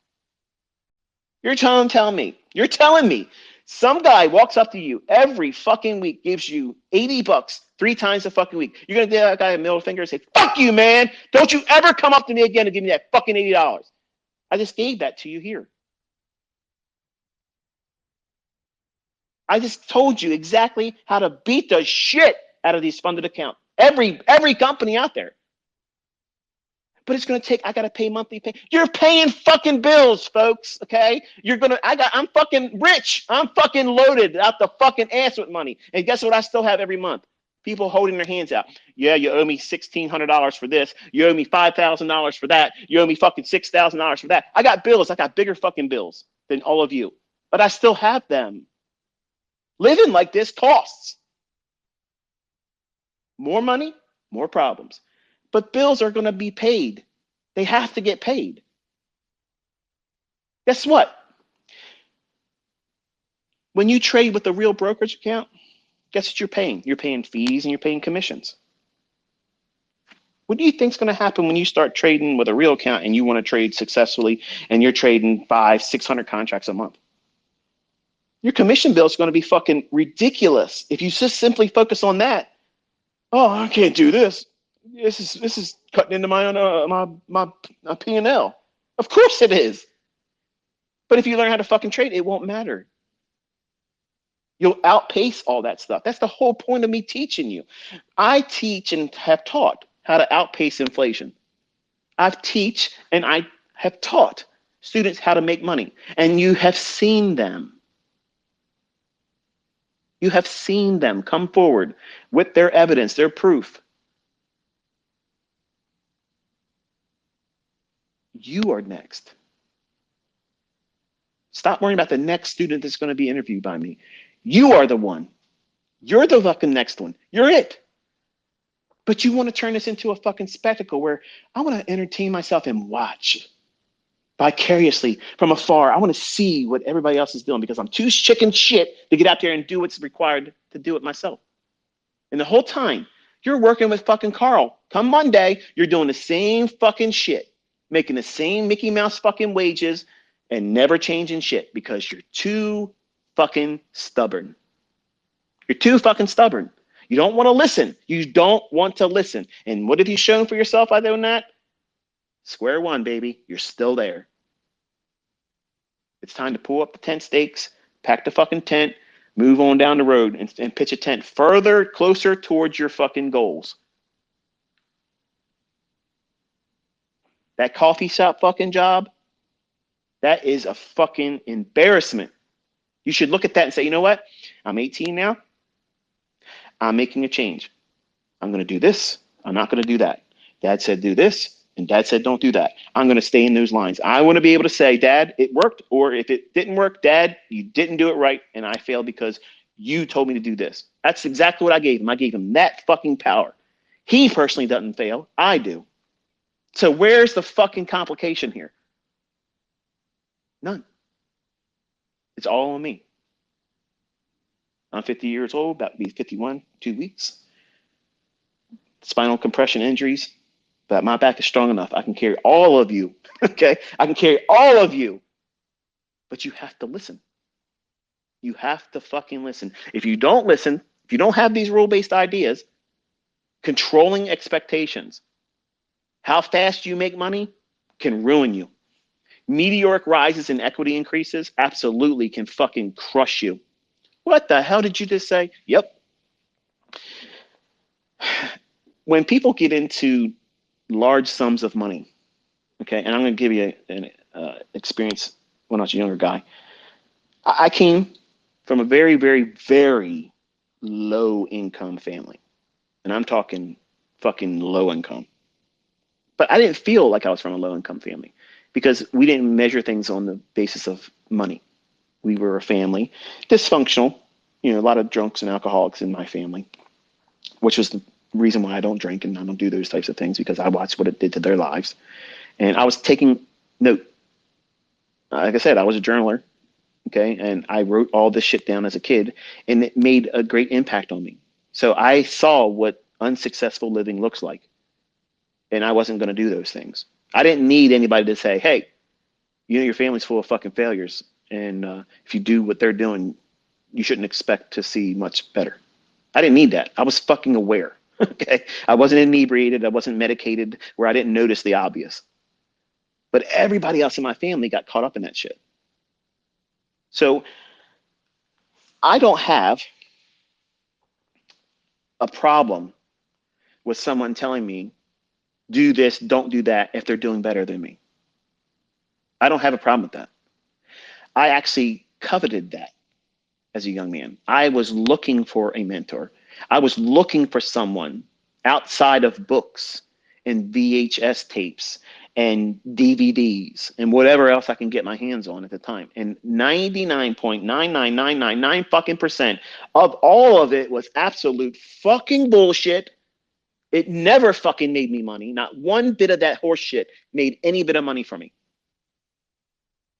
You're telling me some guy walks up to you every fucking week, gives you $80 3 times a fucking week. You're going to give that guy a middle finger and say, fuck you, man. Don't you ever come up to me again and give me that fucking $80. I just gave that to you here. I just told you exactly how to beat the shit out of these funded accounts. Every company out there. But it's going to take, I got to pay monthly pay. You're paying fucking bills, folks. Okay. I'm fucking rich. I'm fucking loaded out the fucking ass with money. And guess what? I still have every month. People holding their hands out. Yeah, you owe me $1,600 for this. You owe me $5,000 for that. You owe me fucking $6,000 for that. I got bills. I got bigger fucking bills than all of you, but I still have them. Living like this costs more money, more problems. But bills are going to be paid. They have to get paid. Guess what? When you trade with a real brokerage account, guess what you're paying? You're paying fees and you're paying commissions. What do you think is going to happen when you start trading with a real account and you want to trade successfully and you're trading 500-600 contracts a month? Your commission bill is going to be fucking ridiculous if you just simply focus on that. Oh, I can't do this. This is cutting into my P&L. Of course it is. But if you learn how to fucking trade, it won't matter. You'll outpace all that stuff. That's the whole point of me teaching you. I teach and have taught how to outpace inflation. I've teach and I have taught students how to make money. And you have seen them. You have seen them come forward with their evidence, their proof. You are next. Stop worrying about the next student that's going to be interviewed by me. You are the one. You're the fucking next one. You're it. But you want to turn this into a fucking spectacle where I want to entertain myself and watch vicariously from afar. I want to see what everybody else is doing because I'm too chicken shit to get out there and do what's required to do it myself. And the whole time you're working with fucking Carl. Come Monday, you're doing the same fucking shit, making the same Mickey Mouse fucking wages and never changing shit because you're too fucking stubborn. You're too fucking stubborn. You don't want to listen. You don't want to listen. And what have you shown for yourself by doing that? Square one, baby. You're still there. It's time to pull up the tent stakes, pack the fucking tent, move on down the road and pitch a tent further, closer towards your fucking goals. That coffee shop fucking job, that is a fucking embarrassment. You should look at that and say, you know what? I'm 18 now. I'm making a change. I'm going to do this. I'm not going to do that. Dad said do this, and Dad said don't do that. I'm going to stay in those lines. I want to be able to say, Dad, it worked, or if it didn't work, Dad, you didn't do it right, and I failed because you told me to do this. That's exactly what I gave him. I gave him that fucking power. He personally doesn't fail. I do. So where's the fucking complication here? None. It's all on me. I'm 50 years old, about to be 51, 2 weeks. Spinal compression injuries, but my back is strong enough. I can carry all of you, okay? I can carry all of you, but you have to listen. You have to fucking listen. If you don't listen, if you don't have these rule-based ideas, controlling expectations, how fast you make money can ruin you. Meteoric rises in equity increases absolutely can fucking crush you. What the hell did you just say? Yep. When people get into large sums of money, okay, and I'm going to give you an experience when I was a younger guy. I came from a very, very, very low income family. And I'm talking fucking low income. But I didn't feel like I was from a low income family because we didn't measure things on the basis of money. We were a family, dysfunctional, a lot of drunks and alcoholics in my family, which was the reason why I don't drink and I don't do those types of things because I watched what it did to their lives. And I was taking note. Like I said, I was a journaler, okay? And I wrote all this shit down as a kid and it made a great impact on me. So I saw what unsuccessful living looks like. And I wasn't going to do those things. I didn't need anybody to say, hey, your family's full of fucking failures. And if you do what they're doing, you shouldn't expect to see much better. I didn't need that. I was fucking aware. Okay. I wasn't inebriated. I wasn't medicated where I didn't notice the obvious. But everybody else in my family got caught up in that shit. So I don't have a problem with someone telling me, do this, don't do that, if they're doing better than me. I don't have a problem with that. I actually coveted that as a young man. I was looking for a mentor. I was looking for someone outside of books and VHS tapes and DVDs and whatever else I can get my hands on at the time. And 99.99999 fucking percent of all of it was absolute fucking bullshit. It never fucking made me money. Not one bit of that horse shit made any bit of money for me.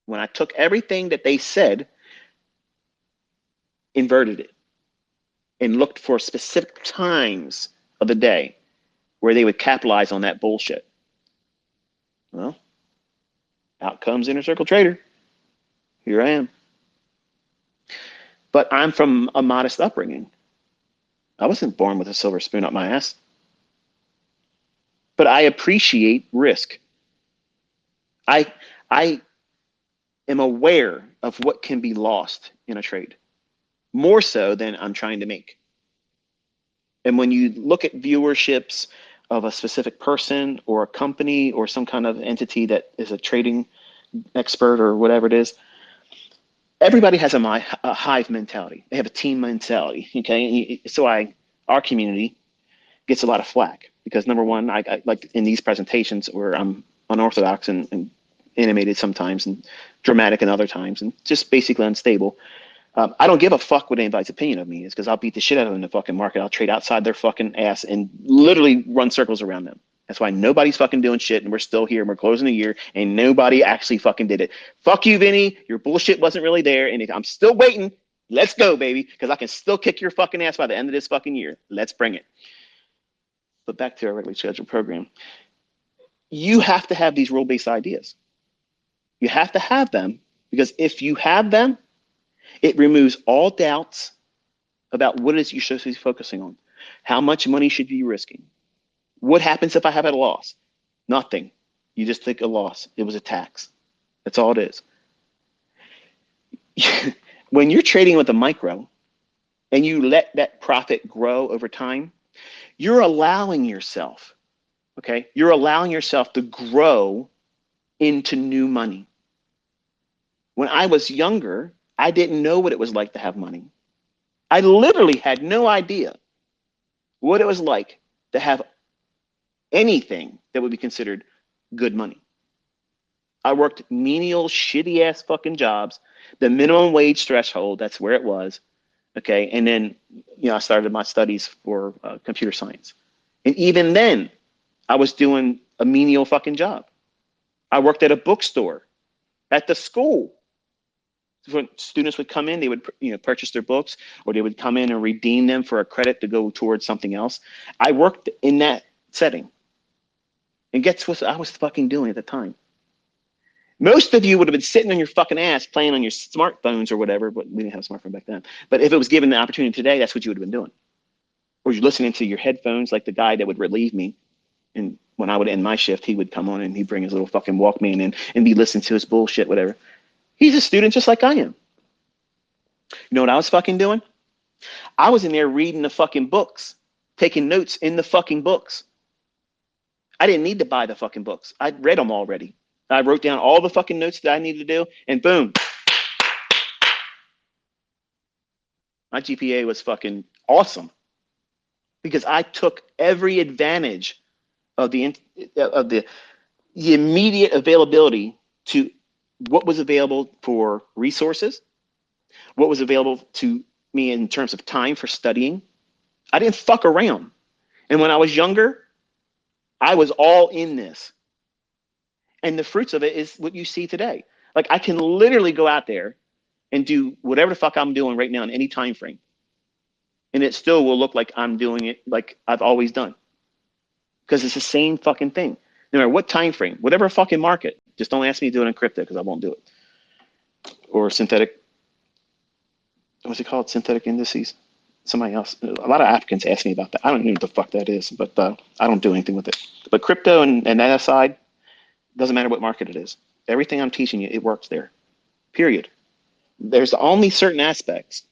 When I took everything that they said, inverted it, and looked for specific times of the day where they would capitalize on that bullshit. Well, out comes Inner Circle Trader. Here I am. But I'm from a modest upbringing. I wasn't born with a silver spoon up my ass. But I appreciate risk. I am aware of what can be lost in a trade, more so than I'm trying to make. And when you look at viewerships of a specific person or a company or some kind of entity that is a trading expert or whatever it is, everybody has a hive mentality. They have a team mentality, okay? So our community gets a lot of flack because, number one, I like in these presentations where I'm unorthodox and animated sometimes and dramatic in other times and just basically unstable. I don't give a fuck what anybody's opinion of me is because I'll beat the shit out of them in the fucking market. I'll trade outside their fucking ass and literally run circles around them. That's why nobody's fucking doing shit and we're still here and we're closing the year and nobody actually fucking did it. Fuck you, Vinny. Your bullshit wasn't really there and I'm still waiting. Let's go, baby, because I can still kick your fucking ass by the end of this fucking year. Let's bring it. But back to our regularly scheduled program. You have to have these rule-based ideas. You have to have them because if you have them, it removes all doubts about what it is you're supposed to be focusing on. How much money should you be risking? What happens if I have a loss? Nothing. You just think a loss. It was a tax. That's all it is. When you're trading with a micro and you let that profit grow over time, you're allowing yourself, okay? You're allowing yourself to grow into new money. When I was younger, I didn't know what it was like to have money. I literally had no idea what it was like to have anything that would be considered good money. I worked menial, shitty ass fucking jobs, the minimum wage threshold, that's where it was. Okay. And then, I started my studies for computer science. And even then I was doing a menial fucking job. I worked at a bookstore at the school. When students would come in, they would purchase their books or they would come in and redeem them for a credit to go towards something else. I worked in that setting. And guess what I was fucking doing at the time? Most of you would have been sitting on your fucking ass playing on your smartphones or whatever, but we didn't have a smartphone back then. But if it was given the opportunity today, that's what you would have been doing. Or you're listening to your headphones like the guy that would relieve me. And when I would end my shift, he would come on and he'd bring his little fucking Walkman in and be listening to his bullshit, whatever. He's a student just like I am. You know what I was fucking doing? I was in there reading the fucking books, taking notes in the fucking books. I didn't need to buy the fucking books. I'd read them already. I wrote down all the fucking notes that I needed to do, and boom. My GPA was fucking awesome because I took every advantage of the immediate availability to what was available for resources, what was available to me in terms of time for studying. I didn't fuck around. And when I was younger, I was all in this. And the fruits of it is what you see today. Like I can literally go out there and do whatever the fuck I'm doing right now in any time frame. And it still will look like I'm doing it like I've always done. Because it's the same fucking thing. No matter what time frame, whatever fucking market. Just don't ask me to do it in crypto because I won't do it. Or synthetic, what's it called? Synthetic indices. Somebody else, a lot of applicants ask me about that. I don't know what the fuck that is, but I don't do anything with it. But crypto and that aside, doesn't matter what market it is. Everything I'm teaching you, it works there, period. There's only certain aspects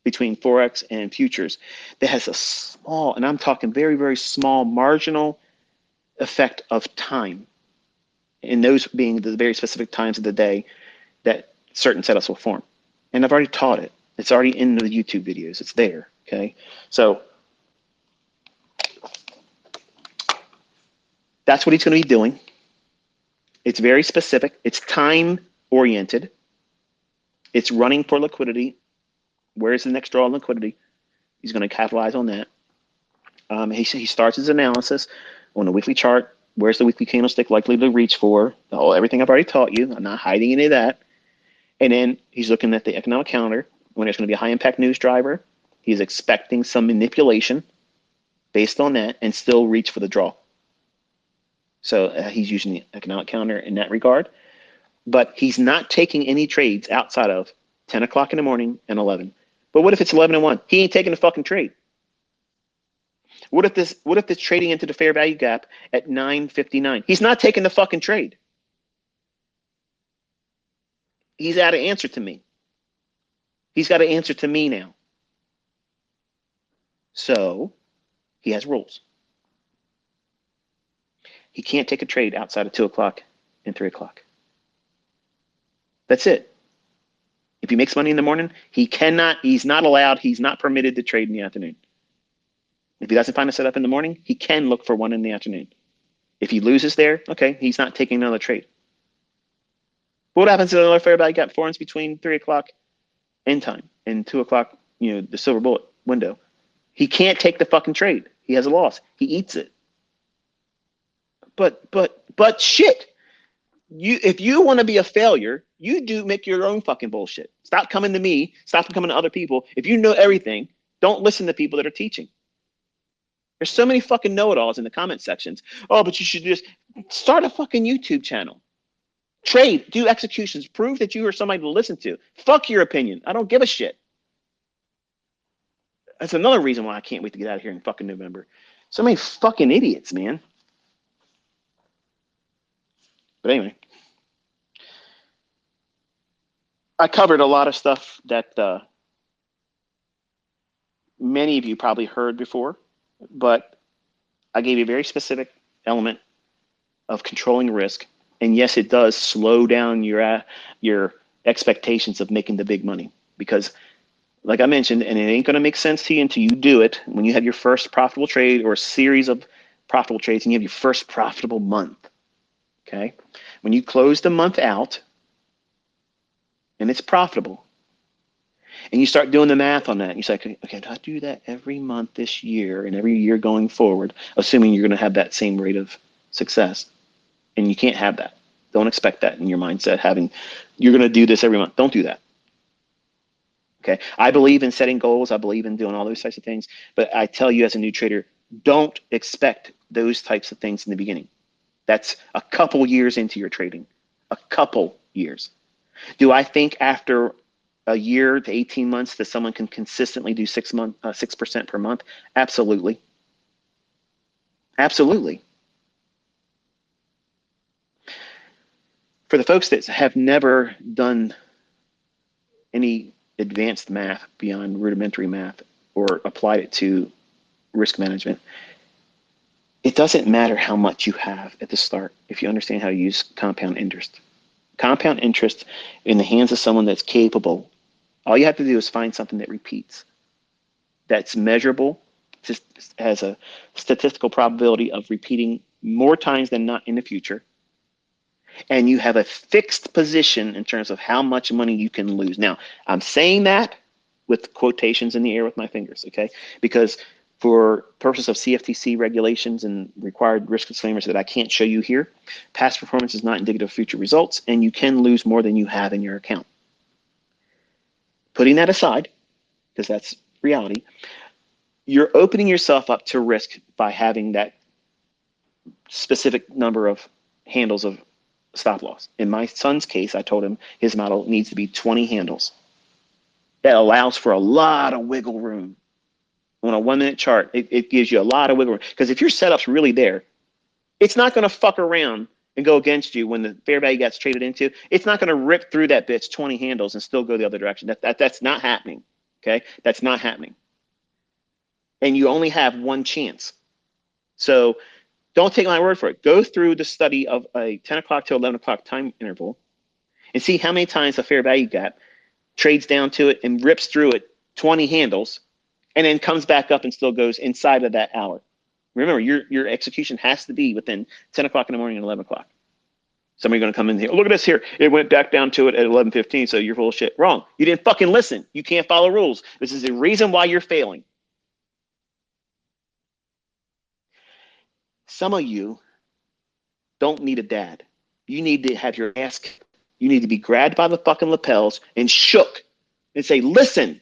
between Forex and futures that has a small, and I'm talking very, very small marginal effect of time. And those being the very specific times of the day that certain setups will form. And I've already taught it. It's already in the YouTube videos. It's there, okay? So that's what he's going to be doing. It's very specific. It's time oriented. It's running for liquidity. Where's the next draw on liquidity? He's going to capitalize on that. He starts his analysis on the weekly chart. Where's the weekly candlestick likely to reach for? Everything I've already taught you. I'm not hiding any of that. And then he's looking at the economic calendar when there's going to be a high impact news driver. He's expecting some manipulation based on that and still reach for the draw. So he's using the economic calendar in that regard. But he's not taking any trades outside of 10 o'clock in the morning and 11. But what if it's 11 and 1? He ain't taking a fucking trade. What if this trading into the fair value gap at 9:59? He's not taking the fucking trade. He's got to answer to me. He's got to answer to me now. So he has rules. He can't take a trade outside of 2 o'clock and 3 o'clock. That's it. If he makes money in the morning, he's not allowed, he's not permitted to trade in the afternoon. If he doesn't find a setup in the morning, he can look for one in the afternoon. If he loses there, okay, he's not taking another trade. What happens to another fair value gap forms between 3 o'clock end time and 2 o'clock, the silver bullet window? He can't take the fucking trade. He has a loss. He eats it. But shit. If you want to be a failure, you do make your own fucking bullshit. Stop coming to me. Stop coming to other people. If you know everything, don't listen to people that are teaching. There's so many fucking know-it-alls in the comment sections. Oh, but you should just start a fucking YouTube channel. Trade, do executions, prove that you are somebody to listen to. Fuck your opinion. I don't give a shit. That's another reason why I can't wait to get out of here in fucking November. So many fucking idiots, man. But anyway, I covered a lot of stuff that many of you probably heard before, but I gave you a very specific element of controlling risk. And yes, it does slow down your expectations of making the big money, because like I mentioned, and it ain't going to make sense to you until you do it, when you have your first profitable trade or a series of profitable trades and you have your first profitable month, okay? When you close the month out and it's profitable and you start doing the math on that, you say, okay, do I do that every month this year and every year going forward, assuming you're going to have that same rate of success? And you can't have that. Don't expect that in your mindset, you're going to do this every month. Don't do that. Okay. I believe in setting goals. I believe in doing all those types of things. But I tell you as a new trader, don't expect those types of things in the beginning. That's a couple years into your trading. A couple years. Do I think after a year to 18 months that someone can consistently do 6% per month? Absolutely. Absolutely. For the folks that have never done any advanced math beyond rudimentary math or applied it to risk management, it doesn't matter how much you have at the start if you understand how to use compound interest. Compound interest in the hands of someone that's capable, all you have to do is find something that repeats, that's measurable, just has a statistical probability of repeating more times than not in the future, and you have a fixed position in terms of how much money you can lose. Now, I'm saying that with quotations in the air with my fingers, okay? Because for purposes of CFTC regulations and required risk disclaimers that I can't show you here, past performance is not indicative of future results, and you can lose more than you have in your account. Putting that aside, because that's reality, you're opening yourself up to risk by having that specific number of handles of stop loss. In my son's case, I told him his model needs to be 20 handles. That allows for a lot of wiggle room. On a 1 minute chart, it gives you a lot of wiggle room. Because if your setup's really there, it's not going to fuck around and go against you when the fair value gets traded into. It's not going to rip through that bitch 20 handles and still go the other direction. That's not happening. Okay, that's not happening. And you only have one chance. So don't take my word for it. Go through the study of a 10 o'clock to 11 o'clock time interval and see how many times a fair value gap trades down to it and rips through it 20 handles and then comes back up and still goes inside of that hour. Remember, your execution has to be within 10 o'clock in the morning and 11 o'clock. Somebody's going to come in here. Oh, look at this here. It went back down to it at 11:15, so you're full of shit. Wrong. You didn't fucking listen. You can't follow rules. This is the reason why you're failing. Some of you don't need a dad. You need to have your ass kicked. You need to be grabbed by the fucking lapels and shook and say, listen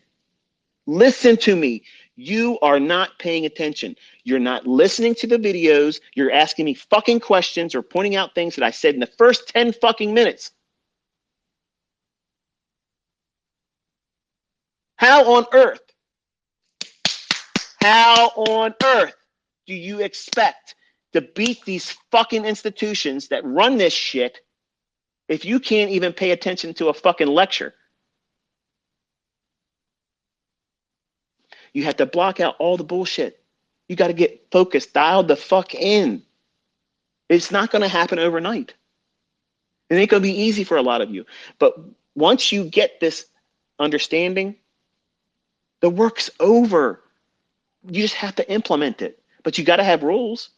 to me. You are not paying attention. You're not listening to the videos. You're asking me fucking questions or pointing out things that I said in the first 10 fucking minutes. How on earth do you expect to beat these fucking institutions that run this shit if you can't even pay attention to a fucking lecture? You have to block out all the bullshit. You got to get focused, dialed the fuck in. It's not going to happen overnight. It ain't going to be easy for a lot of you. But once you get this understanding, the work's over. You just have to implement it. But you got to have rules.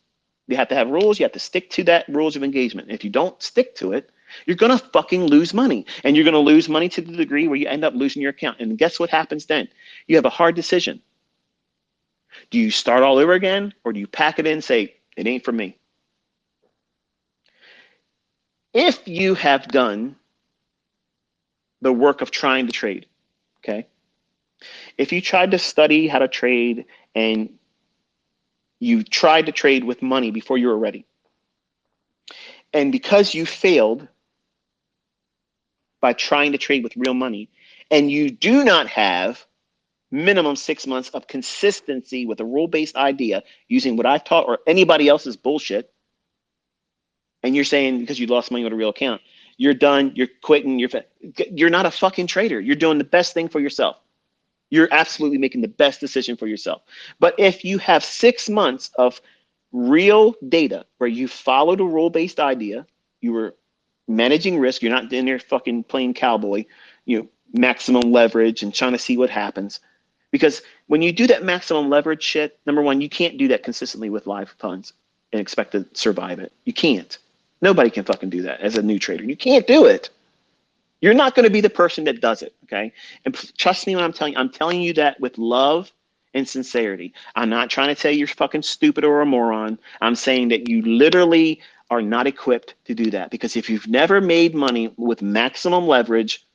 You have to have rules. You have to stick to that rules of engagement. If you don't stick to it, you're going to fucking lose money. And you're going to lose money to the degree where you end up losing your account. And guess what happens then? You have a hard decision. Do you start all over again, or do you pack it in and say, it ain't for me? If you have done the work of trying to trade, okay? If you tried to study how to trade and you tried to trade with money before you were ready, and because you failed by trying to trade with real money, and you do not have minimum 6 months of consistency with a rule-based idea using what I've taught or anybody else's bullshit, and you're saying because you lost money with a real account, you're done, you're quitting, you're not a fucking trader. You're doing the best thing for yourself. You're absolutely making the best decision for yourself. But if you have 6 months of real data where you followed a rule-based idea, you were managing risk, you're not in there fucking playing cowboy, maximum leverage and trying to see what happens. Because when you do that maximum leverage shit, number one, you can't do that consistently with live funds and expect to survive it. You can't. Nobody can fucking do that as a new trader. You can't do it. You're not going to be the person that does it, okay? And trust me when I'm telling you that with love and sincerity. I'm not trying to tell you you're fucking stupid or a moron. I'm saying that you literally are not equipped to do that. Because if you've never made money with maximum leverage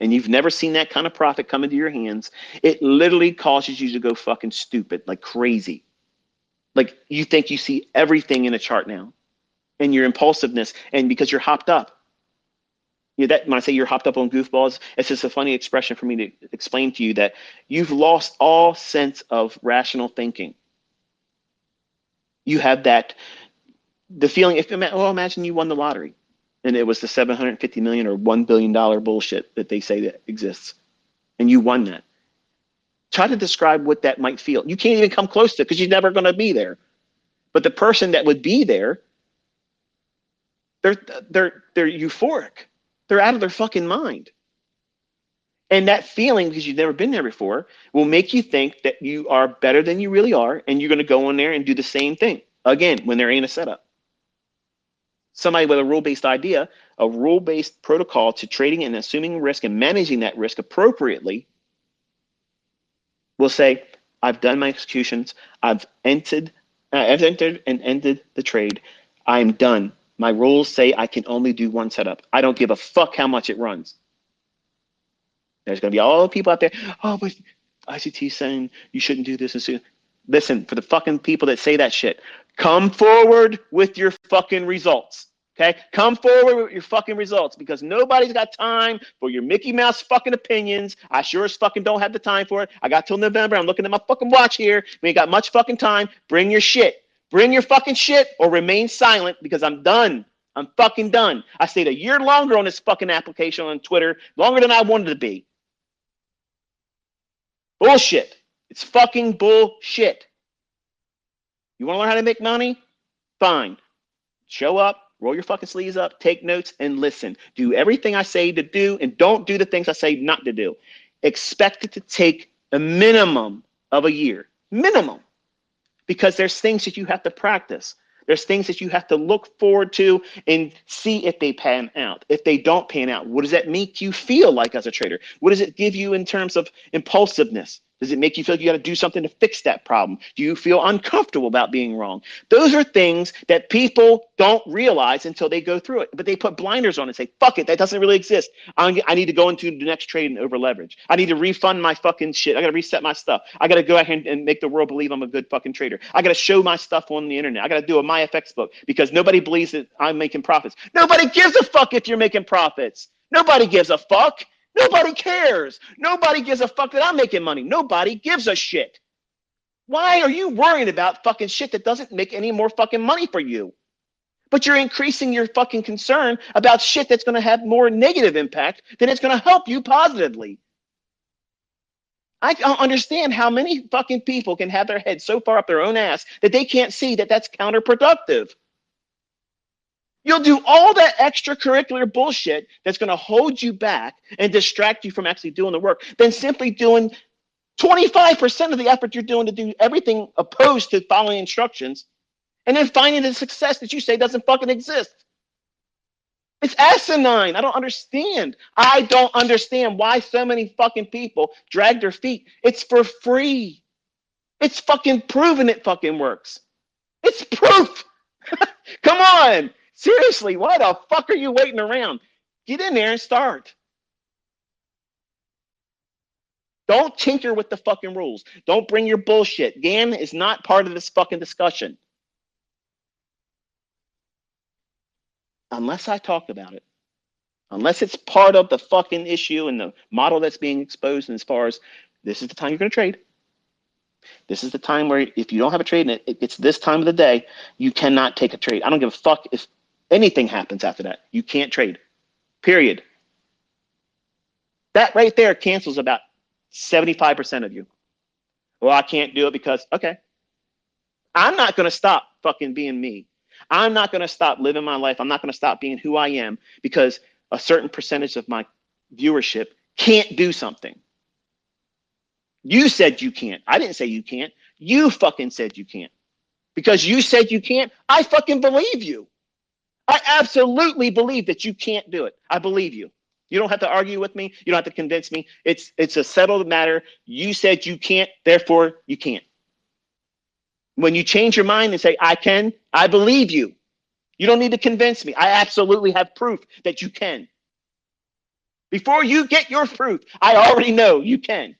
and you've never seen that kind of profit come into your hands, it literally causes you to go fucking stupid, like crazy. Like you think you see everything in a chart now, and your impulsiveness, and because you're hopped up. That when I say you're hopped up on goofballs, it's just a funny expression for me to explain to you that you've lost all sense of rational thinking. You have the feeling, imagine you won the lottery and it was the $750 million or $1 billion bullshit that they say that exists, and you won that. Try to describe what that might feel. You can't even come close to it because you're never going to be there. But the person that would be there, they're euphoric. They're out of their fucking mind. And that feeling, because you've never been there before, will make you think that you are better than you really are, and you're going to go in there and do the same thing again when there ain't a setup. Somebody with a rule-based idea, a rule-based protocol to trading and assuming risk and managing that risk appropriately will say, I've done my executions, I've entered and ended the trade, I'm done. My rules say I can only do one setup. I don't give a fuck how much it runs. There's going to be all the people out there, oh, but ICT saying you shouldn't do this and so. Listen, for the fucking people that say that shit, come forward with your fucking results, okay? Come forward with your fucking results, because nobody's got time for your Mickey Mouse fucking opinions. I sure as fucking don't have the time for it. I got till November. I'm looking at my fucking watch here. We ain't got much fucking time. Bring your shit. Bring your fucking shit or remain silent, because I'm done. I'm fucking done. I stayed a year longer on this fucking application on Twitter, longer than I wanted to be. Bullshit. It's fucking bullshit. You want to learn how to make money? Fine. Show up, roll your fucking sleeves up, take notes, and listen. Do everything I say to do, and don't do the things I say not to do. Expect it to take a minimum of a year. Minimum. Because there's things that you have to practice. There's things that you have to look forward to and see if they pan out. If they don't pan out, what does that make you feel like as a trader? What does it give you in terms of impulsiveness? Does it make you feel like you got to do something to fix that problem? Do you feel uncomfortable about being wrong? Those are things that people don't realize until they go through it. But they put blinders on and say, fuck it, that doesn't really exist. I need to go into the next trade and over leverage. I need to refund my fucking shit. I got to reset my stuff. I got to go ahead and make the world believe I'm a good fucking trader. I got to show my stuff on the internet. I got to do a MyFX book because nobody believes that I'm making profits. Nobody gives a fuck if you're making profits. Nobody gives a fuck. Nobody cares. Nobody gives a fuck that I'm making money. Nobody gives a shit. Why are you worrying about fucking shit that doesn't make any more fucking money for you? But you're increasing your fucking concern about shit that's going to have more negative impact than it's going to help you positively. I don't understand how many fucking people can have their head so far up their own ass that they can't see that that's counterproductive. You'll do all that extracurricular bullshit that's going to hold you back and distract you from actually doing the work than simply doing 25% of the effort you're doing to do everything opposed to following instructions and then finding the success that you say doesn't fucking exist. It's asinine. I don't understand. I don't understand why so many fucking people drag their feet. It's for free. It's fucking proven it fucking works. It's proof. Come on. Seriously, why the fuck are you waiting around? Get in there and start. Don't tinker with the fucking rules. Don't bring your bullshit. GAN is not part of this fucking discussion. Unless I talk about it. Unless it's part of the fucking issue and the model that's being exposed, and as far as this is the time you're going to trade. This is the time where if you don't have a trade and it's this time of the day, you cannot take a trade. I don't give a fuck if anything happens after that. You can't trade. Period. That right there cancels about 75% of you. Well, I can't do it because, okay. I'm not going to stop fucking being me. I'm not going to stop living my life. I'm not going to stop being who I am because a certain percentage of my viewership can't do something. You said you can't. I didn't say you can't. You fucking said you can't. Because you said you can't, I fucking believe you. I absolutely believe that you can't do it. I believe you. You don't have to argue with me. You don't have to convince me. It's a settled matter. You said you can't, therefore you can't. When you change your mind and say, I can, I believe you. You don't need to convince me. I absolutely have proof that you can. Before you get your proof, I already know you can.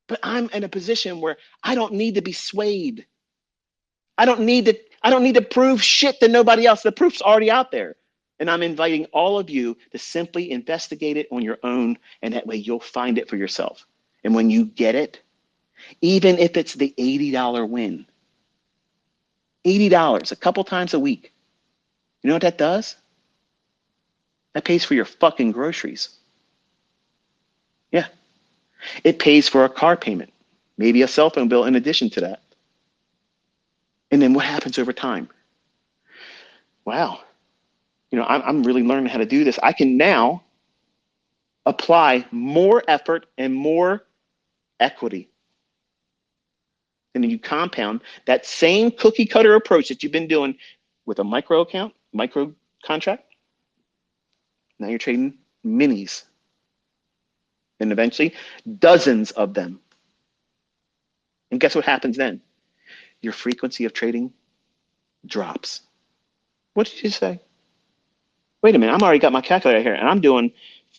But I'm in a position where I don't need to be swayed. I don't need to prove shit to nobody else. The proof's already out there. And I'm inviting all of you to simply investigate it on your own, and that way you'll find it for yourself. And when you get it, even if it's the $80 win, $80 a couple times a week, you know what that does? That pays for your fucking groceries. Yeah. It pays for a car payment, maybe a cell phone bill in addition to that. And then what happens over time? Wow. You know, I'm really learning how to do this. I can now apply more effort and more equity. And then you compound that same cookie cutter approach that you've been doing with a micro account, micro contract. Now you're trading minis. And eventually dozens of them. And guess what happens then? Your frequency of trading drops. What did you say? Wait a minute, I'm already got my calculator here and I'm doing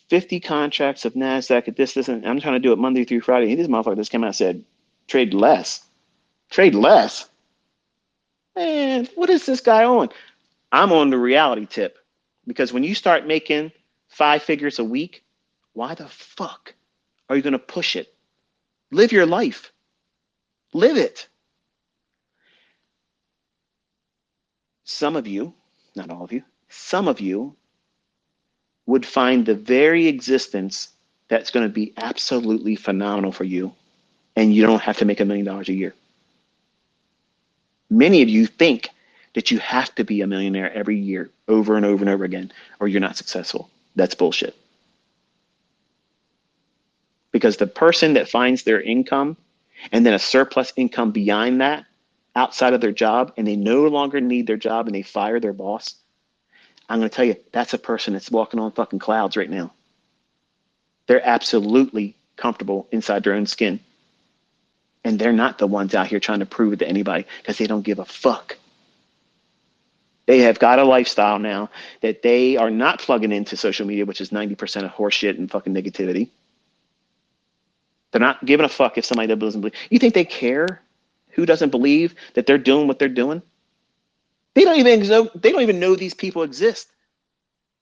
50 contracts of NASDAQ at this, and I'm trying to do it Monday through Friday. And this motherfucker just came out and said, trade less. Trade less? Man, what is this guy on? I'm on the reality tip. Because when you start making 5 figures a week, why the fuck are you going to push it? Live your life. Live it. Some of you, not all of you, some of you would find the very existence that's going to be absolutely phenomenal for you, and you don't have to make $1 million a year. Many of you think that you have to be a millionaire every year over and over and over again, or you're not successful. That's bullshit. Because the person that finds their income and then a surplus income beyond that, outside of their job, and they no longer need their job and they fire their boss, I'm going to tell you, that's a person that's walking on fucking clouds right now. They're absolutely comfortable inside their own skin. And they're not the ones out here trying to prove it to anybody because they don't give a fuck. They have got a lifestyle now that they are not plugging into social media, which is 90% of horseshit and fucking negativity. They're not giving a fuck if somebody doesn't believe. You think they care who doesn't believe that they're doing what they're doing? They don't even know these people exist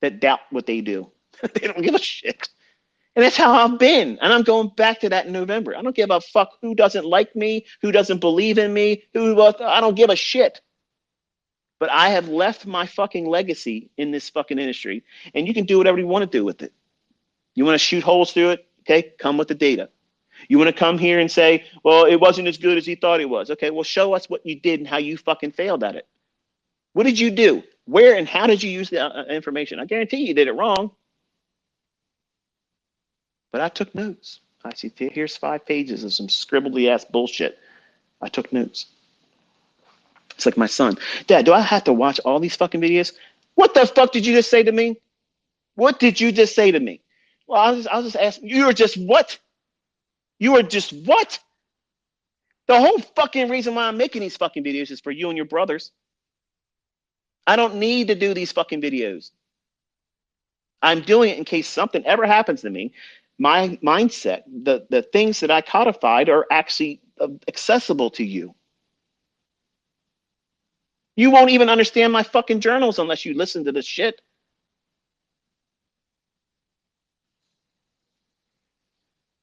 that doubt what they do. They don't give a shit. And that's how I've been. And I'm going back to that in November. I don't give a fuck who doesn't like me, who doesn't believe in me, I don't give a shit. But I have left my fucking legacy in this fucking industry, and you can do whatever you want to do with it. You want to shoot holes through it? Okay, come with the data. You want to come here and say, well, it wasn't as good as he thought it was. Okay, well, show us what you did and how you fucking failed at it. What did you do? Where and how did you use the information? I guarantee you did it wrong. But I took notes. I see, here's 5 pages of some scribbly ass bullshit. I took notes. It's like my son. Dad, do I have to watch all these fucking videos? What the fuck did you just say to me? What did you just say to me? Well, I'll just ask. You were just what? You were just what? The whole fucking reason why I'm making these fucking videos is for you and your brothers. I don't need to do these fucking videos. I'm doing it in case something ever happens to me. My mindset, the things that I codified are actually accessible to you. You won't even understand my fucking journals unless you listen to this shit.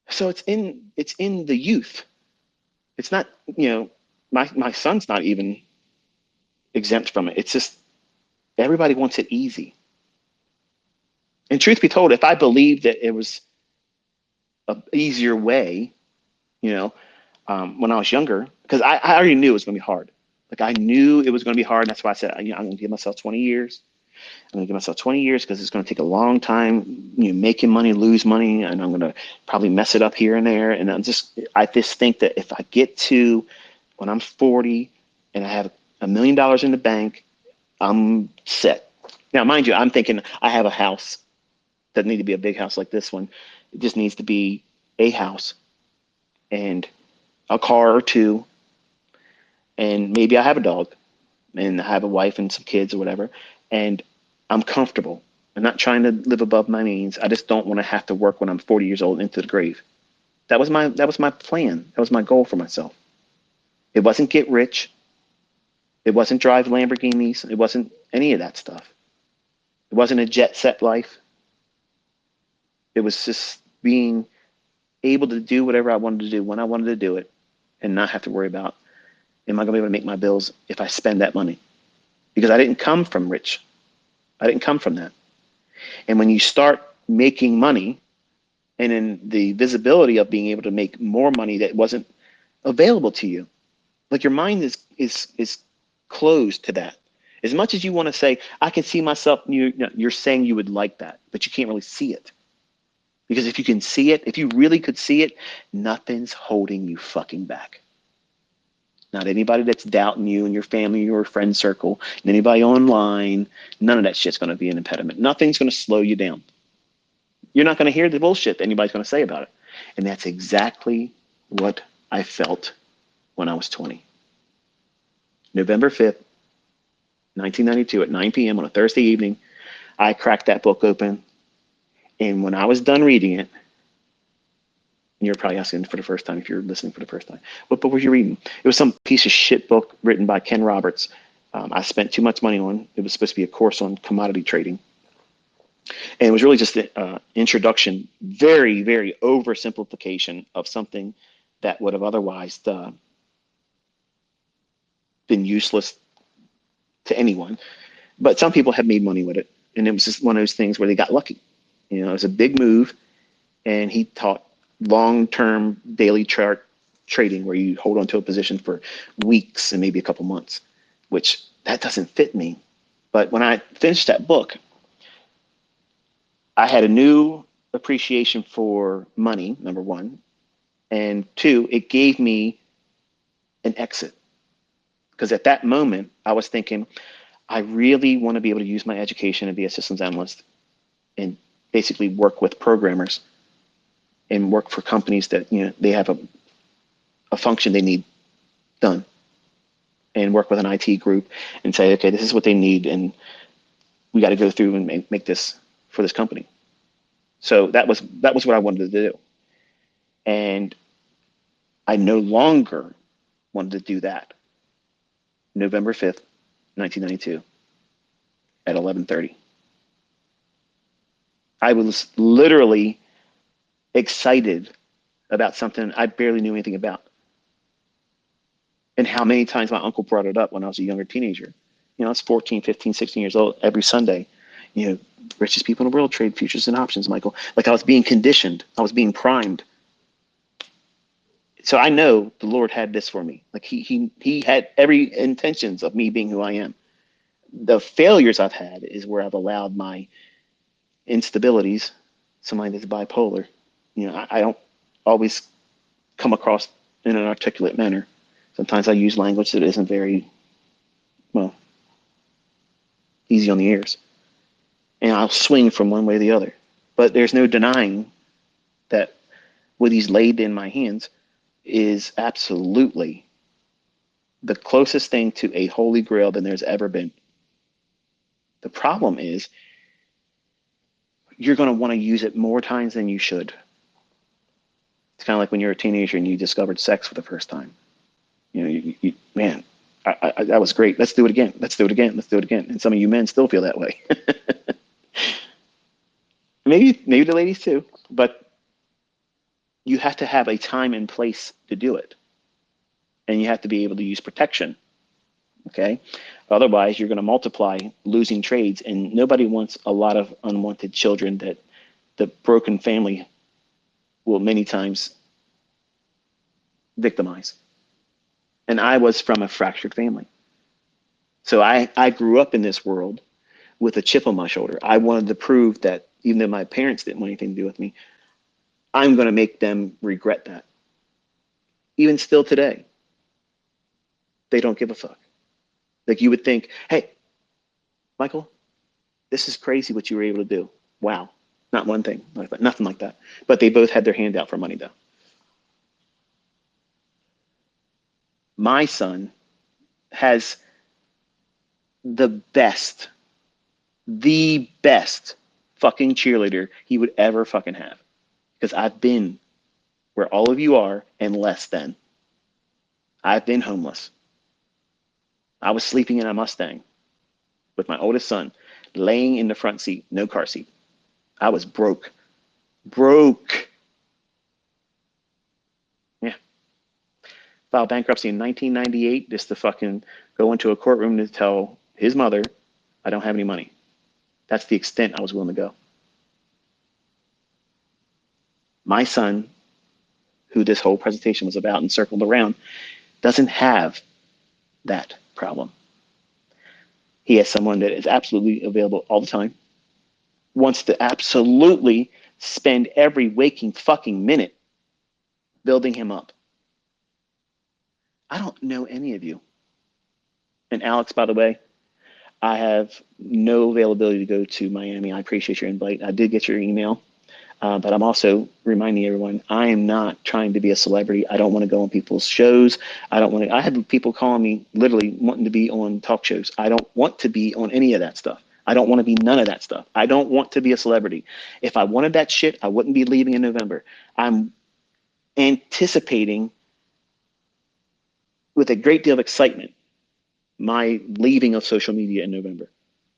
So it's in the youth. It's not, my son's not even exempt from it. It's just everybody wants it easy. And truth be told, if I believed that it was an easier way, when I was younger, because I already knew it was going to be hard. Like I knew it was going to be hard. And that's why I said, I'm going to give myself 20 years. I'm going to give myself 20 years because it's going to take a long time, making money, lose money, and I'm going to probably mess it up here and there. And I just think that if I get to when I'm 40 and I have $1 million in the bank, I'm set. Now, mind you, I'm thinking I have a house. Doesn't need to be a big house like this one. It just needs to be a house and a car or two. And maybe I have a dog and I have a wife and some kids or whatever. And I'm comfortable. I'm not trying to live above my means. I just don't want to have to work when I'm 40 years old into the grave. That was my plan. That was my goal for myself. It wasn't get rich. It wasn't drive Lamborghinis. It wasn't any of that stuff. It wasn't a jet set life. It was just being able to do whatever I wanted to do when I wanted to do it and not have to worry about, am I going to be able to make my bills if I spend that money? Because I didn't come from rich. I didn't come from that. And when you start making money and in the visibility of being able to make more money that wasn't available to you, like your mind is closed to that. As much as you want to say, I can see myself, you're saying you would like that, but you can't really see it. Because if you can see it, if you really could see it, nothing's holding you fucking back. Not anybody that's doubting you and your family, your friend circle, and anybody online. None of that shit's going to be an impediment. Nothing's going to slow you down. You're not going to hear the bullshit that anybody's going to say about it. And that's exactly what I felt when I was 20. November 5th, 1992 at 9 p.m. on a Thursday evening, I cracked that book open. And when I was done reading it, and you're probably asking for the first time if you're listening for the first time, what book were you reading? It was some piece of shit book written by Ken Roberts. I spent too much money on. It was supposed to be a course on commodity trading. And it was really just an introduction, very, very oversimplification of something that would have otherwise been useless to anyone. But some people have made money with it. And it was just one of those things where they got lucky. It was a big move. and he taught long-term daily chart trading where you hold on to a position for weeks and maybe a couple months, which that doesn't fit me. But when I finished that book, I had a new appreciation for money, number one, and two, it gave me an exit. Because at that moment, I was thinking, I really want to be able to use my education and be a systems analyst and basically work with programmers and work for companies that, they have a function they need done, and work with an IT group and say, okay, this is what they need, and we got to go through and make this for this company. So that was what I wanted to do. And I no longer wanted to do that. November 5th, 1992 at 11:30. I was literally excited about something I barely knew anything about. And how many times my uncle brought it up when I was a younger teenager. I was 14, 15, 16 years old every Sunday. Richest people in the world trade futures and options, Michael. Like, I was being conditioned. I was being primed. So I know the Lord had this for me. Like, he had every intentions of me being who I am. The failures I've had is where I've allowed my instabilities, somebody that's bipolar, I don't always come across in an articulate manner. Sometimes I use language that isn't very, well, easy on the ears. And I'll swing from one way or the other. But there's no denying that what he's laid in my hands is absolutely the closest thing to a holy grail than there's ever been. The problem is you're going to want to use it more times than you should. It's kind of like when you're a teenager and you discovered sex for the first time. Man, that was great. Let's do it again. Let's do it again. Let's do it again. And some of you men still feel that way. Maybe the ladies too, but you have to have a time and place to do it. And you have to be able to use protection. Okay. Otherwise, you're going to multiply losing trades, and nobody wants a lot of unwanted children that the broken family will many times victimize. And I was from a fractured family. So I grew up in this world with a chip on my shoulder. I wanted to prove that even though my parents didn't want anything to do with me, I'm going to make them regret that. Even still today, they don't give a fuck. Like, you would think, hey, Michael, this is crazy what you were able to do. Wow. Not one thing, nothing like that. But they both had their hand out for money, though. My son has the best fucking cheerleader he would ever fucking have. Because I've been where all of you are and less than. I've been homeless. I was sleeping in a Mustang with my oldest son, laying in the front seat, no car seat. I was broke. Yeah. Filed bankruptcy in 1998 just to fucking go into a courtroom to tell his mother, I don't have any money. That's the extent I was willing to go. My son, who this whole presentation was about and circled around, doesn't have that problem. He has someone that is absolutely available all the time, wants to absolutely spend every waking fucking minute building him up. I don't know any of you. And Alex, by the way, I have no availability to go to Miami. I appreciate your invite. I did get your email, but I'm also reminding everyone, I am not trying to be a celebrity. I don't want to go on people's shows. I had people calling me literally wanting to be on talk shows. I don't want to be on any of that stuff. I don't want to be none of that stuff. I don't want to be a celebrity. If I wanted that shit, I wouldn't be leaving in November. I'm anticipating with a great deal of excitement my leaving of social media in November.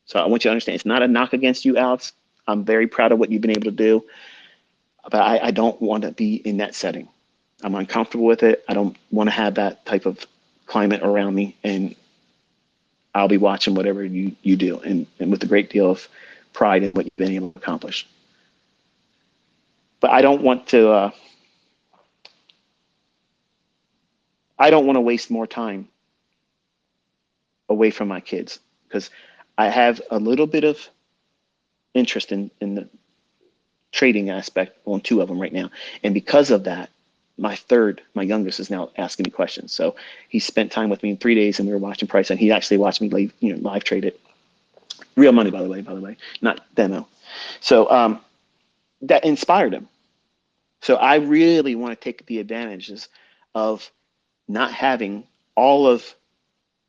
So I want you to understand, it's not a knock against you, Alex. I'm very proud of what you've been able to do, but I don't want to be in that setting. I'm uncomfortable with it. I don't want to have that type of climate around me, and I'll be watching whatever you do, and with a great deal of pride in what you've been able to accomplish. but I don't want to waste more time away from my kids, because I have a little bit of interest in the trading aspect on two of them right now. And because of that, my youngest, is now asking me questions. So he spent time with me in 3 days, and we were watching price, and he actually watched me live trade it. Real money, by the way, not demo. So that inspired him. So I really want to take the advantages of not having all of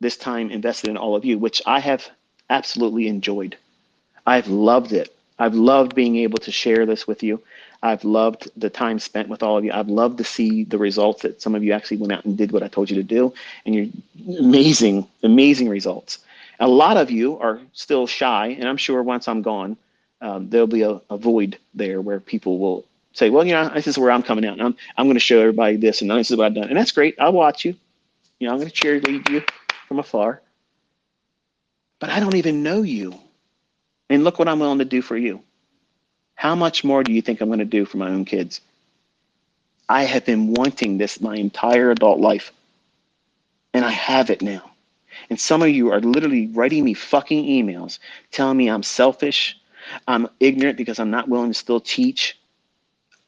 this time invested in all of you, which I have absolutely enjoyed. I've loved it. I've loved being able to share this with you. I've loved the time spent with all of you. I've loved to see the results that some of you actually went out and did what I told you to do, and you're amazing, amazing results. A lot of you are still shy, and I'm sure once I'm gone, there'll be a void there where people will say, well, this is where I'm coming out, and I'm going to show everybody this, and this is what I've done. And that's great. I'll watch you. I'm going to cheerlead you from afar. But I don't even know you. And look what I'm willing to do for you. How much more do you think I'm going to do for my own kids? I have been wanting this my entire adult life, and I have it now. And some of you are literally writing me fucking emails telling me I'm selfish, I'm ignorant because I'm not willing to still teach.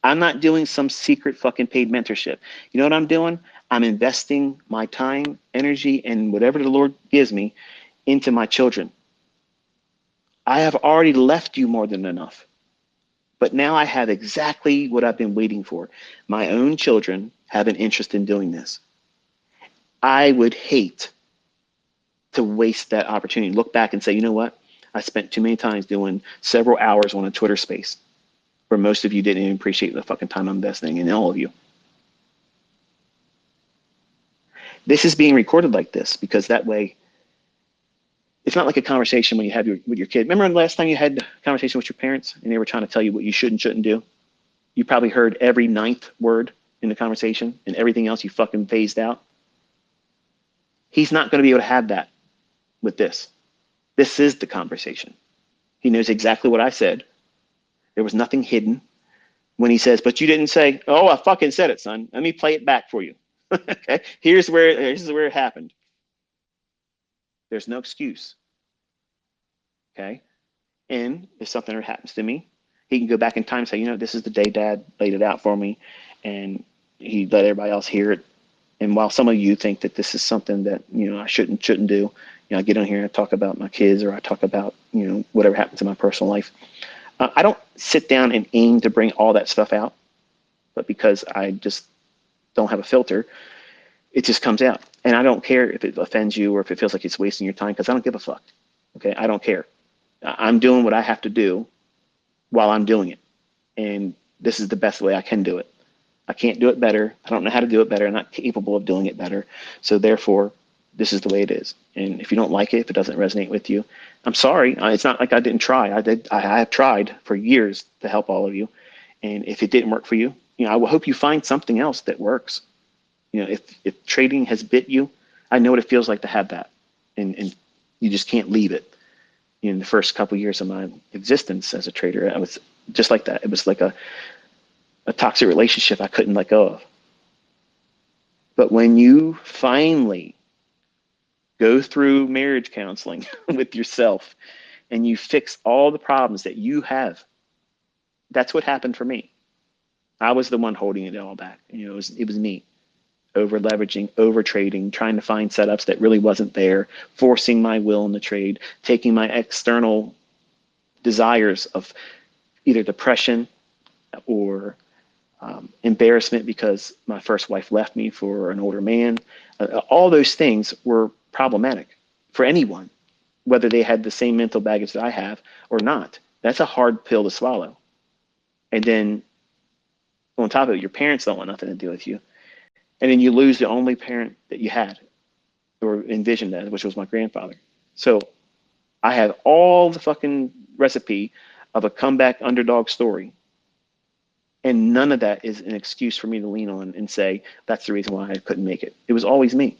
I'm not doing some secret fucking paid mentorship. You know what I'm doing? I'm investing my time, energy, and whatever the Lord gives me into my children. I have already left you more than enough. But now I have exactly what I've been waiting for. My own children have an interest in doing this. I would hate to waste that opportunity. Look back and say, you know what? I spent too many times doing several hours on a Twitter space where most of you didn't even appreciate the fucking time I'm investing in all of you. This is being recorded like this because that way, it's not like a conversation when you have with your kid. Remember the last time you had a conversation with your parents and they were trying to tell you what you should and shouldn't do? You probably heard every ninth word in the conversation and everything else you fucking phased out. He's not going to be able to have that with this. This is the conversation. He knows exactly what I said. There was nothing hidden. When he says, but you didn't say, oh, I fucking said it, son. Let me play it back for you. Okay, here's where it happened. There's no excuse. Okay, and if something ever happens to me, he can go back in time and say, this is the day Dad laid it out for me, and he let everybody else hear it. And while some of you think that this is something that I shouldn't do, I get on here and I talk about my kids, or I talk about whatever happens in my personal life. I don't sit down and aim to bring all that stuff out, but because I just don't have a filter, it just comes out. And I don't care if it offends you or if it feels like it's wasting your time, because I don't give a fuck. Okay, I don't care. I'm doing what I have to do while I'm doing it. And this is the best way I can do it. I can't do it better. I don't know how to do it better. I'm not capable of doing it better. So therefore, this is the way it is. And if you don't like it, if it doesn't resonate with you, I'm sorry. It's not like I didn't try. I have tried for years to help all of you. And if it didn't work for you, I will hope you find something else that works. If trading has bit you, I know what it feels like to have that. And you just can't leave it. In the first couple of years of my existence as a trader, I was just like that. It was like a toxic relationship I couldn't let go of. But when you finally go through marriage counseling with yourself and you fix all the problems that you have, that's what happened for me. I was the one holding it all back. It was me. Over leveraging, over trading, trying to find setups that really wasn't there, forcing my will in the trade, taking my external desires of either depression or embarrassment because my first wife left me for an older man. All those things were problematic for anyone, whether they had the same mental baggage that I have or not. That's a hard pill to swallow. And then on top of it, your parents don't want nothing to do with you. And then you lose the only parent that you had or envisioned that, which was my grandfather. So I had all the fucking recipe of a comeback underdog story. And none of that is an excuse for me to lean on and say, that's the reason why I couldn't make it. It was always me.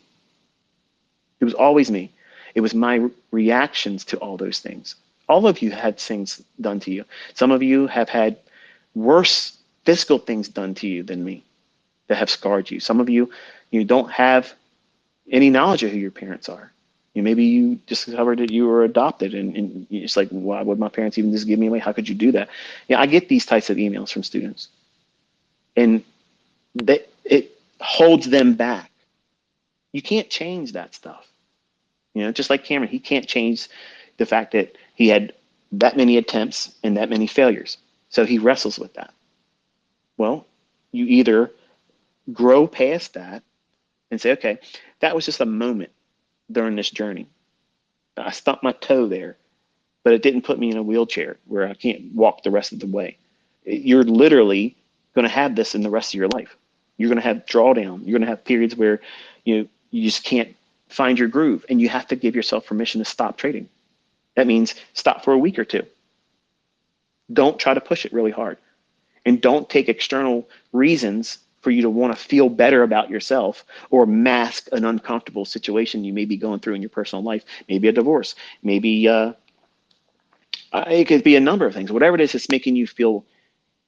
It was always me. It was my reactions to all those things. All of you had things done to you. Some of you have had worse physical things done to you than me that have scarred you. Some of you, you don't have any knowledge of who your parents are. Maybe you discovered that you were adopted, and it's like, why would my parents even just give me away? How could you do that? Yeah, I get these types of emails from students, and it holds them back. You can't change that stuff. Just like Cameron, he can't change the fact that he had that many attempts and that many failures. So he wrestles with that. Well, you either grow past that and say, okay, that was just a moment during this journey. I stumped my toe there, but it didn't put me in a wheelchair where I can't walk the rest of the way. You're literally going to have this in the rest of your life. You're going to have drawdown. You're going to have periods where you just can't find your groove, and you have to give yourself permission to stop trading. That means stop for a week or two. Don't try to push it really hard, and don't take external reasons for you to want to feel better about yourself or mask an uncomfortable situation you may be going through in your personal life. Maybe a divorce, maybe it could be a number of things. Whatever it is that's making you feel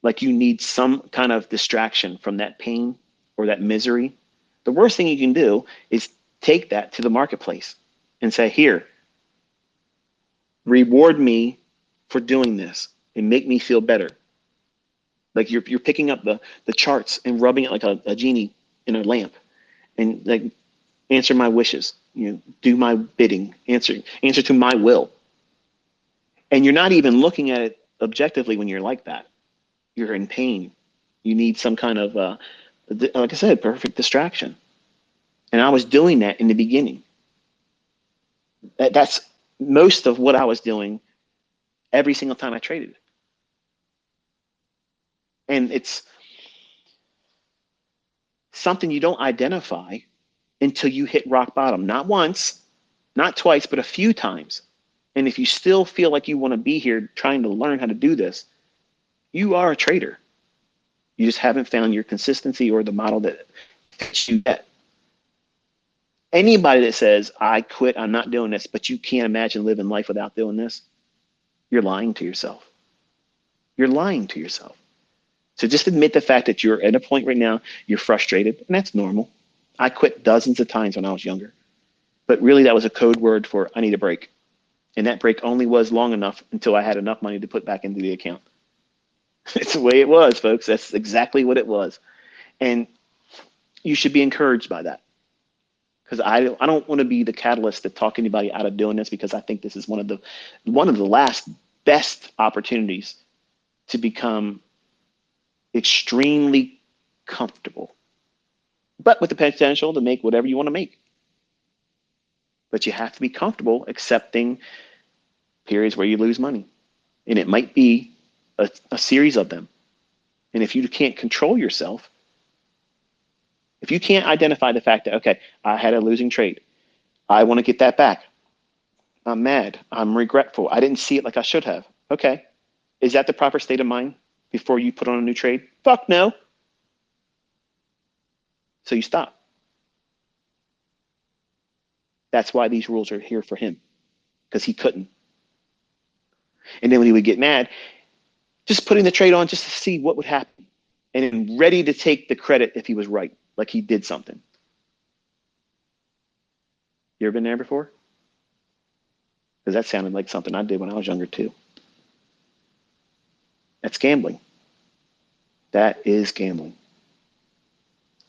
like you need some kind of distraction from that pain or that misery. The worst thing you can do is take that to the marketplace and say, here, reward me for doing this and make me feel better. Like you're picking up the charts and rubbing it like a genie in a lamp, and like, answer my wishes, do my bidding, answer to my will. And you're not even looking at it objectively when you're like that. You're in pain. You need some kind of, like I said, perfect distraction. And I was doing that in the beginning. That's most of what I was doing every single time I traded. And it's something you don't identify until you hit rock bottom. Not once, not twice, but a few times. And if you still feel like you want to be here trying to learn how to do this, you are a trader. You just haven't found your consistency or the model that fits you yet. Anybody that says, I quit, I'm not doing this, but you can't imagine living life without doing this, you're lying to yourself. You're lying to yourself. So just admit the fact that you're at a point right now, you're frustrated, and that's normal. I quit dozens of times when I was younger, but really that was a code word for I need a break. And that break only was long enough until I had enough money to put back into the account. It's the way it was, folks. That's exactly what it was. And you should be encouraged by that. Because I don't want to be the catalyst to talk anybody out of doing this, because I think this is one of the last best opportunities to become extremely comfortable, but with the potential to make whatever you want to make. But you have to be comfortable accepting periods where you lose money. And it might be a series of them. And if you can't control yourself, if you can't identify the fact that, okay, I had a losing trade, I want to get that back, I'm mad, I'm regretful, I didn't see it like I should have. Okay, is that the proper state of mind before you put on a new trade? Fuck no. So you stop. That's why these rules are here for him, because he couldn't. And then when he would get mad, just putting the trade on just to see what would happen, and then ready to take the credit if he was right, like he did something. You ever been there before? Because that sounded like something I did when I was younger too. That's gambling. That is gambling.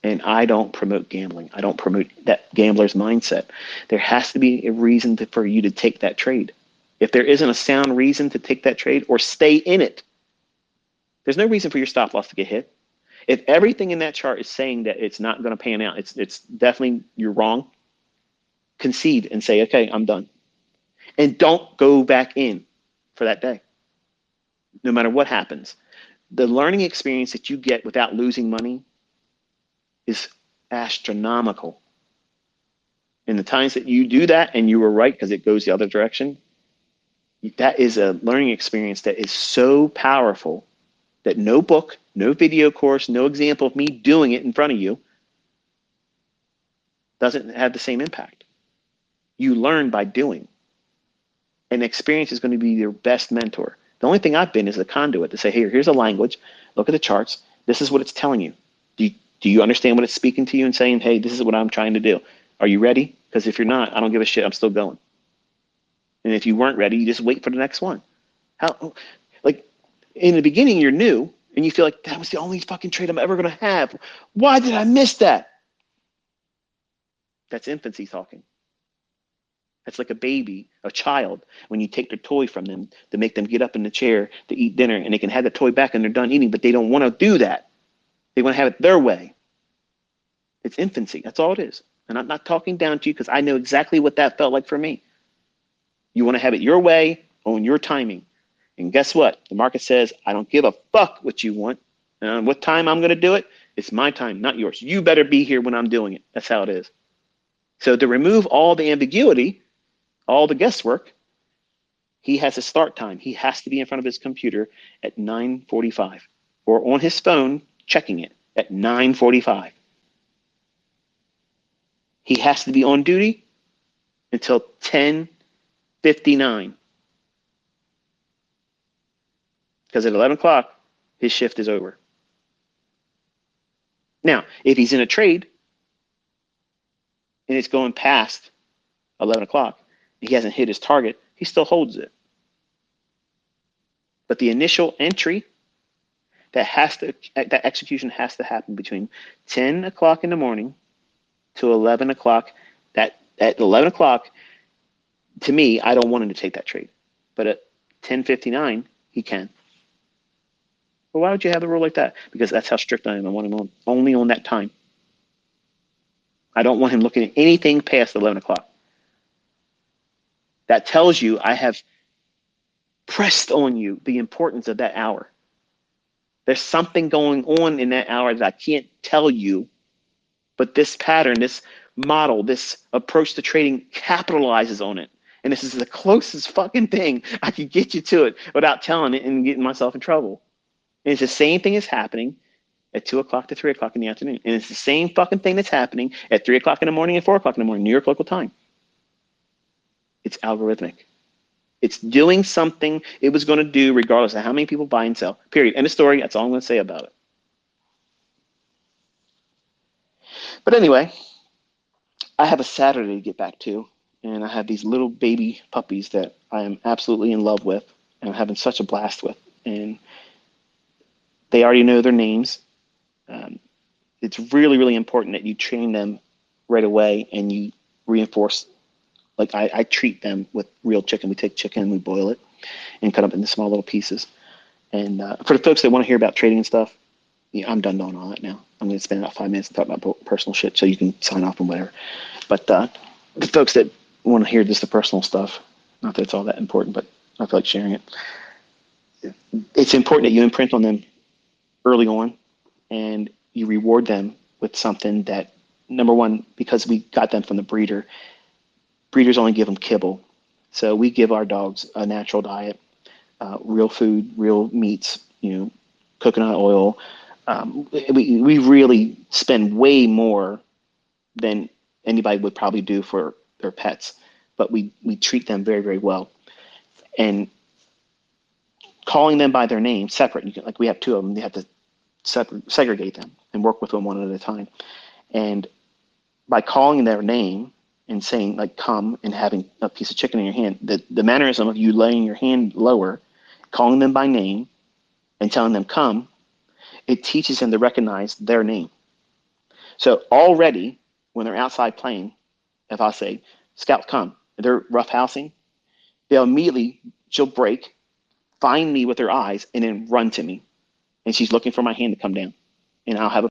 And I don't promote gambling. I don't promote that gambler's mindset. There has to be a reason for you to take that trade. If there isn't a sound reason to take that trade or stay in it, there's no reason for your stop loss to get hit. If everything in that chart is saying that it's not going to pan out, it's definitely, you're wrong, concede and say, okay, I'm done. And don't go back in for that day, no matter what happens. The learning experience that you get without losing money is astronomical. And the times that you do that and you were right because it goes the other direction, that is a learning experience that is so powerful that no book, no video course, no example of me doing it in front of you doesn't have the same impact. You learn by doing. And experience is going to be your best mentor. The only thing I've been is a conduit to say, here's a language, look at the charts, This is what it's telling you. Do you understand what it's speaking to you and saying, hey, this is what I'm trying to do? Are you ready? Because if you're not, I don't give a shit. I'm still going. And if you weren't ready, you just wait for the next one. How, like, in the beginning, you're new and you feel like that was the only fucking trade I'm ever going to have. Why did I miss that? That's infancy talking. That's like a baby, a child, when you take their toy from them to make them get up in the chair to eat dinner, and they can have the toy back and they're done eating, but they don't want to do that. They want to have it their way. It's infancy. That's all it is. And I'm not talking down to you because I know exactly what that felt like for me. You want to have it your way on your timing. And guess what? The market says, I don't give a fuck what you want. And what time I'm going to do it, it's my time, not yours. You better be here when I'm doing it. That's how it is. So to remove all the ambiguity, all the guesswork, he has a start time. He has to be in front of his computer at 9:45 or on his phone checking it at 9:45. He has to be on duty until 10:59. Because at 11 o'clock, his shift is over. Now, if he's in a trade and it's going past 11 o'clock, he hasn't hit his target, he still holds it. But the initial entry, that execution has to happen between 10 o'clock in the morning to 11 o'clock. At 11 o'clock, to me, I don't want him to take that trade. But at 10:59, he can. Well, why would you have a rule like that? Because that's how strict I am. I want him only on that time. I don't want him looking at anything past 11 o'clock. That tells you I have pressed on you the importance of that hour. There's something going on in that hour that I can't tell you, but this pattern, this model, this approach to trading capitalizes on it. And this is the closest fucking thing I could get you to it without telling it and getting myself in trouble. And it's the same thing that's happening at 2 o'clock to 3 o'clock in the afternoon. And it's the same fucking thing that's happening at 3 o'clock in the morning and 4 o'clock in the morning, New York local time. It's algorithmic. It's doing something it was going to do regardless of how many people buy and sell, period. End of story. That's all I'm going to say about it. But anyway, I have a Saturday to get back to, and I have these little baby puppies that I am absolutely in love with and I'm having such a blast with. And they already know their names. It's really, really important that you train them right away and you reinforce. Like I treat them with real chicken. We take chicken and we boil it and cut up into small little pieces. And for the folks that want to hear about trading and stuff, I'm done doing all that now. I'm going to spend about 5 minutes to talk about personal shit so you can sign off and whatever. But the folks that want to hear just the personal stuff, not that it's all that important, but I feel like sharing it. It's important that you imprint on them early on and you reward them with something that, number one, because we got them from the breeder, breeders only give them kibble. So we give our dogs a natural diet, real food, real meats, coconut oil. We really spend way more than anybody would probably do for their pets, but we treat them very, very well. And calling them by their name separate, like we have two of them, they have to segregate them and work with them one at a time. And by calling their name and saying like come and having a piece of chicken in your hand, the mannerism of you laying your hand lower, calling them by name and telling them come, it teaches them to recognize their name. So already when they're outside playing, if I say, Scout, come, and they're roughhousing, she'll break, find me with her eyes, and then run to me. And she's looking for my hand to come down. And I'll have a